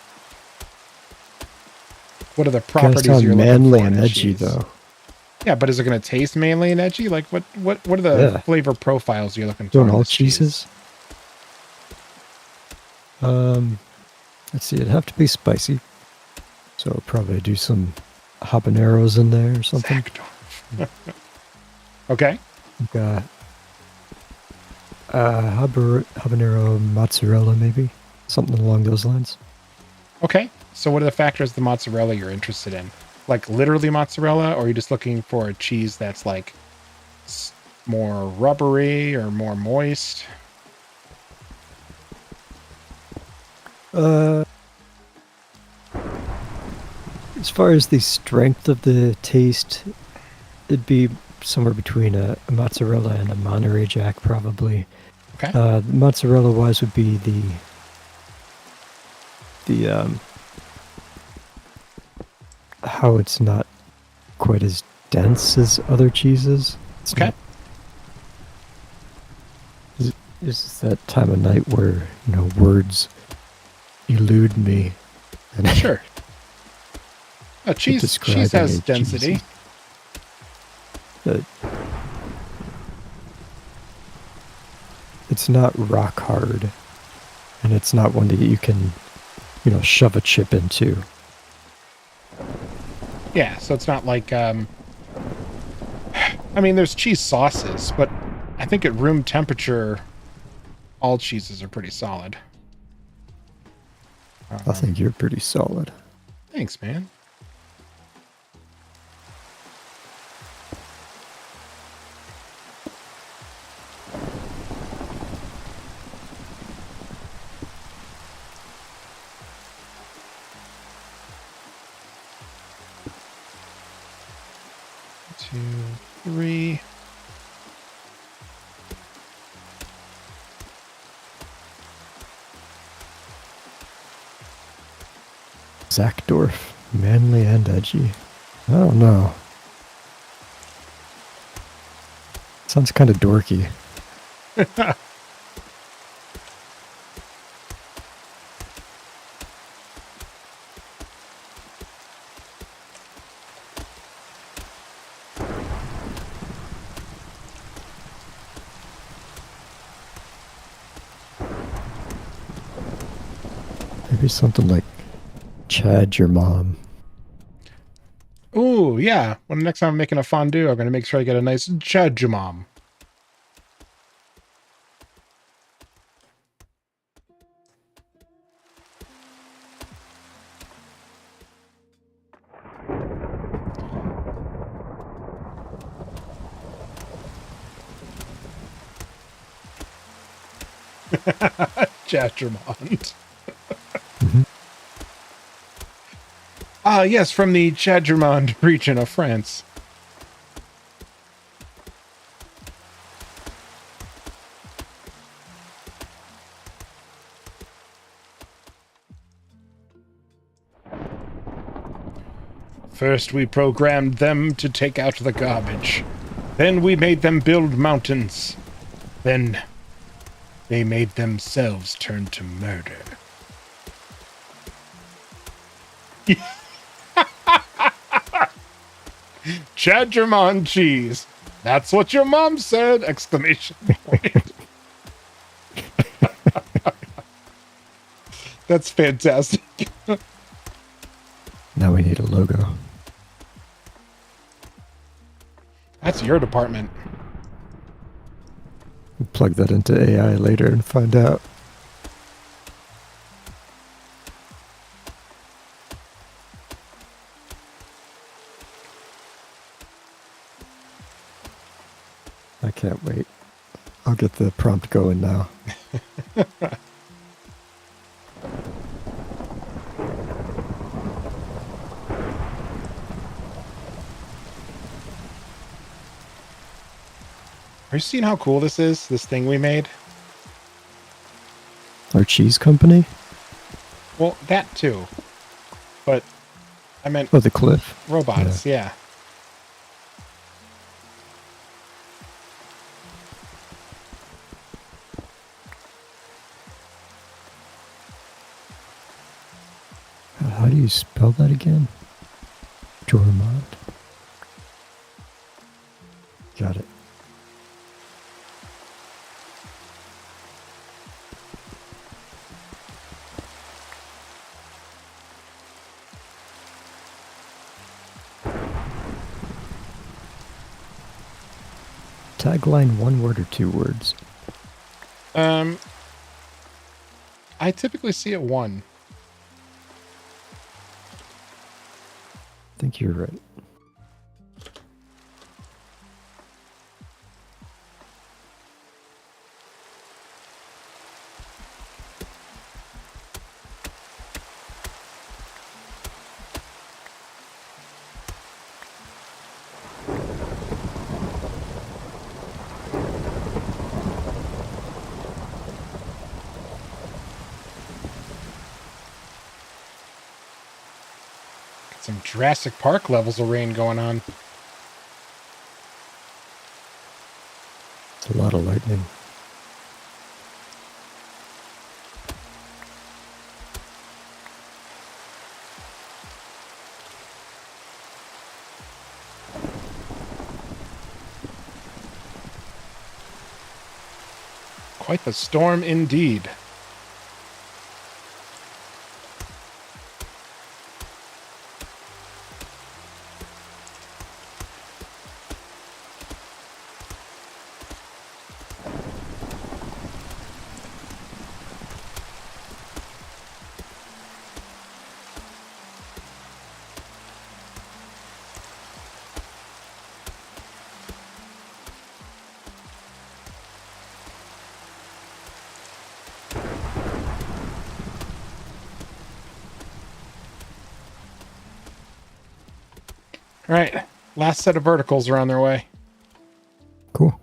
Speaker 1: What are the properties you're looking
Speaker 2: manly
Speaker 1: for in
Speaker 2: and
Speaker 1: a
Speaker 2: edgy,
Speaker 1: cheese?
Speaker 2: though.
Speaker 1: Yeah, but is it going to taste manly and edgy? Like, what are the flavor profiles you're looking for?
Speaker 2: Doing all cheeses? Let's see. It'd have to be spicy. So I'll probably do some habaneros in there or something.
Speaker 1: Okay.
Speaker 2: Got habanero mozzarella, maybe something along those lines.
Speaker 1: Okay. So what are the factors of the mozzarella you're interested in? Like literally mozzarella, or are you just looking for a cheese that's like more rubbery or more moist?
Speaker 2: As far as the strength of the taste, it'd be somewhere between a mozzarella and a Monterey Jack, probably.
Speaker 1: Okay.
Speaker 2: Mozzarella wise would be the how it's not quite as dense as other cheeses. It's
Speaker 1: okay.
Speaker 2: This is that time of night where, words elude me. And
Speaker 1: sure. Cheese has density.
Speaker 2: It's not rock hard, and it's not one that you can, shove a chip into.
Speaker 1: Yeah, so it's not like, I mean, there's cheese sauces, but I think at room temperature, all cheeses are pretty solid.
Speaker 2: I think you're pretty solid.
Speaker 1: Thanks, man. Two, three.
Speaker 2: Zackdorf, manly and edgy. I don't know. Sounds kind of dorky. Maybe something like Chad, your mom.
Speaker 1: Ooh, yeah. When next time I'm making a fondue, I'm going to make sure I get a nice Chad, your mom. Chatremont. Ah, yes, from the Chatremont region of France. First, we programmed them to take out the garbage. Then we made them build mountains. Then They made themselves turn to murder. Chadgermon cheese. That's what your mom said! Exclamation point. That's fantastic.
Speaker 2: Now we need a logo.
Speaker 1: That's your department.
Speaker 2: We'll plug that into AI later and find out. I can't wait. I'll get the prompt going now.
Speaker 1: Are you seeing how cool this is? This thing we made?
Speaker 2: Our cheese company?
Speaker 1: Well, that too. But I meant
Speaker 2: Oh, the cliff.
Speaker 1: robots, yeah.
Speaker 2: How do you spell that again? Jormont. Got it. Tagline, 1 word or 2 words?
Speaker 1: I typically see it 1.
Speaker 2: I think you're right.
Speaker 1: Some Jurassic Park levels of rain going on.
Speaker 2: It's a lot of lightning.
Speaker 1: Quite the storm indeed. All right, last set of verticals are on their way.
Speaker 2: Cool.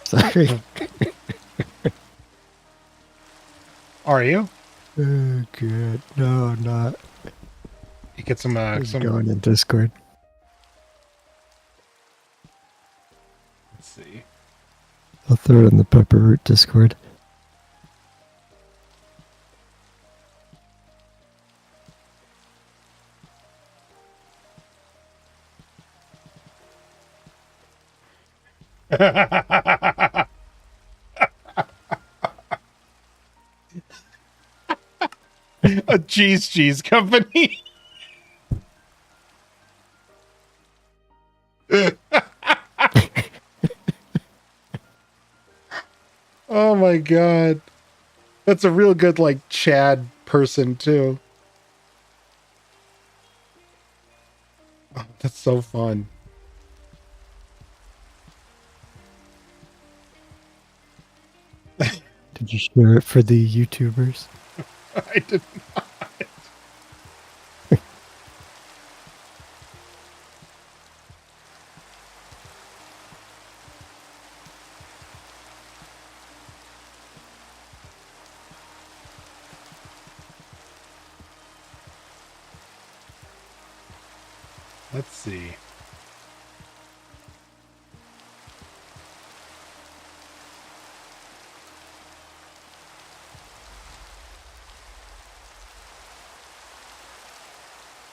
Speaker 2: Sorry.
Speaker 1: Are you?
Speaker 2: Oh, good. No, I'm not.
Speaker 1: You get some
Speaker 2: It's going in Discord.
Speaker 1: Let's see.
Speaker 2: I'll throw it in the Pepper Root Discord.
Speaker 1: A cheese company. Oh my god. That's a real good like Chad person too. Oh, that's so fun.
Speaker 2: Did you share it for the YouTubers?
Speaker 1: I did not. Let's see.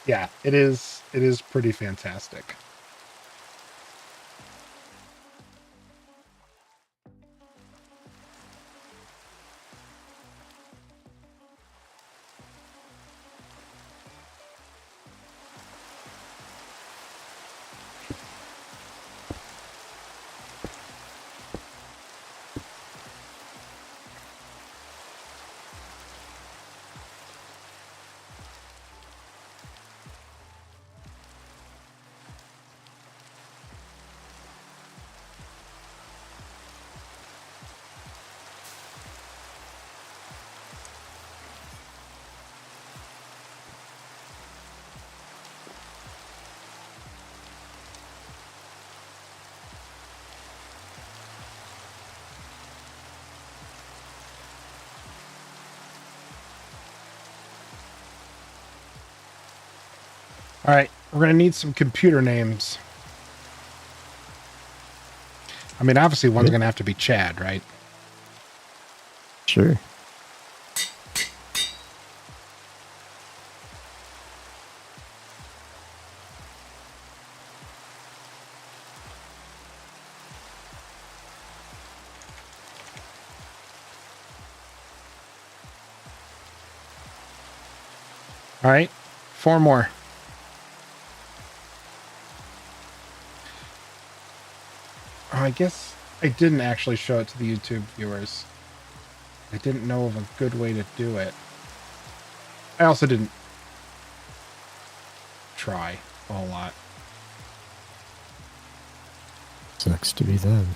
Speaker 1: Yeah, it is pretty fantastic. All right, we're going to need some computer names. I mean, obviously one's going to have to be Chad, right?
Speaker 2: Sure.
Speaker 1: All right, 4 more. Oh, I guess I didn't actually show it to the YouTube viewers. I didn't know of a good way to do it. I also didn't try a whole lot.
Speaker 2: Sucks to be them.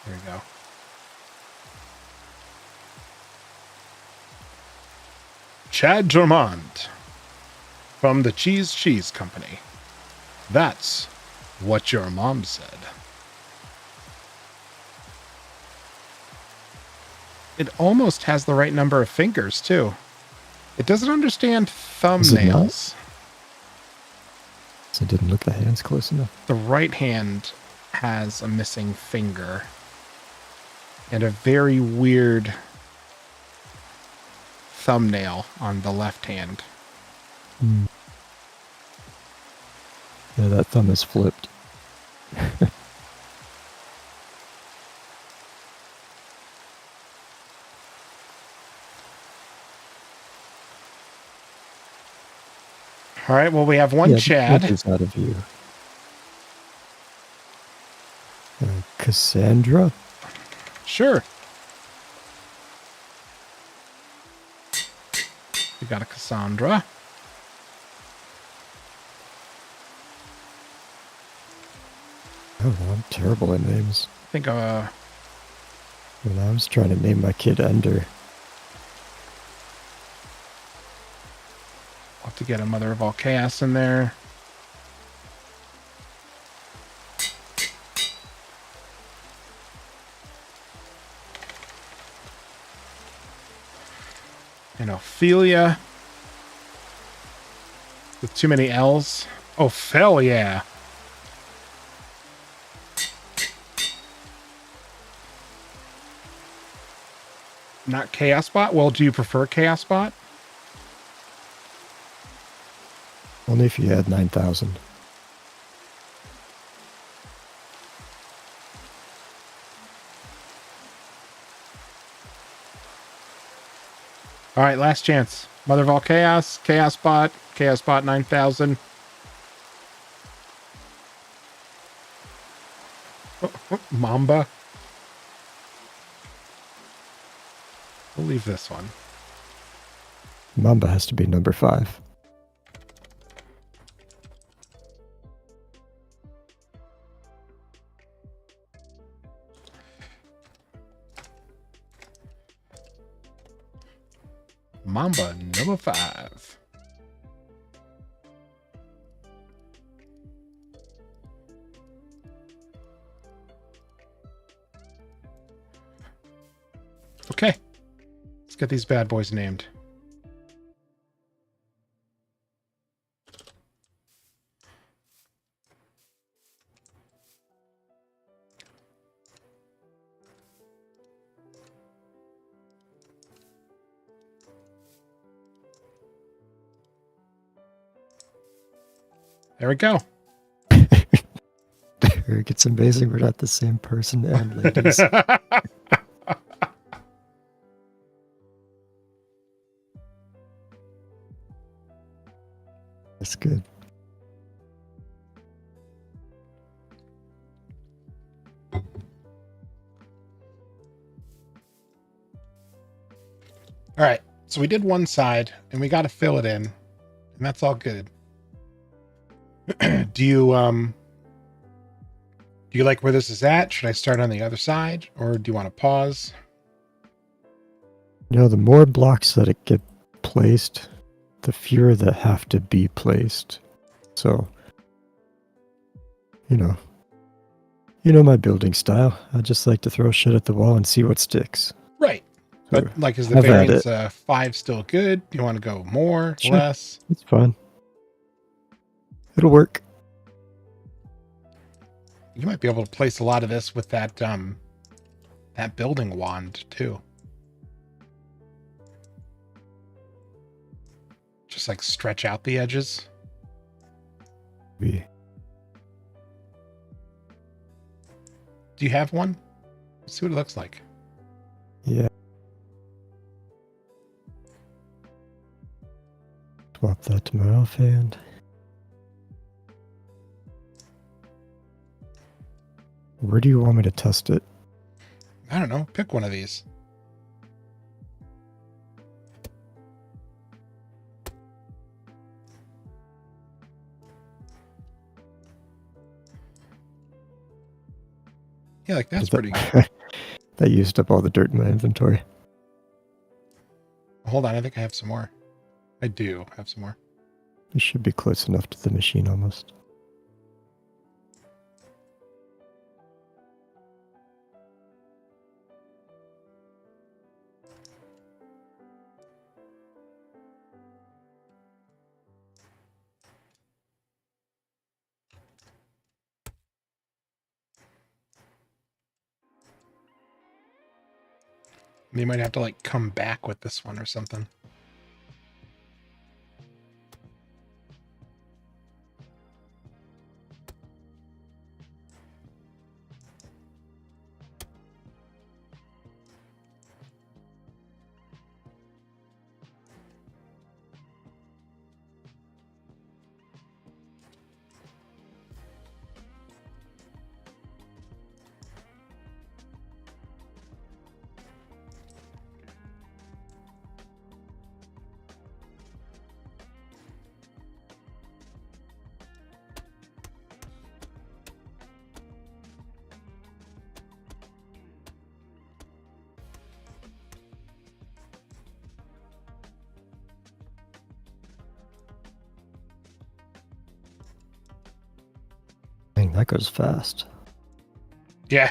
Speaker 1: There we go. Chad Germond from the Cheese Company. That's what your mom said. It almost has the right number of fingers, too. It doesn't understand thumbnails.
Speaker 2: So it didn't look the hands close enough.
Speaker 1: The right hand has a missing finger. And a very weird thumbnail on the left hand.
Speaker 2: Hmm. Yeah, that thumb is flipped.
Speaker 1: All right, well, we have one Chad.
Speaker 2: Is out of view. Cassandra?
Speaker 1: Sure. We got a Cassandra.
Speaker 2: Oh, I'm terrible at names.
Speaker 1: I think
Speaker 2: When I was trying to name my kid Ender,
Speaker 1: have to get a Mother of all Chaos in there. And Ophelia. With too many L's. Oh, hell yeah. Not Chaos Bot? Well, do you prefer Chaos Bot?
Speaker 2: Only if you had 9,000.
Speaker 1: All right, last chance. Mother of all Chaos, Chaos Bot 9000. Mamba. We'll leave this one.
Speaker 2: Mamba has to be number 5.
Speaker 1: Mamba number 5. Okay. Let's get these bad boys named. There we go.
Speaker 2: It's amazing we're not the same person and ladies. That's good.
Speaker 1: All right. So we did one side and we got to fill it in, and that's all good. Do you like where this is at? Should I start on the other side, or do you want to pause?
Speaker 2: You know, the more blocks that it get placed, the fewer that have to be placed. So, you know my building style. I just like to throw shit at the wall and see what sticks.
Speaker 1: Right. But like, is the
Speaker 2: Have at
Speaker 1: variance 5 still good? Do you want to go more,
Speaker 2: Sure.
Speaker 1: less?
Speaker 2: It's fun. It'll work.
Speaker 1: You might be able to place a lot of this with that that building wand too. Just like stretch out the edges.
Speaker 2: We
Speaker 1: Do you have one? Let's see what it looks like.
Speaker 2: Yeah. Swap that to my offhand. Where do you want me to test it?
Speaker 1: I don't know. Pick one of these. Yeah, like that's pretty good.
Speaker 2: That used up all the dirt in my inventory.
Speaker 1: Hold on, I think I have some more. I do have some more.
Speaker 2: You should be close enough to the machine almost.
Speaker 1: You might have to like come back with this one or something.
Speaker 2: Dang, that goes fast.
Speaker 1: Yeah.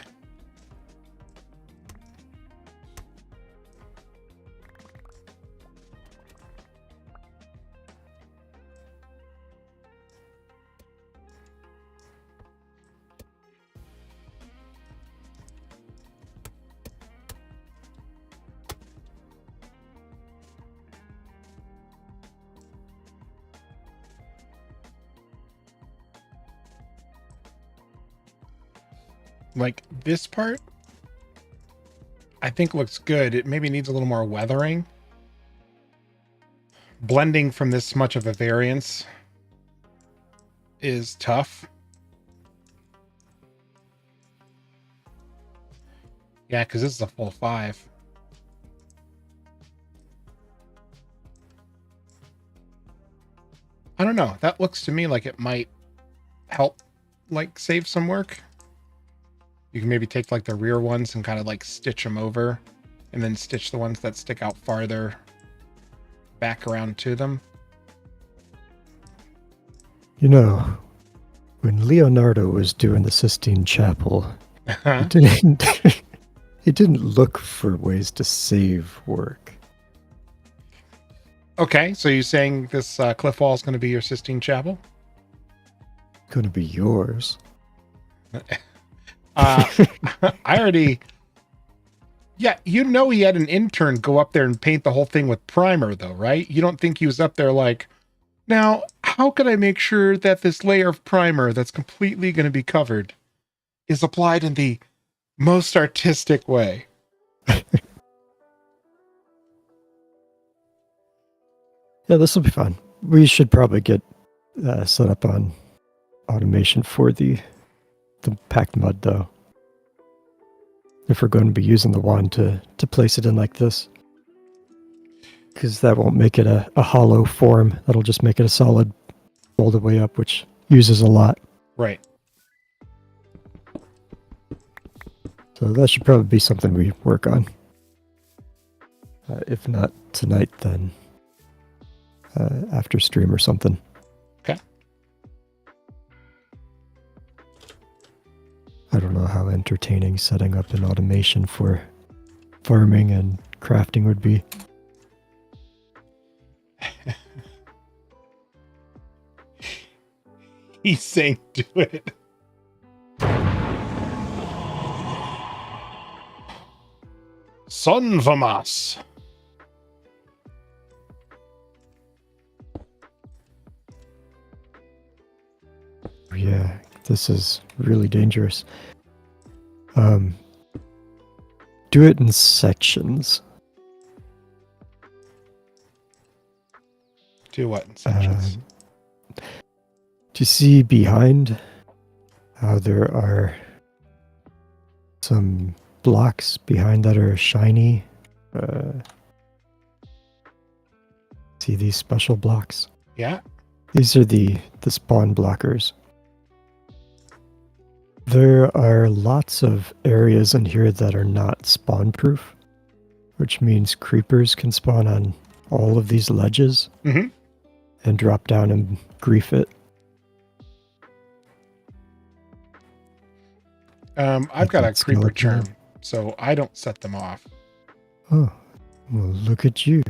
Speaker 1: Like this part, I think looks good. It maybe needs a little more weathering. Blending from this much of a variance is tough. Yeah, because this is a full 5. I don't know. That looks to me like it might help, like, save some work. You can maybe take, like, the rear ones and kind of, like, stitch them over, and then stitch the ones that stick out farther back around to them.
Speaker 2: You know, when Leonardo was doing the Sistine Chapel,
Speaker 1: Uh-huh.
Speaker 2: he didn't look for ways to save work.
Speaker 1: Okay, so you're saying this cliff wall is going to be your Sistine Chapel?
Speaker 2: Going to be yours.
Speaker 1: I already... Yeah, you know he had an intern go up there and paint the whole thing with primer, though, right? You don't think he was up there like, now, how can I make sure that this layer of primer that's completely going to be covered is applied in the most artistic way?
Speaker 2: Yeah, this will be fun. We should probably get set up on automation for the packed mud, though. If we're going to be using the wand to place it in like this. Because that won't make it a hollow form. That'll just make it a solid all the way up, which uses a lot.
Speaker 1: Right.
Speaker 2: So that should probably be something we work on. If not tonight, then after stream or something.
Speaker 1: Okay.
Speaker 2: I don't know how entertaining setting up an automation for farming and crafting would be.
Speaker 1: He's saying do it. Son Vamas.
Speaker 2: Yeah, this is really dangerous. Do it in sections.
Speaker 1: Do what in sections?
Speaker 2: Do you see behind how there are some blocks behind that are shiny? See these special blocks?
Speaker 1: Yeah.
Speaker 2: These are the spawn blockers. There are lots of areas in here that are not spawn proof, which means creepers can spawn on all of these ledges and drop down and grief it.
Speaker 1: I've got a creeper charm, so I don't set them off.
Speaker 2: Oh, well, look at you,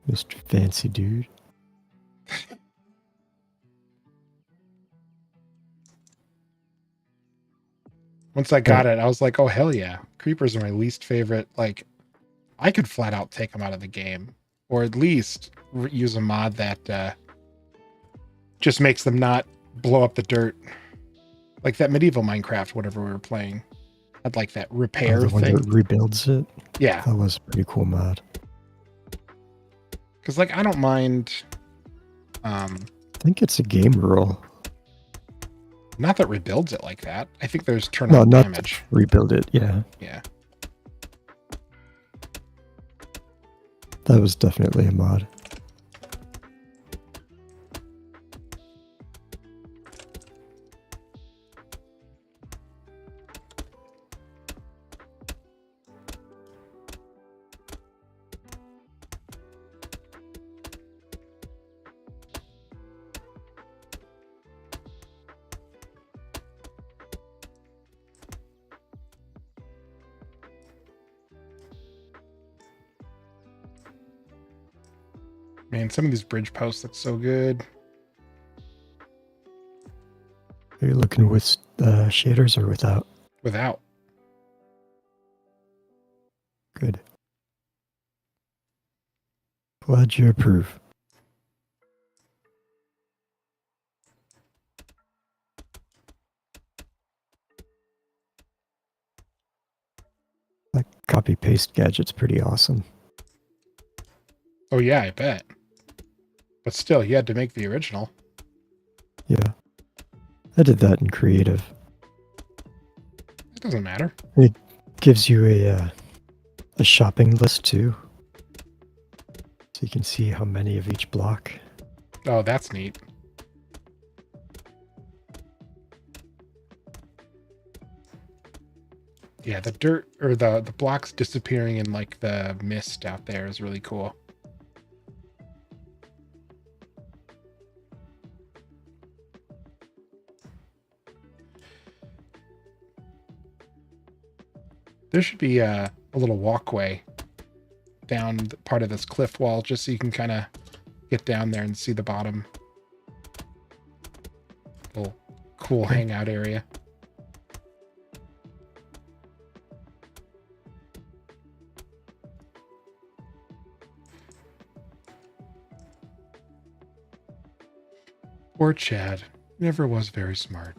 Speaker 2: Mr. Fancy Dude.
Speaker 1: Once I got it, I was like, oh, hell yeah. Creepers are my least favorite. Like, I could flat out take them out of the game. Or at least use a mod that just makes them not blow up the dirt. Like that medieval Minecraft, whatever we were playing. Had like that repair
Speaker 2: the one
Speaker 1: thing.
Speaker 2: that rebuilds it?
Speaker 1: Yeah.
Speaker 2: That was a pretty cool mod.
Speaker 1: Because, like, I don't mind...
Speaker 2: I think it's a game rule.
Speaker 1: Not that rebuilds it like that. I think there's turn-on damage.
Speaker 2: Rebuild it, yeah.
Speaker 1: Yeah.
Speaker 2: That was definitely a mod.
Speaker 1: Man, some of these bridge posts look so good.
Speaker 2: Are you looking with shaders or without?
Speaker 1: Without.
Speaker 2: Good. Glad you approve. That copy paste gadget's pretty awesome.
Speaker 1: Oh yeah, I bet. But still, you had to make the original.
Speaker 2: Yeah. I did that in creative.
Speaker 1: It doesn't matter.
Speaker 2: It gives you a shopping list too. So you can see how many of each block.
Speaker 1: Oh, that's neat. Yeah, the dirt or the blocks disappearing in like the mist out there is really cool. There should be a little walkway down part of this cliff wall just so you can kind of get down there and see the bottom. Little cool
Speaker 2: Okay.
Speaker 1: hangout area. Poor Chad. Never was very smart.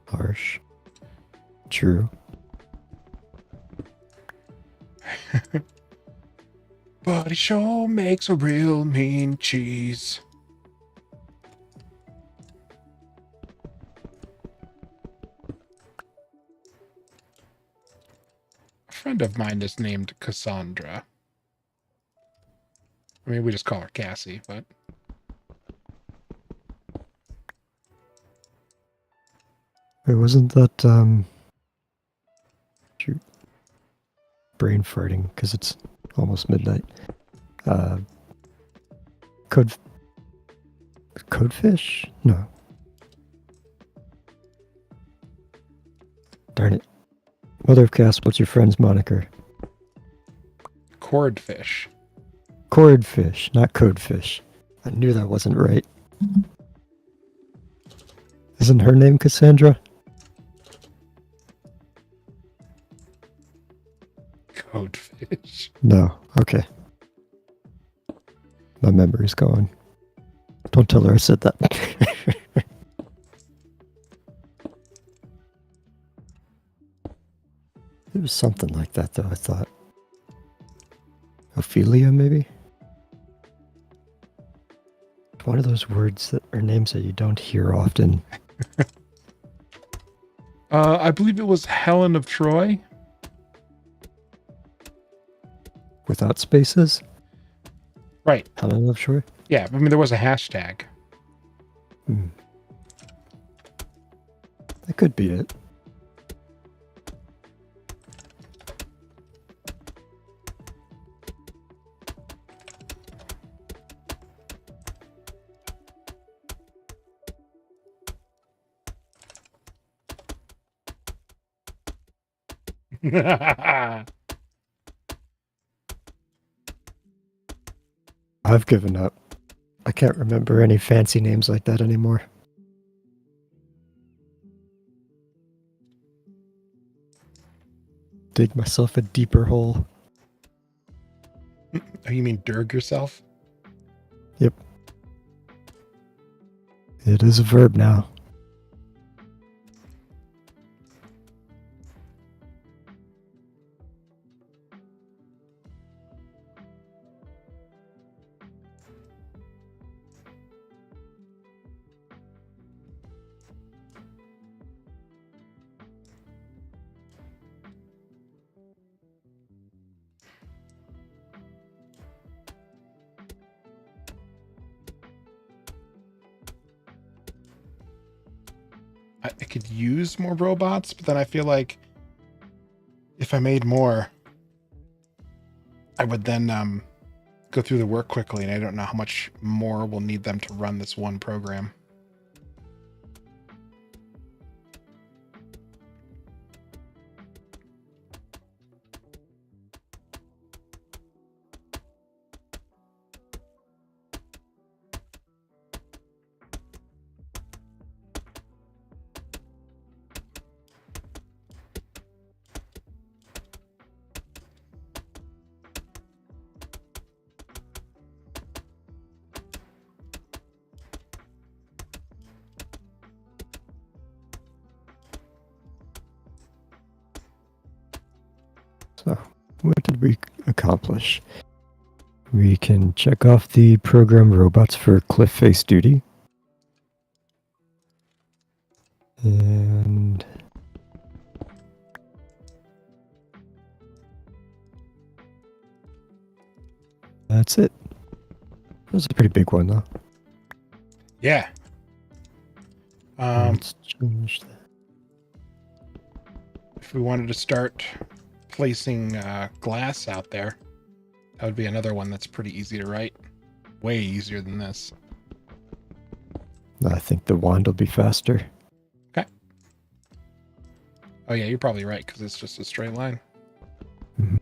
Speaker 2: Harsh. True.
Speaker 1: But he sure makes a real mean cheese. A friend of mine is named Cassandra. I mean, we just call her Cassie, but...
Speaker 2: Wait, wasn't that shoot, brain farting because it's almost midnight. Codefish? No. Darn it. Mother of Cass, what's your friend's moniker?
Speaker 1: Cordfish.
Speaker 2: Cordfish, not codefish. I knew that wasn't right. Isn't her name Cassandra?
Speaker 1: Codefish.
Speaker 2: No. Okay. My memory's gone. Don't tell her I said that. It was something like that, though, I thought. Ophelia, maybe? It's one of those words that are names that you don't hear often.
Speaker 1: I believe it was Helen of Troy.
Speaker 2: Without spaces?
Speaker 1: Right.
Speaker 2: Helen of Troy?
Speaker 1: Yeah, I mean, there was a hashtag.
Speaker 2: Hmm. That could be it. I've given up. I can't remember any fancy names like that anymore. Dig myself a deeper hole.
Speaker 1: Oh, you mean derg yourself?
Speaker 2: Yep. It is a verb now.
Speaker 1: I could use more robots, but then I feel like if I made more, I would then go through the work quickly, and I don't know how much more we'll need them to run this one program.
Speaker 2: did we accomplish? We can check off the program robots for cliff face duty. And that's it. That was a pretty big one, though.
Speaker 1: Yeah.
Speaker 2: Let's change that.
Speaker 1: If we wanted to start placing glass out there, that would be another one that's pretty easy to write. Way easier than this.
Speaker 2: I think the wand will be faster.
Speaker 1: Okay. Oh yeah, you're probably right, because it's just a straight line.
Speaker 2: Mhm.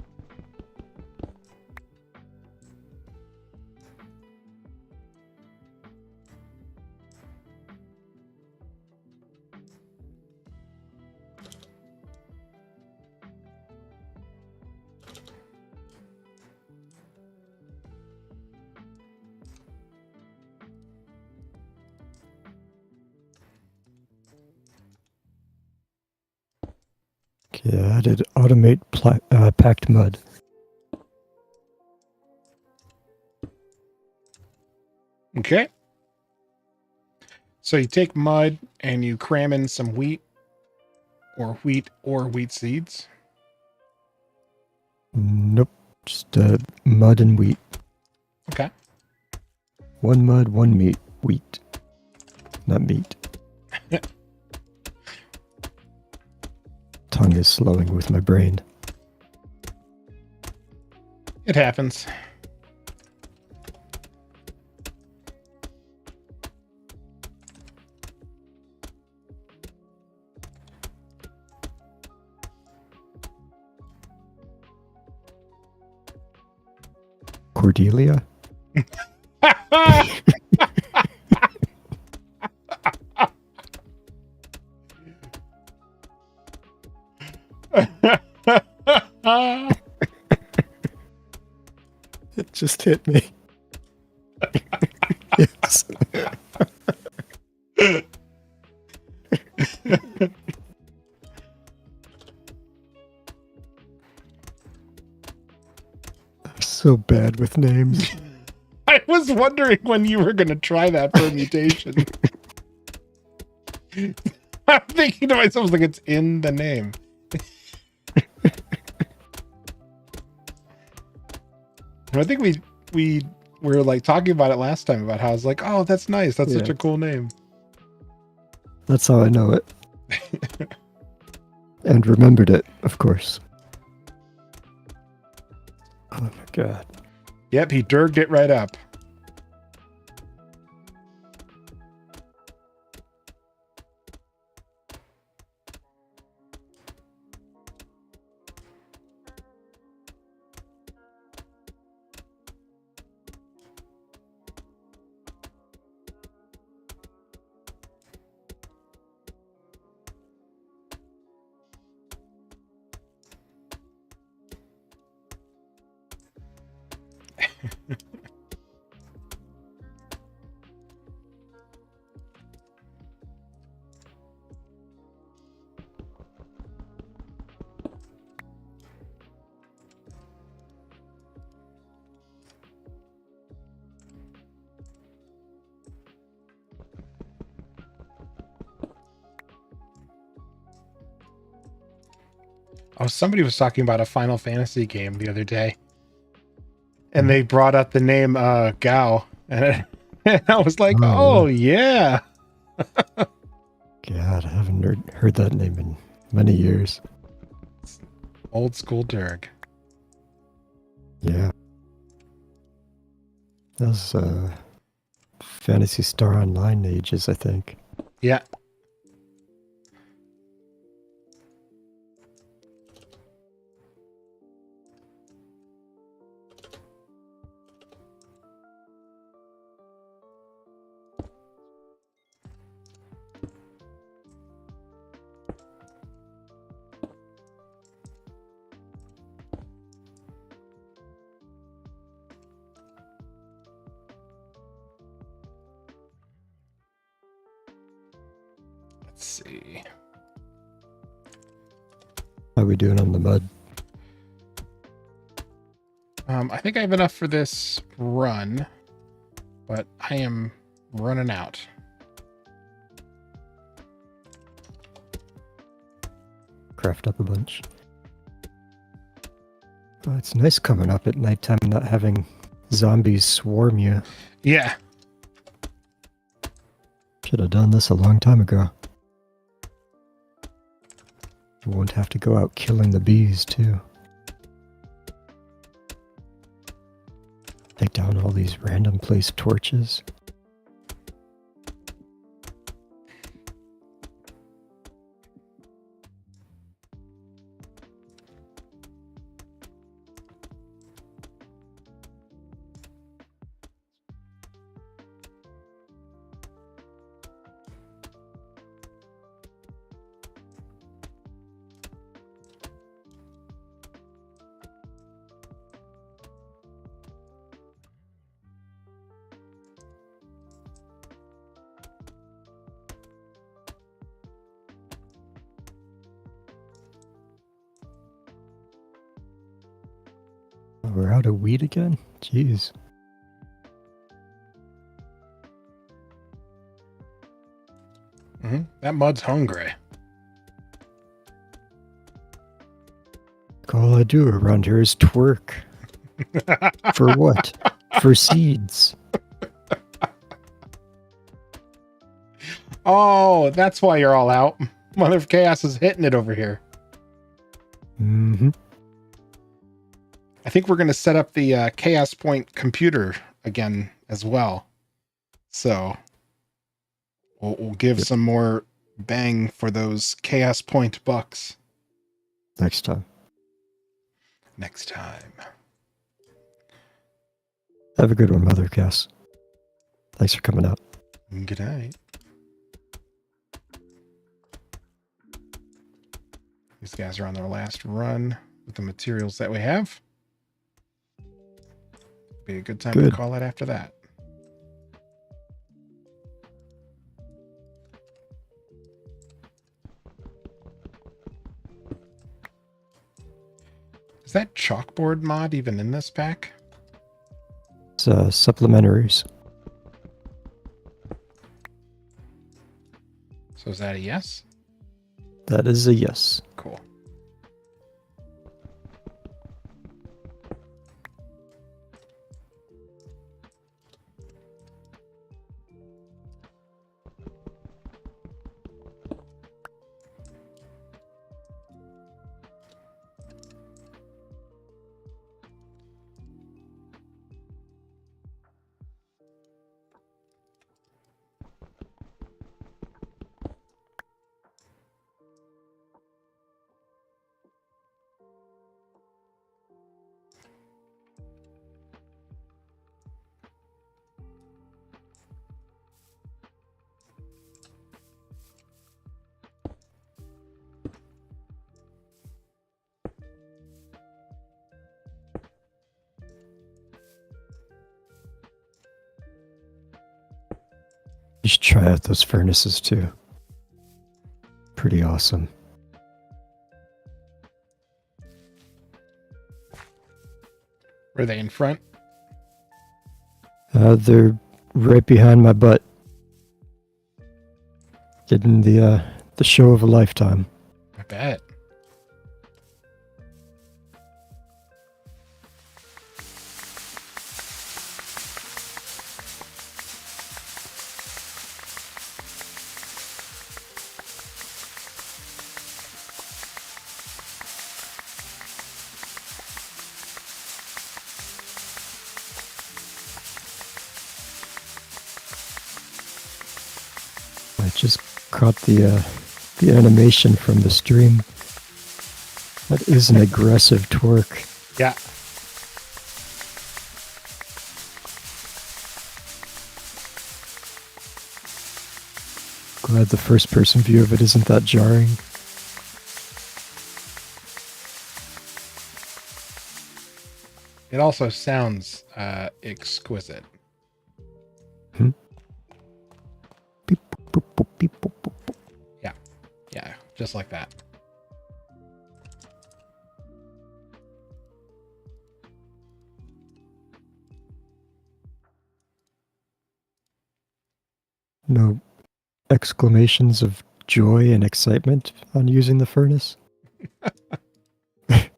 Speaker 2: Okay, I added automate packed mud.
Speaker 1: Okay. So you take mud and you cram in some wheat or wheat seeds.
Speaker 2: Nope, just mud and wheat.
Speaker 1: Okay.
Speaker 2: One mud, one meat. Wheat, not meat. Tongue is slowing with my brain.
Speaker 1: It happens.
Speaker 2: Cordelia? It just hit me. Yes. I'm so bad with names.
Speaker 1: I was wondering when you were going to try that permutation. I'm thinking to myself, like, it's in the name. I think we were like talking about it last time about how I was like, oh, that's nice. That's such a cool name.
Speaker 2: That's how I know it. And remembered it, of course. Oh my god.
Speaker 1: Yep, he derged it right up. Oh, somebody was talking about a Final Fantasy game the other day. And they brought up the name Gao. And I was like, oh yeah.
Speaker 2: God, I haven't heard that name in many years.
Speaker 1: Old school derg.
Speaker 2: Yeah. That was Phantasy Star Online ages, I think.
Speaker 1: Yeah. Let's see.
Speaker 2: How we doing on the mud?
Speaker 1: I think I have enough for this run, but I am running out.
Speaker 2: Craft up a bunch. Oh, it's nice coming up at nighttime and not having zombies swarm you.
Speaker 1: Yeah.
Speaker 2: Should have done this a long time ago. You won't have to go out killing the bees, too. Take down all these random placed torches. We're out of wheat again? Jeez.
Speaker 1: That mud's hungry.
Speaker 2: All I do around here is twerk. For what? For seeds.
Speaker 1: Oh, that's why you're all out. Mother of Chaos is hitting it over here.
Speaker 2: Mm-hmm.
Speaker 1: I think we're going to set up the Chaos Point computer again as well. So we'll give some more bang for those Chaos Point bucks.
Speaker 2: Next time.
Speaker 1: Next time.
Speaker 2: Have a good one, Mother Cass. Thanks for coming out.
Speaker 1: Good night. These guys are on their last run with the materials that we have. Be a good time to call it after that. Is that chalkboard mod even in this pack?
Speaker 2: It's supplementaries.
Speaker 1: So is that a yes?
Speaker 2: That is a yes.
Speaker 1: Cool.
Speaker 2: You should try out those furnaces too. Pretty awesome.
Speaker 1: Were they in front?
Speaker 2: They're right behind my butt. Getting the show of a lifetime.
Speaker 1: I bet.
Speaker 2: I just caught the animation from the stream. That is an aggressive twerk.
Speaker 1: Yeah.
Speaker 2: Glad the first person view of it isn't that jarring.
Speaker 1: It also sounds exquisite.
Speaker 2: Beep, boop, boop, beep, boop, boop, boop.
Speaker 1: Yeah, just like that.
Speaker 2: No exclamations of joy and excitement on using the furnace?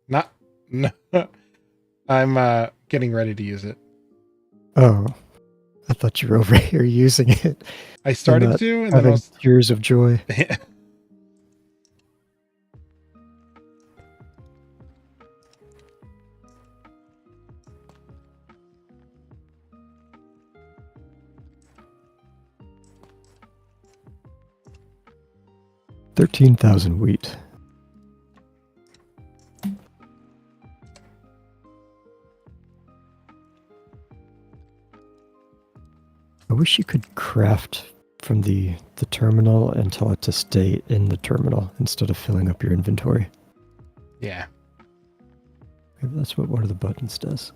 Speaker 1: Not, no. I'm getting ready to use it.
Speaker 2: Oh, I thought you were over here using it
Speaker 1: I
Speaker 2: and
Speaker 1: started
Speaker 2: not
Speaker 1: to, and then I
Speaker 2: having
Speaker 1: was.
Speaker 2: tears of joy. 13,000 wheat. I wish you could craft from the terminal and tell it to stay in the terminal instead of filling up your inventory.
Speaker 1: Yeah.
Speaker 2: Maybe that's what one of the buttons does.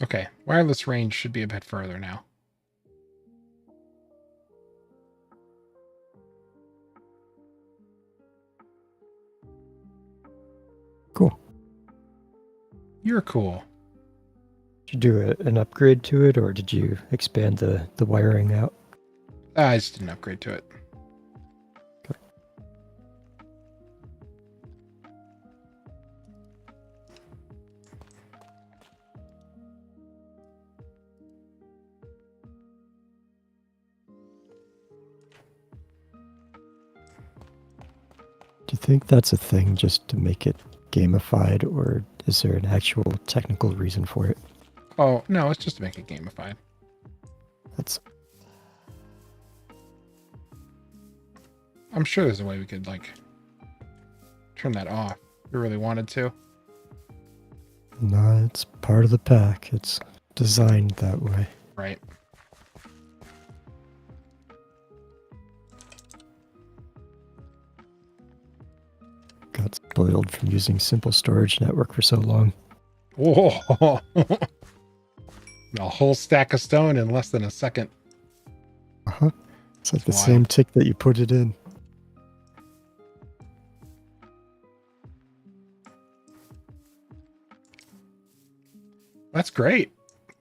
Speaker 1: Okay. Wireless range should be a bit further now.
Speaker 2: Cool.
Speaker 1: You're cool.
Speaker 2: Did you do an upgrade to it, or did you expand the wiring out?
Speaker 1: I just didn't upgrade to it.
Speaker 2: Okay. Do you think that's a thing just to make it gamified, or is there an actual technical reason for it?
Speaker 1: Oh, no, it's just to make it gamified.
Speaker 2: That's
Speaker 1: I'm sure there's a way we could, like, turn that off if we really wanted to.
Speaker 2: no, it's part of the pack. It's designed that way.
Speaker 1: Right.
Speaker 2: Got spoiled from using Simple Storage Network for so long.
Speaker 1: Whoa. A whole stack of stone in less than a second.
Speaker 2: Uh-huh. It's like the
Speaker 1: Wild.
Speaker 2: same tick that you put it in.
Speaker 1: That's great.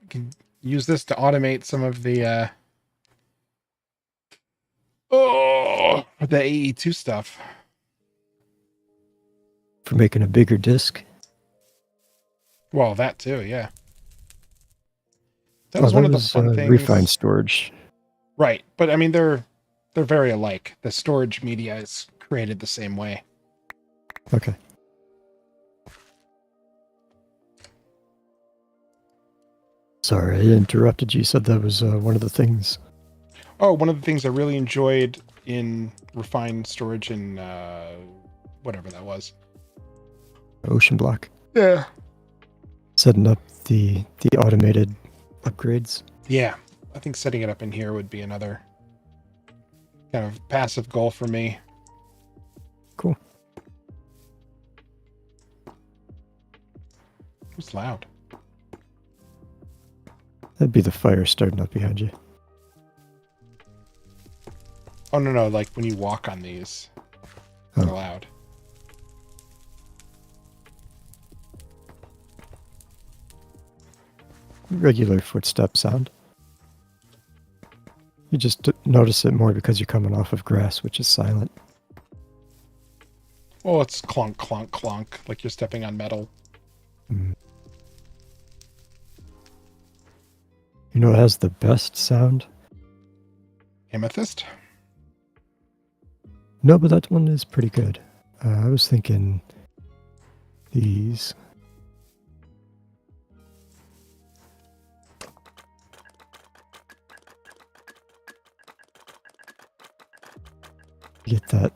Speaker 1: We can use this to automate some of the the AE2 stuff.
Speaker 2: For making a bigger disk.
Speaker 1: Well, that too, yeah. That
Speaker 2: Oh,
Speaker 1: was one
Speaker 2: that
Speaker 1: of the
Speaker 2: was,
Speaker 1: fun things.
Speaker 2: refined storage.
Speaker 1: Right, but I mean they're very alike. The storage media is created the same way.
Speaker 2: Okay. Sorry, I interrupted you. You said that was one of the things.
Speaker 1: Oh, one of the things I really enjoyed in refined storage and whatever that was.
Speaker 2: Ocean block.
Speaker 1: Yeah.
Speaker 2: Setting up the automated upgrades.
Speaker 1: Yeah. I think setting it up in here would be another kind of passive goal for me.
Speaker 2: Cool.
Speaker 1: It's loud.
Speaker 2: That'd be the fire starting up behind you.
Speaker 1: Oh, no, like when you walk on these, they're
Speaker 2: Oh.
Speaker 1: loud.
Speaker 2: Regular footstep sound. You just notice it more because you're coming off of grass, which is silent.
Speaker 1: Oh, it's clunk, clunk, clunk, like you're stepping on metal.
Speaker 2: Mm. You know what has the best sound?
Speaker 1: Amethyst?
Speaker 2: No, but that one is pretty good. I was thinking these. You get that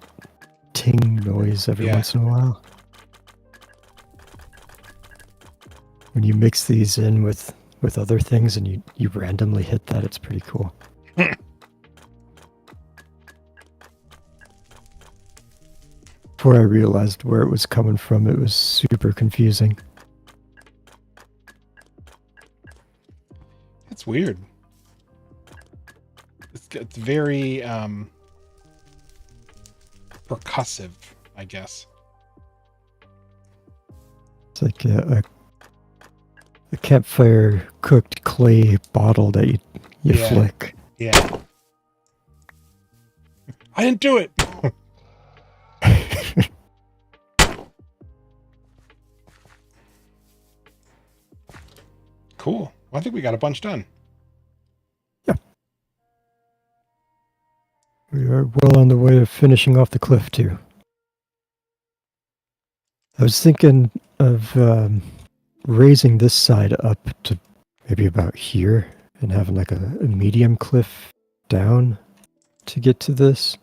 Speaker 2: ting noise every
Speaker 1: Yeah.
Speaker 2: once in a while. When you mix these in with other things and you randomly hit that, it's pretty cool. Before I realized where it was coming from, it was super confusing.
Speaker 1: It's weird. it's very percussive, I guess.
Speaker 2: It's like a campfire cooked clay bottle that you
Speaker 1: Yeah.
Speaker 2: flick.
Speaker 1: Yeah. I didn't do it. Cool. Well, I think we got a bunch done.
Speaker 2: Yeah. We are well on the way of finishing off the cliff, too. I was thinking of raising this side up to maybe about here and having like a medium cliff down to get to this.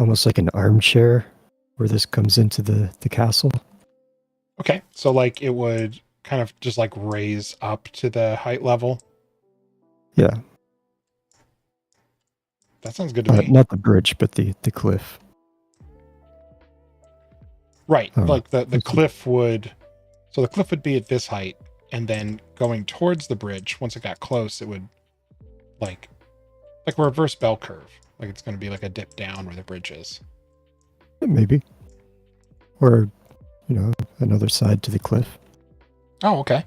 Speaker 2: Almost like an armchair where this comes into the castle.
Speaker 1: Okay. So like it would kind of just like raise up to the height level.
Speaker 2: Yeah.
Speaker 1: That sounds good to me.
Speaker 2: Not the bridge, but the cliff.
Speaker 1: Right.
Speaker 2: Oh,
Speaker 1: Like the cliff would, so the cliff would be at this height, and then going towards the bridge, once it got close, it would like a reverse bell curve. Like it's going to be like a dip down where the bridge is.
Speaker 2: Maybe. Or, another side to the cliff.
Speaker 1: Oh, okay.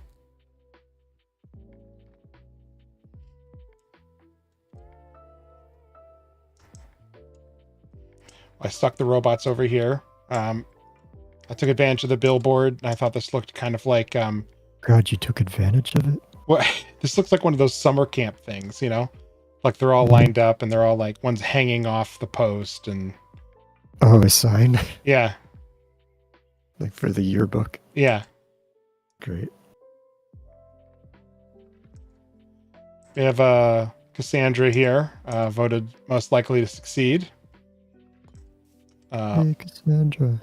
Speaker 1: I stuck the robots over here. I took advantage of the billboard, and I thought this looked kind of like
Speaker 2: God, you took advantage of it?
Speaker 1: well, this looks like one of those summer camp things, like they're all lined up and they're all like one's hanging off the post, and
Speaker 2: Oh, a sign?
Speaker 1: yeah,
Speaker 2: Like for the yearbook?
Speaker 1: yeah.
Speaker 2: Great.
Speaker 1: We have Cassandra here, voted most likely to succeed.
Speaker 2: Hey, Cassandra.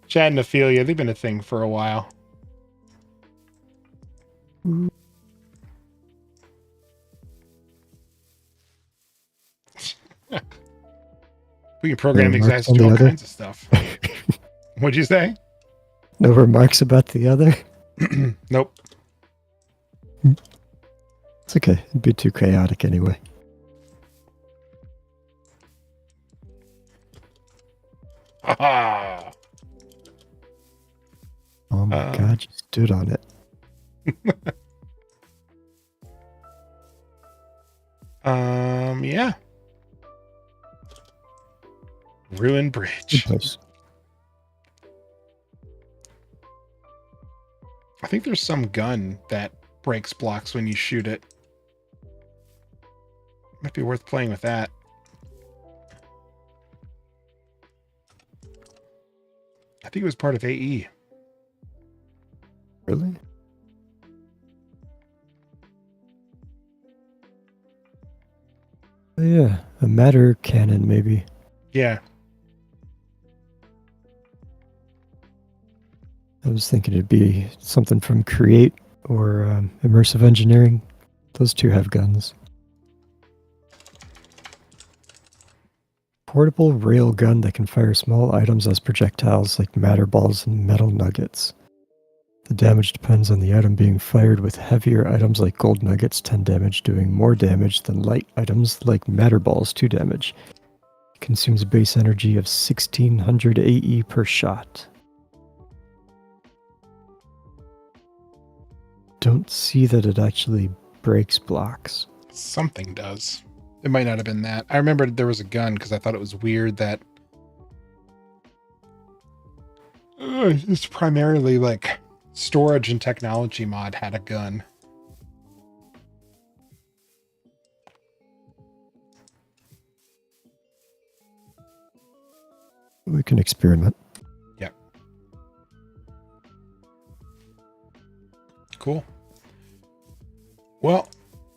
Speaker 1: Chad and Ophelia, they've been a thing for a while. We can program these guys to do all kinds of stuff. What'd you say?
Speaker 2: No remarks about the other?
Speaker 1: Nope.
Speaker 2: It's okay. It'd be too chaotic anyway.
Speaker 1: Ha
Speaker 2: Oh my God, you stood on it.
Speaker 1: Yeah. Ruined bridge.
Speaker 2: Nice.
Speaker 1: I think there's some gun that breaks blocks when you shoot it. Might be worth playing with that. I think it was part of AE.
Speaker 2: Really? Oh, yeah, a matter cannon maybe.
Speaker 1: Yeah.
Speaker 2: I was thinking it'd be something from Create or Immersive Engineering. Those two have guns. Portable rail gun that can fire small items as projectiles like matter balls and metal nuggets. The damage depends on the item being fired, with heavier items like gold nuggets 10 damage doing more damage than light items like matter balls 2 damage. It consumes base energy of 1600 AE per shot. Don't see that it actually breaks blocks.
Speaker 1: Something does. It might not have been that. I remember there was a gun because I thought it was weird that it's primarily like storage and technology mod had a gun.
Speaker 2: We can experiment.
Speaker 1: Yep. Cool. Well,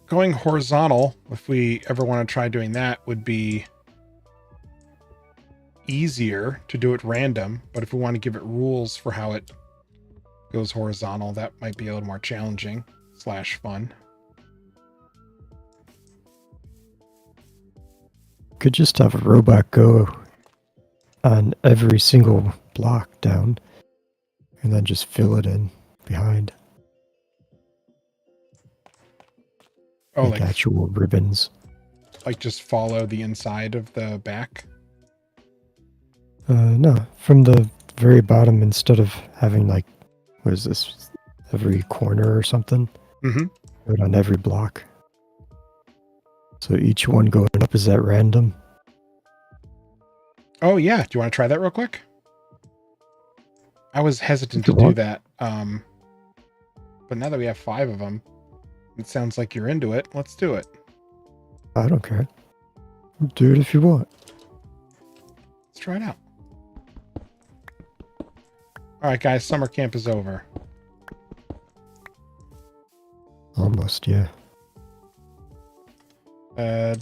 Speaker 1: going horizontal, if we ever want to try doing that, would be easier to do it random. But if we want to give it rules for how it goes horizontal, that might be a little more challenging / fun.
Speaker 2: Could just have a robot go on every single block down and then just fill it in behind.
Speaker 1: Oh,
Speaker 2: like actual ribbons.
Speaker 1: like just follow the inside of the back.
Speaker 2: No, from the very bottom, instead of having like, what is this, every corner or something,
Speaker 1: Mm-hmm.
Speaker 2: do it on every block. So each one going up is at random.
Speaker 1: Oh yeah. Do you want to try that real quick? I was hesitant
Speaker 2: If
Speaker 1: to
Speaker 2: you
Speaker 1: do
Speaker 2: want.
Speaker 1: that. But now that we have 5 of them, it sounds like you're into it. Let's do it.
Speaker 2: I don't care. Do it if you want.
Speaker 1: Let's try it out. All right, guys. Summer camp is over.
Speaker 2: Almost, yeah.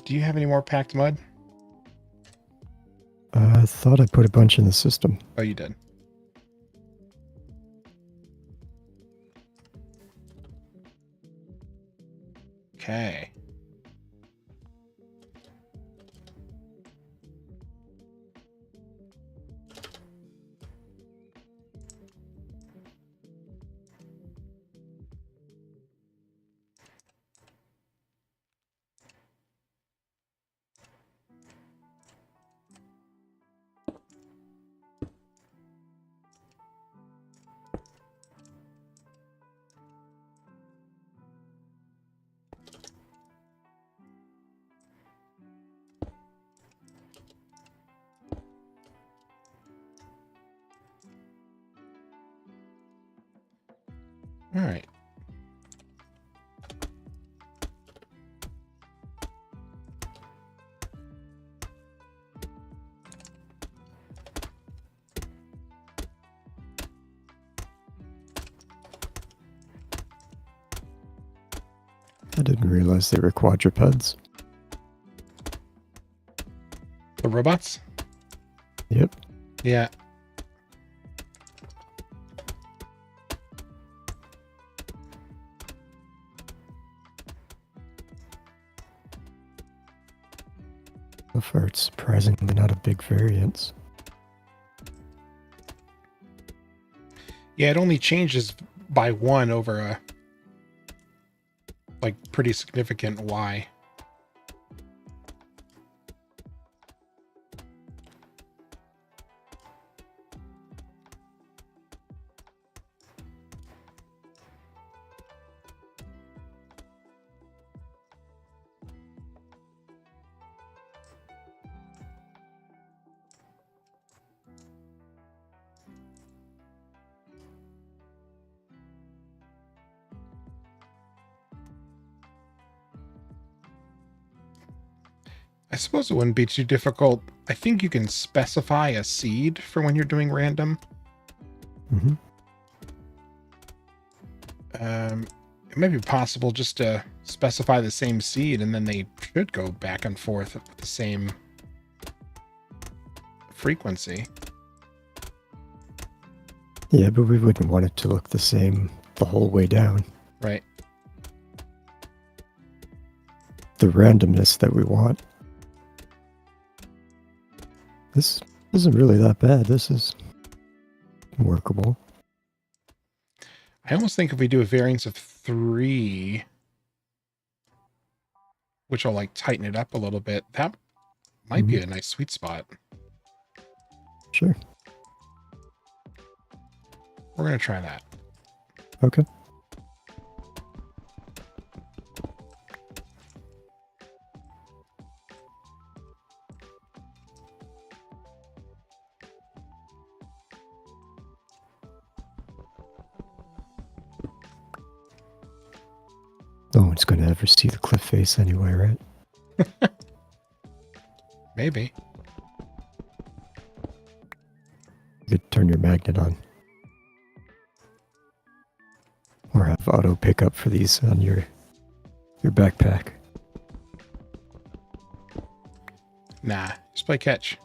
Speaker 1: Do you have any more packed mud?
Speaker 2: I thought I put a bunch in the system.
Speaker 1: Oh, you did. Okay. All right.
Speaker 2: I didn't realize they were quadrupeds.
Speaker 1: The robots?
Speaker 2: Yep.
Speaker 1: Yeah.
Speaker 2: So far, it's surprisingly not a big variance.
Speaker 1: Yeah, it only changes by 1 over a like pretty significant Y. I suppose it wouldn't be too difficult. I think you can specify a seed for when you're doing random.
Speaker 2: Mm-hmm.
Speaker 1: It might be possible just to specify the same seed and then they should go back and forth with the same frequency.
Speaker 2: Yeah, but we wouldn't want it to look the same the whole way down.
Speaker 1: Right.
Speaker 2: The randomness that we want. This isn't really that bad. This is workable.
Speaker 1: I almost think if we do a variance of 3, which will like tighten it up a little bit, that might be a nice sweet spot.
Speaker 2: Sure.
Speaker 1: We're going to try that.
Speaker 2: Okay. No one's going to ever see the cliff face anyway, right?
Speaker 1: Maybe.
Speaker 2: You could turn your magnet on. Or have auto pickup for these on your backpack.
Speaker 1: Nah, just play catch.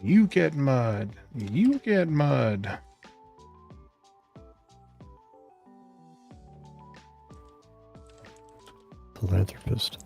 Speaker 1: You get mud. You get mud.
Speaker 2: Philanthropist.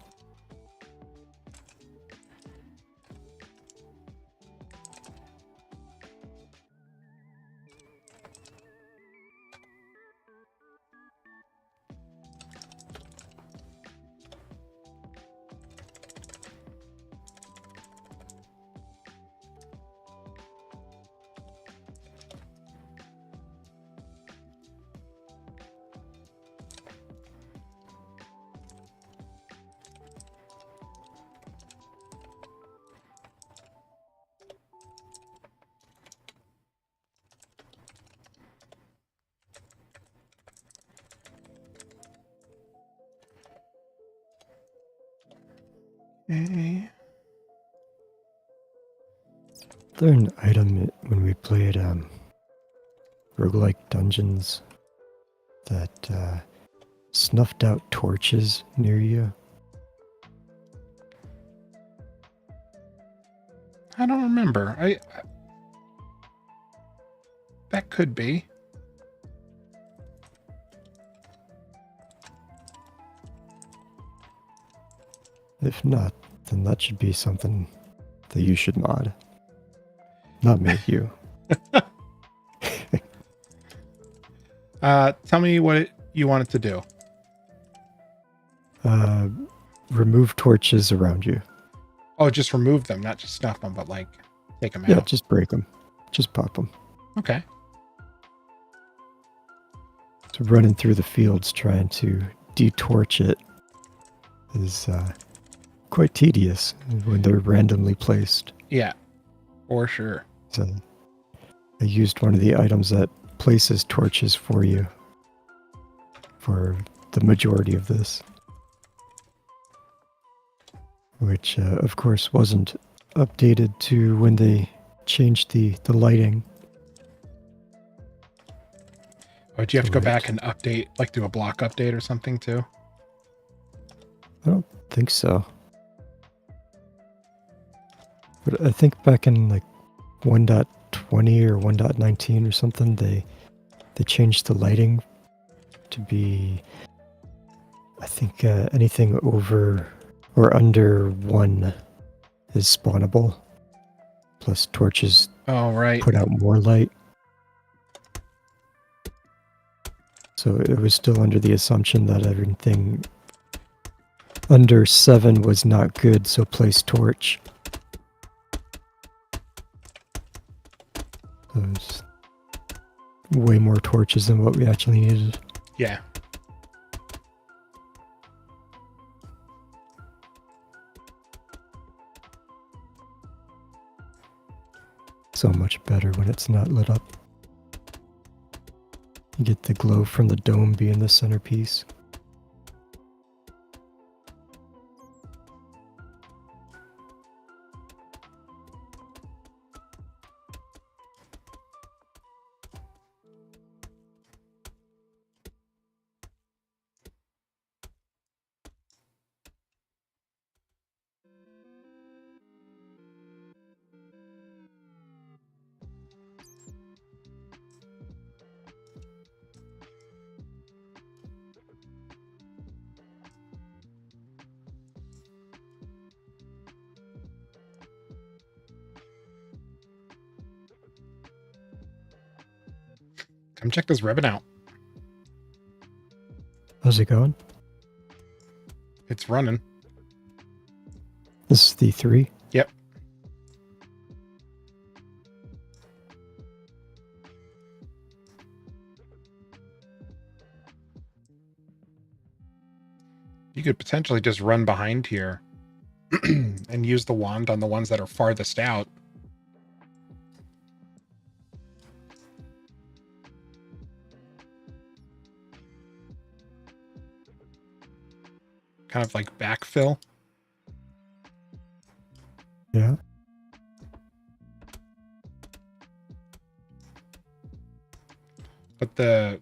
Speaker 1: Okay.
Speaker 2: There an item when we played roguelike dungeons that snuffed out torches near you?
Speaker 1: I don't remember. That could be.
Speaker 2: If not, then that should be something that you should mod. Not me, you.
Speaker 1: Tell me what you want it to do.
Speaker 2: Remove torches around you.
Speaker 1: Oh, just remove them, not just snuff them, but like take them
Speaker 2: Yeah,
Speaker 1: out.
Speaker 2: just break them. Just pop them.
Speaker 1: Okay.
Speaker 2: So running through the fields trying to detorch it is quite tedious when they're randomly placed.
Speaker 1: Yeah, for sure.
Speaker 2: So I used one of the items that places torches for you for the majority of this. Which, of course, wasn't updated to when they changed the lighting.
Speaker 1: Or do you have to go
Speaker 2: Right.
Speaker 1: back and update, like do a block update or something too?
Speaker 2: I don't think so. But I think back in like 1.20 or 1.19 or something, they changed the lighting to be, I think, anything over or under 1 is spawnable. Plus torches
Speaker 1: Oh, right.
Speaker 2: put out more light. So it was still under the assumption that everything under 7 was not good, so place torch. So it's way more torches than what we actually needed.
Speaker 1: Yeah.
Speaker 2: So much better when it's not lit up. You get the glow from the dome being the centerpiece.
Speaker 1: Come check this ribbon out.
Speaker 2: How's it going?
Speaker 1: It's running.
Speaker 2: This is the 3.
Speaker 1: Yep. You could potentially just run behind here and use the wand on the ones that are farthest out. Kind of like backfill.
Speaker 2: Yeah.
Speaker 1: But the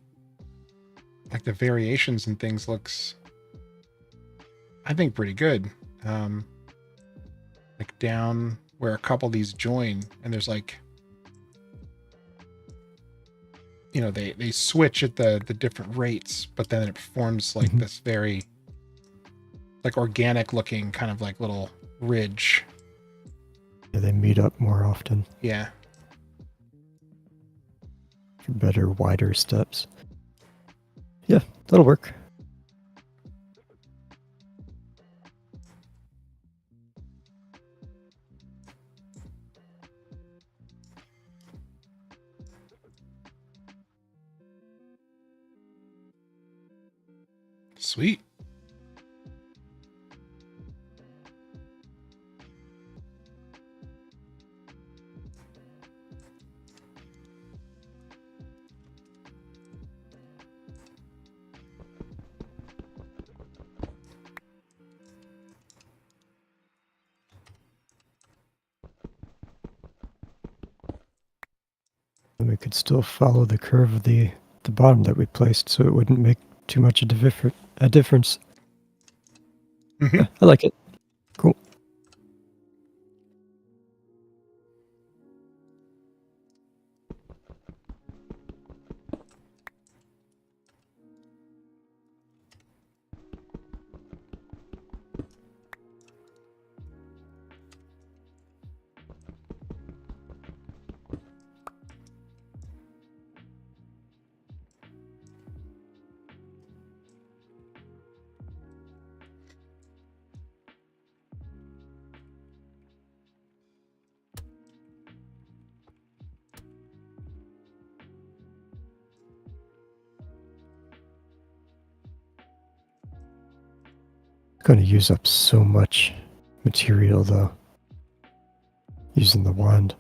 Speaker 1: variations and things looks, I think, pretty good. Like down where a couple of these join, and there's like, you know, they switch at the different rates, but then it forms like this very like organic looking kind of like little ridge.
Speaker 2: Yeah, they meet up more often.
Speaker 1: Yeah.
Speaker 2: For better, wider steps. Yeah, that'll work.
Speaker 1: Sweet.
Speaker 2: And we could still follow the curve of the bottom that we placed, so it wouldn't make too much a difference. Yeah, I like it. Cool. Going to use up so much material though, using the wand.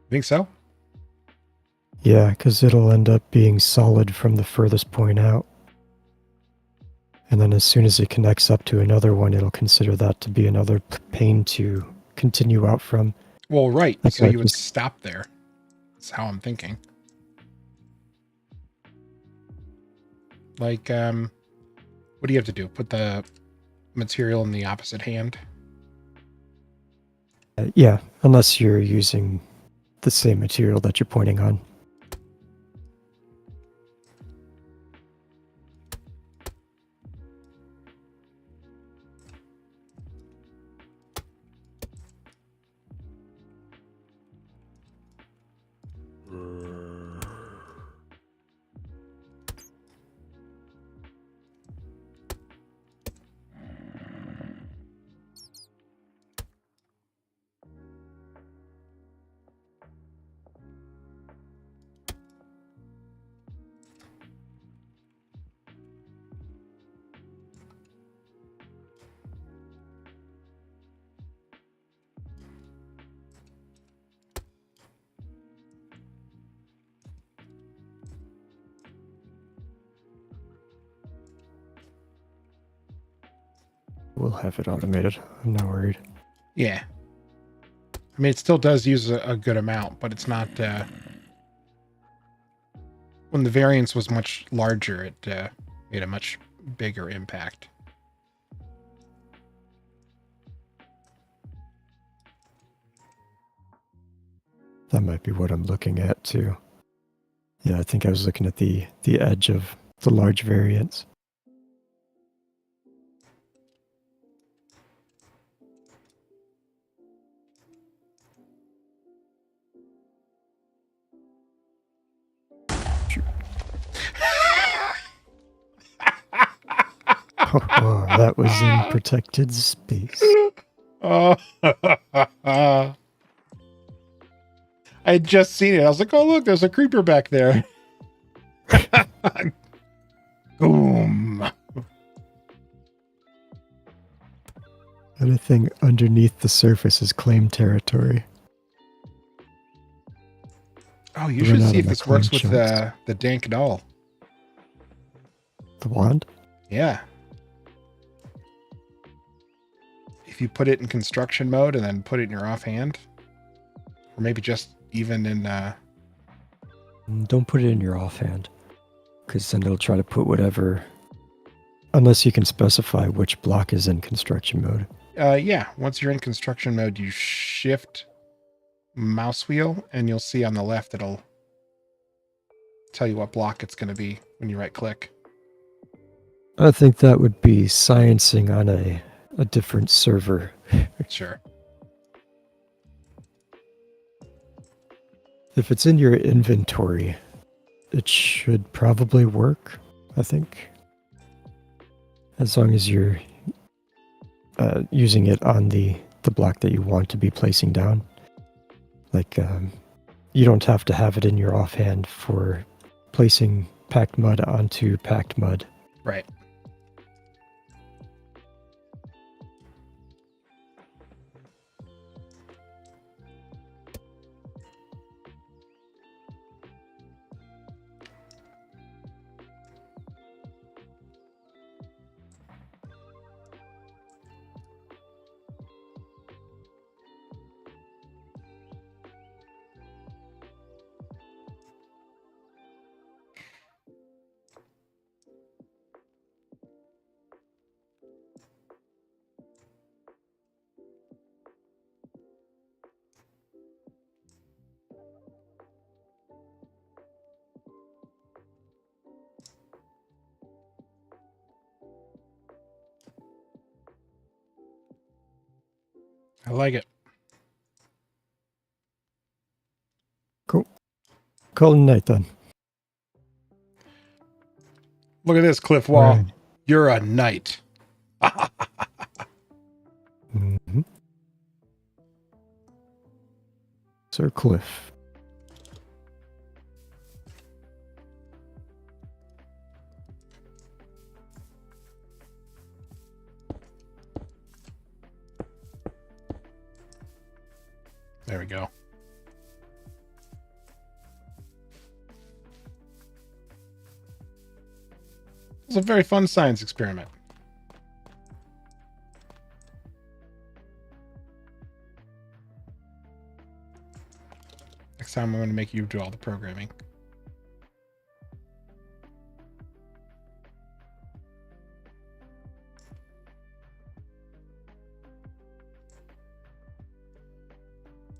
Speaker 1: Think so?
Speaker 2: Yeah, because it'll end up being solid from the furthest point out. And then as soon as it connects up to another one, it'll consider that to be another pane to continue out from.
Speaker 1: Well, right.
Speaker 2: Like
Speaker 1: So
Speaker 2: I
Speaker 1: you would
Speaker 2: just-
Speaker 1: stop there. That's how I'm thinking. Like, what do you have to do? Put the material in the opposite hand?
Speaker 2: Yeah, unless you're using the same material that you're pointing on. We'll have it automated. I'm not worried.
Speaker 1: Yeah. I mean, it still does use a good amount, but it's not... when the variance was much larger, it made a much bigger impact.
Speaker 2: That might be what I'm looking at too. Yeah, I think I was looking at the edge of the large variance. Oh, that was in protected space.
Speaker 1: Oh, I had just seen it. I was like, oh, look, there's a creeper back there. Boom.
Speaker 2: Anything underneath the surface is claim territory.
Speaker 1: Oh, you
Speaker 2: Run
Speaker 1: should
Speaker 2: out
Speaker 1: see
Speaker 2: of
Speaker 1: if
Speaker 2: my
Speaker 1: this works with
Speaker 2: claim chunks.
Speaker 1: the dank doll.
Speaker 2: The wand?
Speaker 1: Yeah. If you put it in construction mode and then put it in your offhand, or maybe just even in...
Speaker 2: Don't put it in your offhand, because then it'll try to put whatever... Unless you can specify which block is in construction mode.
Speaker 1: Yeah, once you're in construction mode, you shift mouse wheel, and you'll see on the left it'll tell you what block it's going to be when you right click.
Speaker 2: I think that would be sciencing on a different server.
Speaker 1: Sure.
Speaker 2: If it's in your inventory, it should probably work, I think. As long as you're using it on the block that you want to be placing down. Like, you don't have to have it in your offhand for placing packed mud onto packed mud.
Speaker 1: Right. I like it.
Speaker 2: Cool. Call it a night then.
Speaker 1: Look at this cliff wall.
Speaker 2: Right.
Speaker 1: You're a knight.
Speaker 2: Mm-hmm. Sir Cliff.
Speaker 1: There we go. It was a very fun science experiment. Next time I'm going to make you do all the programming.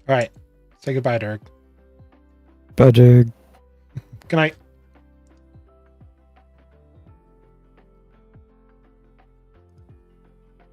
Speaker 1: All right. Say goodbye, Dirk.
Speaker 2: Bye, Derek.
Speaker 1: Good night.